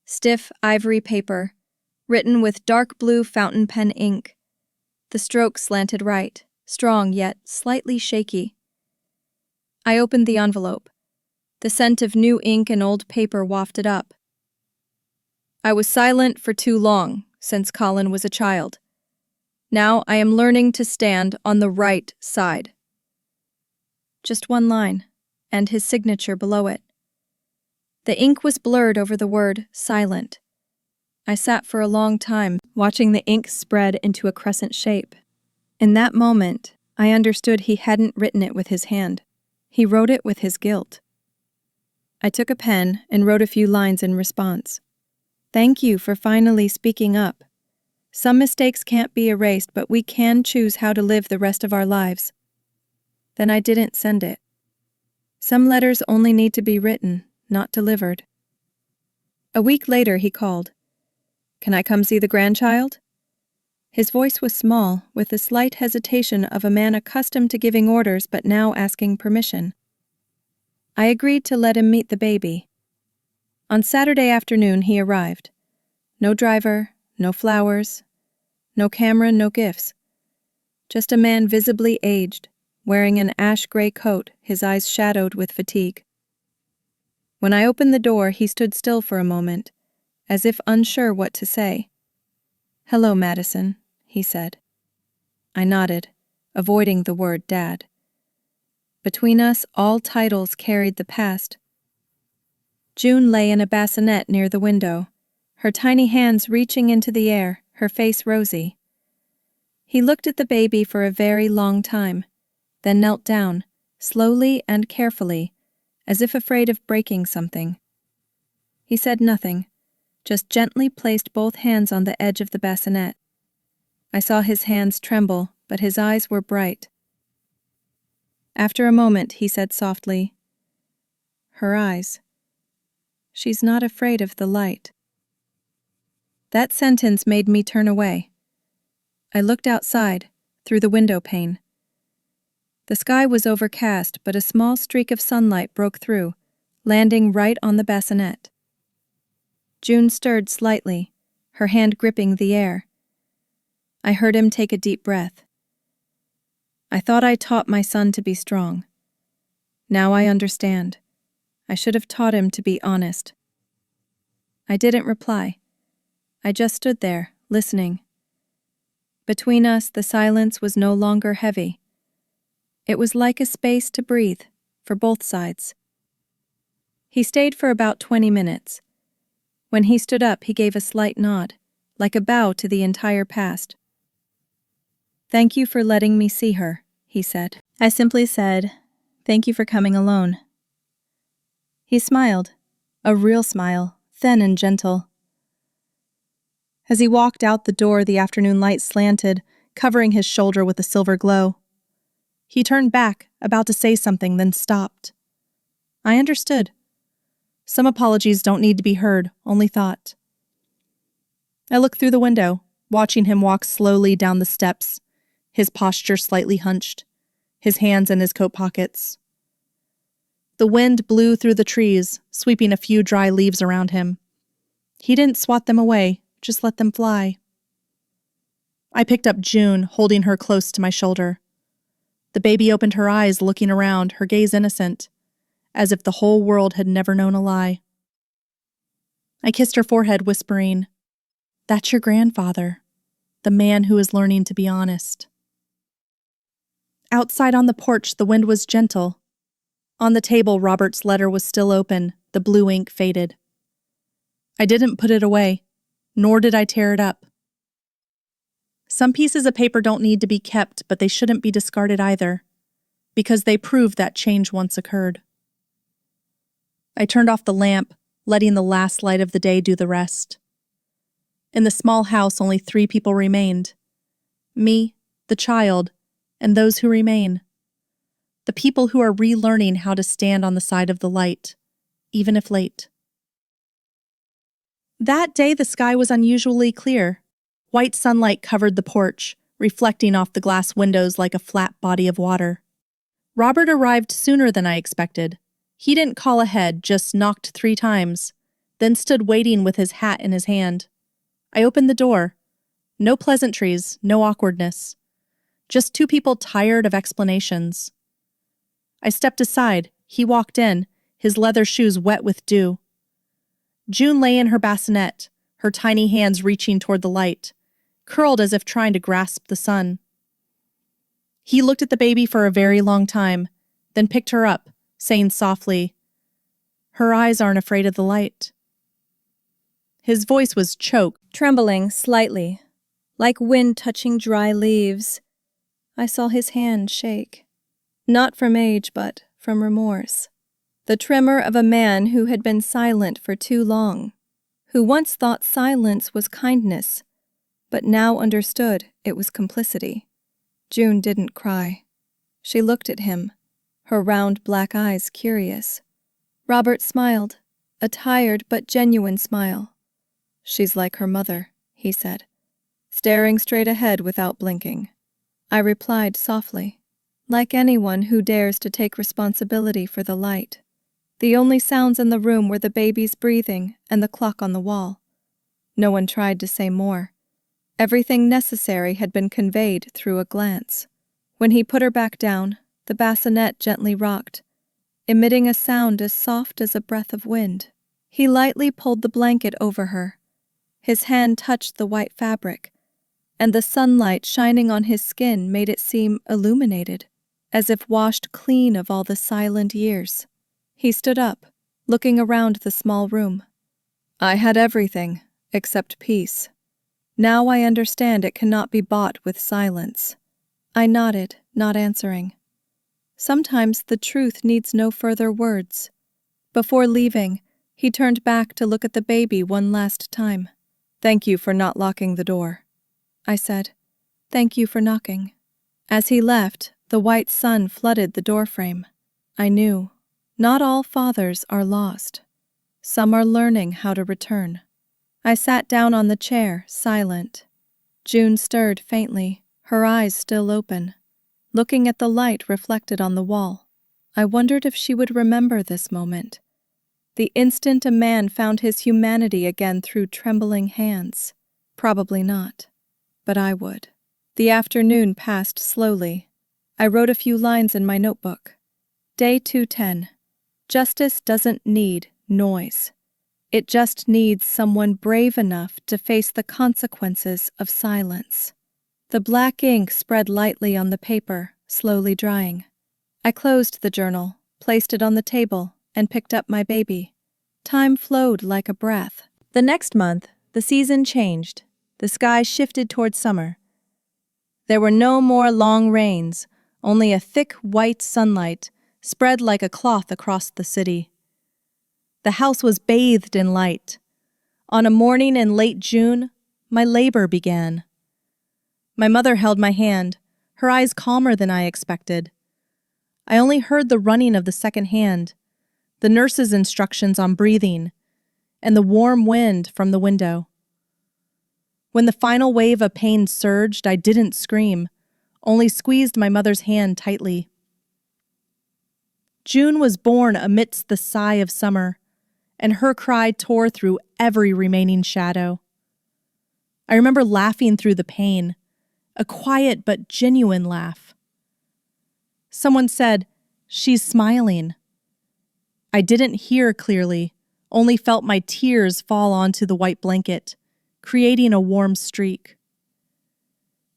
Stiff ivory paper, written with dark blue fountain pen ink. The strokes slanted right, strong yet slightly shaky. I opened the envelope. The scent of new ink and old paper wafted up. "I was silent for too long, since Colin was a child. Now I am learning to stand on the right side." Just one line, and his signature below it. The ink was blurred over the word silent. I sat for a long time, watching the ink spread into a crescent shape. In that moment, I understood he hadn't written it with his hand. He wrote it with his guilt. I took a pen and wrote a few lines in response. "Thank you for finally speaking up. Some mistakes can't be erased, but we can choose how to live the rest of our lives." Then I didn't send it. Some letters only need to be written, not delivered. A week later, he called. "Can I come see the grandchild?" His voice was small, with the slight hesitation of a man accustomed to giving orders but now asking permission. I agreed to let him meet the baby. On Saturday afternoon, he arrived. No driver, no flowers, no camera, no gifts. Just a man visibly aged, wearing an ash-gray coat, his eyes shadowed with fatigue. When I opened the door, he stood still for a moment, as if unsure what to say. "Hello, Madison," he said. I nodded, avoiding the word Dad. Between us, all titles carried the past. June lay in a bassinet near the window, her tiny hands reaching into the air, her face rosy. He looked at the baby for a very long time, then knelt down, slowly and carefully, as if afraid of breaking something. He said nothing, just gently placed both hands on the edge of the bassinet. I saw his hands tremble, but his eyes were bright. After a moment, he said softly, "Her eyes. She's not afraid of the light." That sentence made me turn away. I looked outside, through the window pane. The sky was overcast, but a small streak of sunlight broke through, landing right on the bassinet. June stirred slightly, her hand gripping the air. I heard him take a deep breath. I thought I taught my son to be strong. Now I understand. I should have taught him to be honest. I didn't reply. I just stood there, listening. Between us, the silence was no longer heavy. It was like a space to breathe, for both sides. He stayed for about 20 minutes. When he stood up, he gave a slight nod, like a bow to the entire past. "Thank you for letting me see her," he said. I simply said, "Thank you for coming alone." He smiled, a real smile, thin and gentle. As he walked out the door, the afternoon light slanted, covering his shoulder with a silver glow. He turned back, about to say something, then stopped. I understood. Some apologies don't need to be heard, only thought. I looked through the window, watching him walk slowly down the steps, his posture slightly hunched, his hands in his coat pockets. The wind blew through the trees, sweeping a few dry leaves around him. He didn't swat them away, just let them fly. I picked up June, holding her close to my shoulder. The baby opened her eyes, looking around, her gaze innocent, as if the whole world had never known a lie. I kissed her forehead, whispering, "That's your grandfather, the man who is learning to be honest." Outside on the porch, the wind was gentle. On the table, Robert's letter was still open, the blue ink faded. I didn't put it away, nor did I tear it up. Some pieces of paper don't need to be kept, but they shouldn't be discarded either, because they prove that change once occurred. I turned off the lamp, letting the last light of the day do the rest. In the small house, only 3 people remained. Me, the child, and those who remain. The people who are relearning how to stand on the side of the light, even if late. That day, the sky was unusually clear. White sunlight covered the porch, reflecting off the glass windows like a flat body of water. Robert arrived sooner than I expected. He didn't call ahead, just knocked 3 times, then stood waiting with his hat in his hand. I opened the door. No pleasantries, no awkwardness. Just 2 people tired of explanations. I stepped aside. He walked in, his leather shoes wet with dew. June lay in her bassinet, her tiny hands reaching toward the light, curled as if trying to grasp the sun. He looked at the baby for a very long time, then picked her up, saying softly, "Her eyes aren't afraid of the light." His voice was choked, Trembling slightly, like wind touching dry leaves. I saw his hand shake. Not from age, but from remorse. The tremor of a man who had been silent for too long, who once thought silence was kindness, but now understood it was complicity. June didn't cry. She looked at him, her round black eyes curious. Robert smiled, a tired but genuine smile. "She's like her mother," he said, staring straight ahead without blinking. I replied softly, "Like anyone who dares to take responsibility for the light." The only sounds in the room were the baby's breathing and the clock on the wall. No one tried to say more. Everything necessary had been conveyed through a glance. When he put her back down, the bassinet gently rocked, emitting a sound as soft as a breath of wind. He lightly pulled the blanket over her. His hand touched the white fabric, and the sunlight shining on his skin made it seem illuminated, as if washed clean of all the silent years. He stood up, looking around the small room. "I had everything, except peace. Now I understand it cannot be bought with silence." I nodded, not answering. Sometimes the truth needs no further words. Before leaving, he turned back to look at the baby one last time. "Thank you for not locking the door," I said. "Thank you for knocking." As he left, the white sun flooded the doorframe. I knew. Not all fathers are lost. Some are learning how to return. I sat down on the chair, silent. June stirred faintly, her eyes still open, looking at the light reflected on the wall. I wondered if she would remember this moment. The instant a man found his humanity again through trembling hands. Probably not. But I would. The afternoon passed slowly. I wrote a few lines in my notebook. Day 210. Justice doesn't need noise. It just needs someone brave enough to face the consequences of silence. The black ink spread lightly on the paper, slowly drying. I closed the journal, placed it on the table, and picked up my baby. Time flowed like a breath. The next month, the season changed. The sky shifted toward summer. There were no more long rains, only a thick white sunlight spread like a cloth across the city. The house was bathed in light. On a morning in late June, my labor began. My mother held my hand, her eyes calmer than I expected. I only heard the running of the second hand, the nurse's instructions on breathing, and the warm wind from the window. When the final wave of pain surged, I didn't scream, only squeezed my mother's hand tightly. June was born amidst the sigh of summer, and her cry tore through every remaining shadow. I remember laughing through the pain, a quiet but genuine laugh. Someone said, "She's smiling." I didn't hear clearly, only felt my tears fall onto the white blanket, creating a warm streak.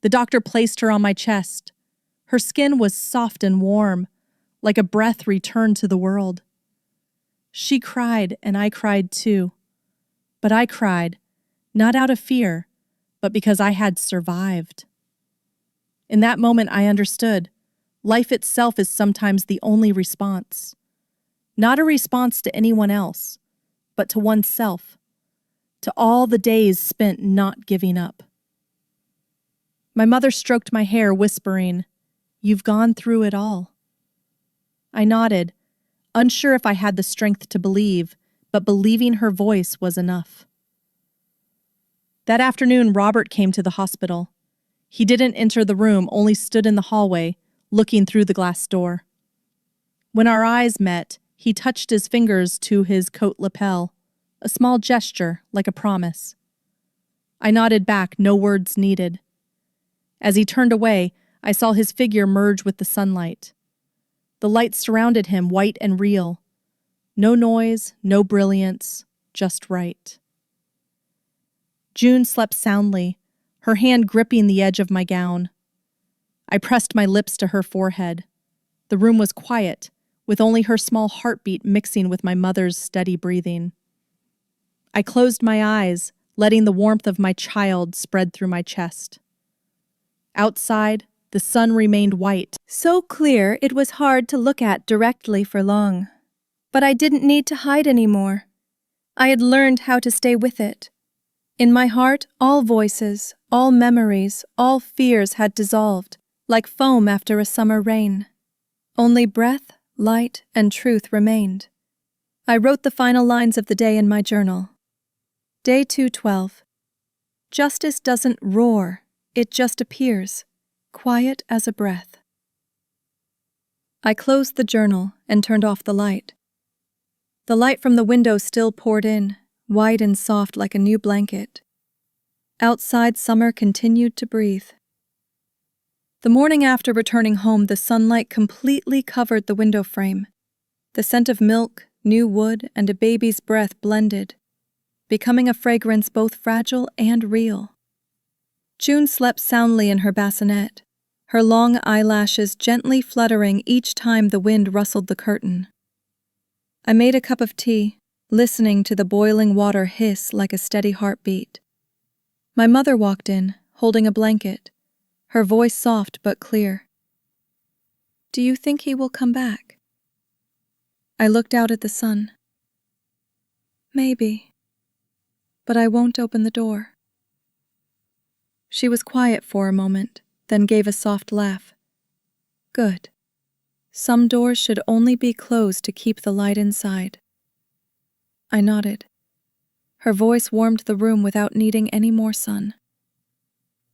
The doctor placed her on my chest. Her skin was soft and warm, like a breath returned to the world. She cried, and I cried too. But I cried, not out of fear, but because I had survived. In that moment, I understood. Life itself is sometimes the only response. Not a response to anyone else, but to oneself, to all the days spent not giving up. My mother stroked my hair, whispering, "You've gone through it all." I nodded, unsure if I had the strength to believe, but believing her voice was enough. That afternoon, Robert came to the hospital. He didn't enter the room, only stood in the hallway, looking through the glass door. When our eyes met, he touched his fingers to his coat lapel, a small gesture like a promise. I nodded back, no words needed. As he turned away, I saw his figure merge with the sunlight. The light surrounded him, white and real. No noise, no brilliance, just right. June slept soundly, her hand gripping the edge of my gown. I pressed my lips to her forehead. The room was quiet, with only her small heartbeat mixing with my mother's steady breathing. I closed my eyes, letting the warmth of my child spread through my chest. Outside, the sun remained white, so clear it was hard to look at directly for long. But I didn't need to hide anymore. I had learned how to stay with it. In my heart, all voices, all memories, all fears had dissolved, like foam after a summer rain. Only breath, light, and truth remained. I wrote the final lines of the day in my journal. Day 212. Justice doesn't roar, it just appears, quiet as a breath. I closed the journal and turned off the light. The light from the window still poured in, white and soft like a new blanket. Outside, summer continued to breathe. The morning after returning home, the sunlight completely covered the window frame. The scent of milk, new wood, and a baby's breath blended, becoming a fragrance both fragile and real. June slept soundly in her bassinet, her long eyelashes gently fluttering each time the wind rustled the curtain. I made a cup of tea, listening to the boiling water hiss like a steady heartbeat. My mother walked in, holding a blanket, her voice soft but clear. "Do you think he will come back?" I looked out at the sun. "Maybe, but I won't open the door." She was quiet for a moment, then gave a soft laugh. "Good. Some doors should only be closed to keep the light inside." I nodded. Her voice warmed the room without needing any more sun.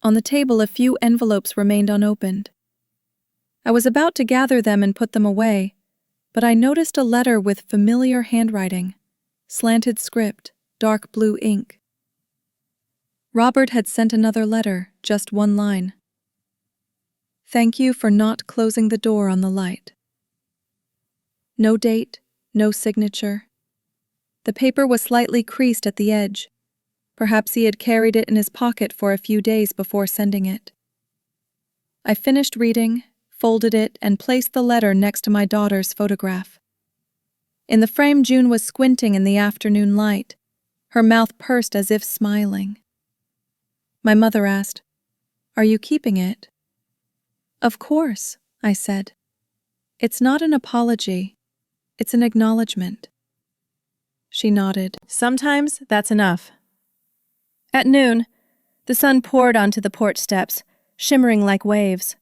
On the table, a few envelopes remained unopened. I was about to gather them and put them away, but I noticed a letter with familiar handwriting, slanted script, dark blue ink. Robert had sent another letter, just one line. "Thank you for not closing the door on the light." No date, No signature. The paper was slightly creased at the edge. Perhaps he had carried it in his pocket for a few days before sending it. I finished reading, folded it, and placed the letter next to my daughter's photograph. In the frame, June was squinting in the afternoon light, her mouth pursed as if smiling. My mother asked, "Are you keeping it?" "Of course," I said. "It's not an apology. It's an acknowledgement." She nodded. Sometimes that's enough. At noon, the sun poured onto the porch steps, shimmering like waves.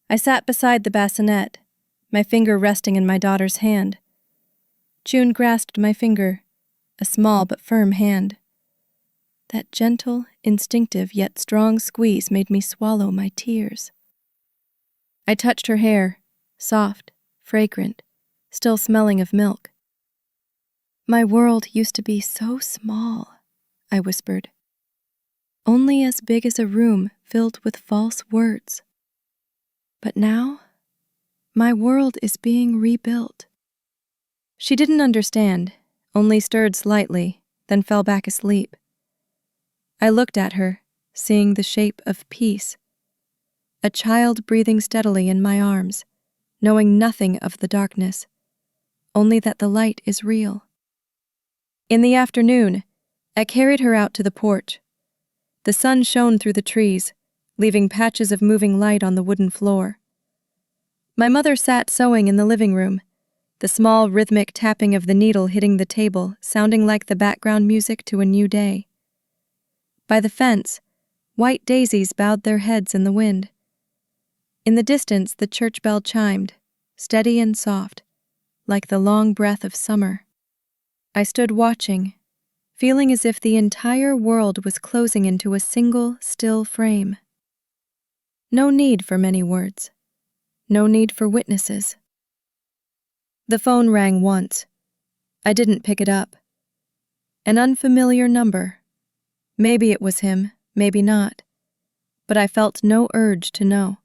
I sat beside the bassinet, my finger resting in my daughter's hand. June grasped my finger, a small but firm hand. That gentle, instinctive yet strong squeeze made me swallow my tears. I touched her hair, soft, fragrant, still smelling of milk. "My world used to be so small," I whispered. "Only as big as a room filled with false words. But now, my world is being rebuilt." She didn't understand, only stirred slightly, then fell back asleep. I looked at her, seeing the shape of peace. A child breathing steadily in my arms, knowing nothing of the darkness, only that the light is real. In the afternoon, I carried her out to the porch. The sun shone through the trees, leaving patches of moving light on the wooden floor. My mother sat sewing in the living room, the small rhythmic tapping of the needle hitting the table sounding like the background music to a new day. By the fence, white daisies bowed their heads in the wind. In the distance, the church bell chimed, steady and soft, like the long breath of summer. I stood watching, feeling as if the entire world was closing into a single, still frame. No need for many words. No need for witnesses. The phone rang once. I didn't pick it up. An unfamiliar number. Maybe it was him, maybe not. But I felt no urge to know.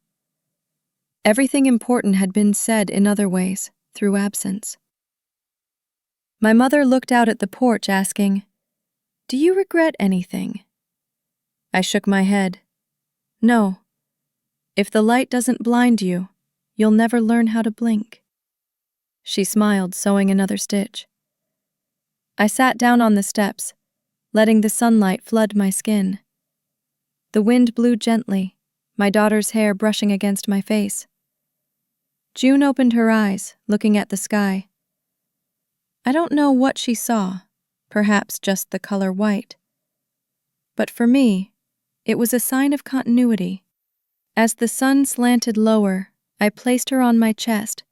Everything important had been said in other ways, through absence. My mother looked out at the porch asking, "Do you regret anything?" I shook my head. "No. If the light doesn't blind you, you'll never learn how to blink." She smiled, sewing another stitch. I sat down on the steps, letting the sunlight flood my skin. The wind blew gently, my daughter's hair brushing against my face. June opened her eyes, looking at the sky. I don't know what she saw, perhaps just the color white. But for me, it was a sign of continuity. As the sun slanted lower, I placed her on my chest,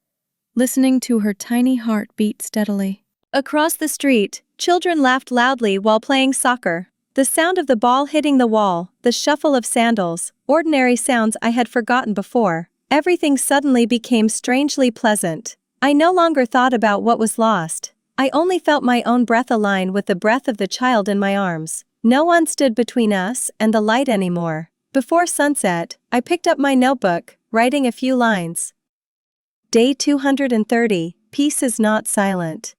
listening to her tiny heart beat steadily. Across the street, children laughed loudly while playing soccer. The sound of the ball hitting the wall, the shuffle of sandals, ordinary sounds I had forgotten before, everything suddenly became strangely pleasant. I no longer thought about what was lost. I only felt my own breath align with the breath of the child in my arms. No one stood between us and the light anymore. Before sunset, I picked up my notebook, writing a few lines. Day 230, peace is not silent.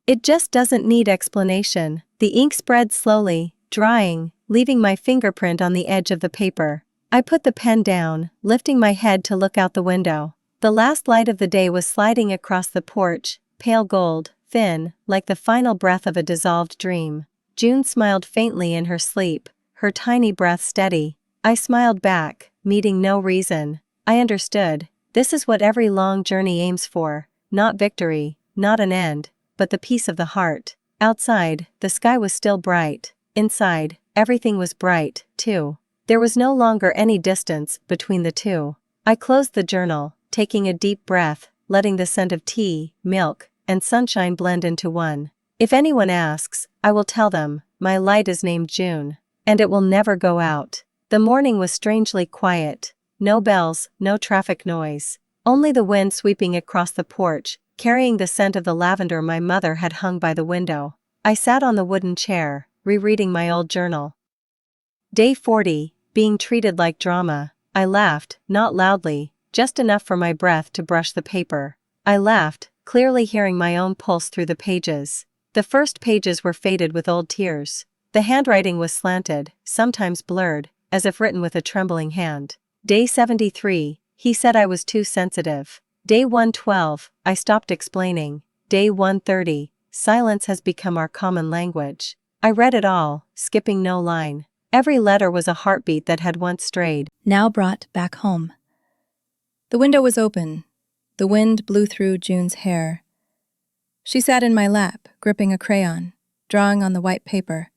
It just doesn't need explanation. The ink spread slowly, drying, leaving my fingerprint on the edge of the paper. I put the pen down, lifting my head to look out the window. The last light of the day was sliding across the porch, pale gold, thin, like the final breath of a dissolved dream. June smiled faintly in her sleep, her tiny breath steady. I smiled back, meeting no reason. I understood. This is what every long journey aims for, not victory, not an end, but the peace of the heart. Outside, the sky was still bright. Inside, everything was bright, too. There was no longer any distance between the two. I closed the journal, taking a deep breath, letting the scent of tea, milk, and sunshine blend into one. If anyone asks, I will tell them, my light is named June, and it will never go out. The morning was strangely quiet. No bells, no traffic noise. Only the wind sweeping across the porch, carrying the scent of the lavender my mother had hung by the window. I sat on the wooden chair, rereading my old journal. Day 40, being treated like drama. I laughed, not loudly, just enough for my breath to brush the paper. I laughed, clearly hearing my own pulse through the pages. The first pages were faded with old tears. The handwriting was slanted, sometimes blurred, as if written with a trembling hand. Day 73, he said I was too sensitive. Day 112, I stopped explaining. Day 130, silence has become our common language. I read it all, skipping no line. Every letter was a heartbeat that had once strayed, now brought back home. The window was open. The wind blew through June's hair. She sat in my lap, gripping a crayon, drawing on the white paper.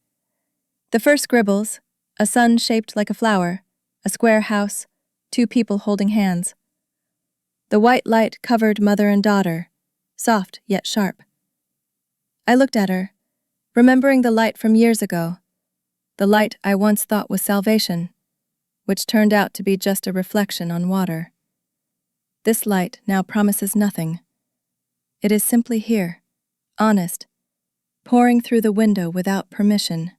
The first scribbles, a sun shaped like a flower, a square house, 2 people holding hands. The white light covered mother and daughter, soft yet sharp. I looked at her, remembering the light from years ago, the light I once thought was salvation, which turned out to be just a reflection on water. This light now promises nothing. It is simply here, honest, pouring through the window without permission.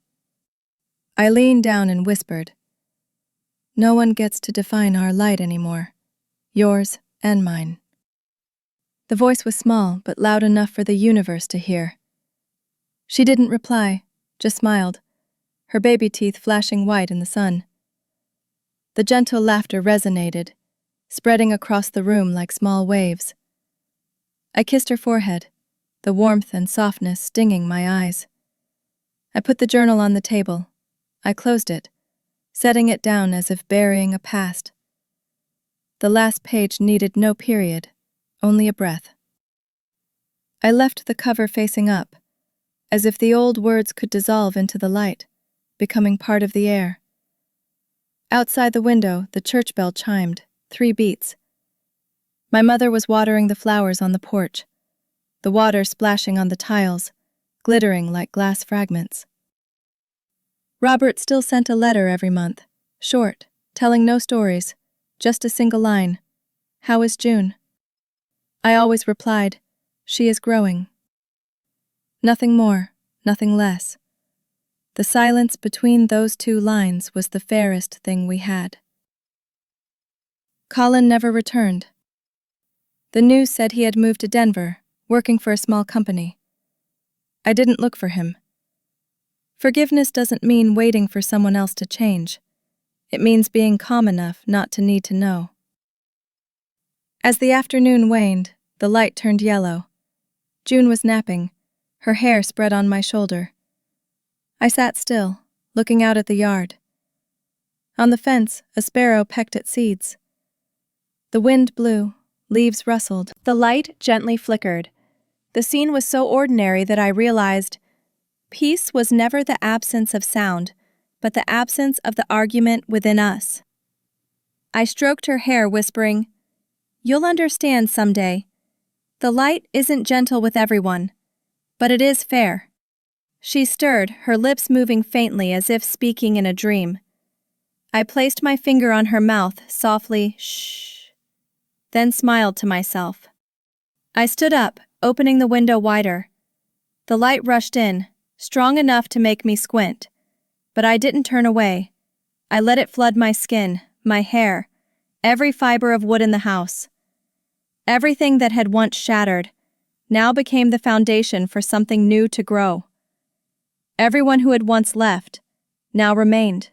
I leaned down and whispered, "No one gets to define our light anymore, yours and mine." The voice was small but loud enough for the universe to hear. She didn't reply, just smiled, her baby teeth flashing white in the sun. The gentle laughter resonated, spreading across the room like small waves. I kissed her forehead, the warmth and softness stinging my eyes. I put the journal on the table. I closed it, setting it down as if burying a past. The last page needed no period, only a breath. I left the cover facing up, as if the old words could dissolve into the light, becoming part of the air. Outside the window, the church bell chimed, 3 beats. My mother was watering the flowers on the porch, the water splashing on the tiles, glittering like glass fragments. Robert still sent a letter every month, short, telling no stories, just a single line. "How is June?" I always replied, "She is growing." Nothing more, nothing less. The silence between those 2 lines was the fairest thing we had. Colin never returned. The news said he had moved to Denver, working for a small company. I didn't look for him. Forgiveness doesn't mean waiting for someone else to change. It means being calm enough not to need to know. As the afternoon waned, the light turned yellow. June was napping, her hair spread on my shoulder. I sat still, looking out at the yard. On the fence, a sparrow pecked at seeds. The wind blew, leaves rustled. The light gently flickered. The scene was so ordinary that I realized peace was never the absence of sound, but the absence of the argument within us. I stroked her hair, whispering, "You'll understand someday. The light isn't gentle with everyone, but it is fair." She stirred, her lips moving faintly as if speaking in a dream. I placed my finger on her mouth, softly, "Shh," then smiled to myself. I stood up, opening the window wider. The light rushed in, strong enough to make me squint, but I didn't turn away. I let it flood my skin, my hair, every fiber of wood in the house. Everything that had once shattered now became the foundation for something new to grow. Everyone who had once left now remained,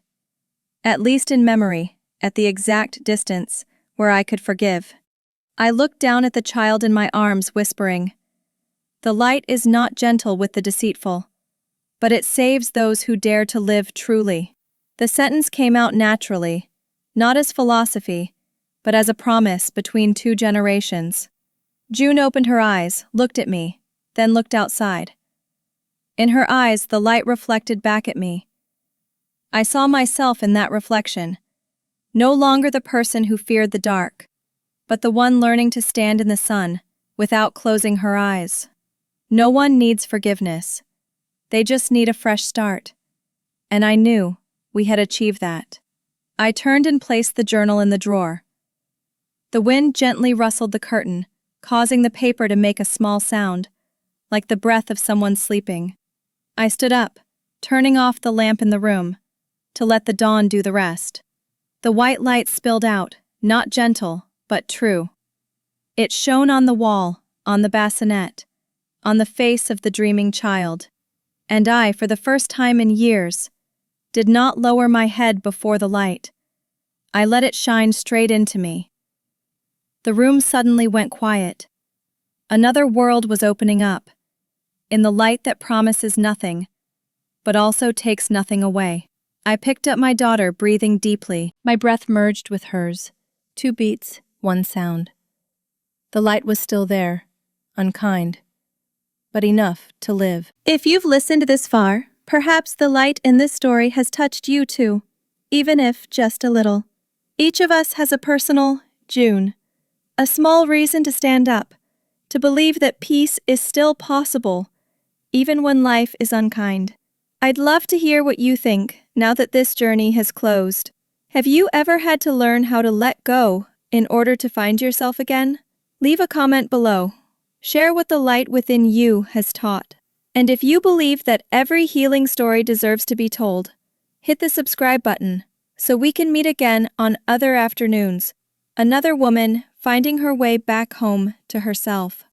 at least in memory, at the exact distance where I could forgive. I looked down at the child in my arms, whispering, "The light is not gentle with the deceitful, but it saves those who dare to live truly." The sentence came out naturally, not as philosophy, but as a promise between 2 generations. June opened her eyes, looked at me, then looked outside. In her eyes, the light reflected back at me. I saw myself in that reflection, no longer the person who feared the dark, but the one learning to stand in the sun without closing her eyes. No one needs forgiveness. They just need a fresh start. And I knew we had achieved that. I turned and placed the journal in the drawer. The wind gently rustled the curtain, causing the paper to make a small sound, like the breath of someone sleeping. I stood up, turning off the lamp in the room, to let the dawn do the rest. The white light spilled out, not gentle, but true. It shone on the wall, on the bassinet, on the face of the dreaming child, and I, for the first time in years, did not lower my head before the light. I let it shine straight into me. The room suddenly went quiet. Another world was opening up, in the light that promises nothing, but also takes nothing away. I picked up my daughter, breathing deeply. My breath merged with hers. 2 beats, 1 sound. The light was still there, unkind, but enough to live. If you've listened this far, perhaps the light in this story has touched you too, even if just a little. Each of us has a personal June, a small reason to stand up, to believe that peace is still possible, even when life is unkind. I'd love to hear what you think now that this journey has closed. Have you ever had to learn how to let go in order to find yourself again? Leave a comment below. Share what the light within you has taught. And if you believe that every healing story deserves to be told, hit the subscribe button so we can meet again on other afternoons. Another woman finding her way back home to herself.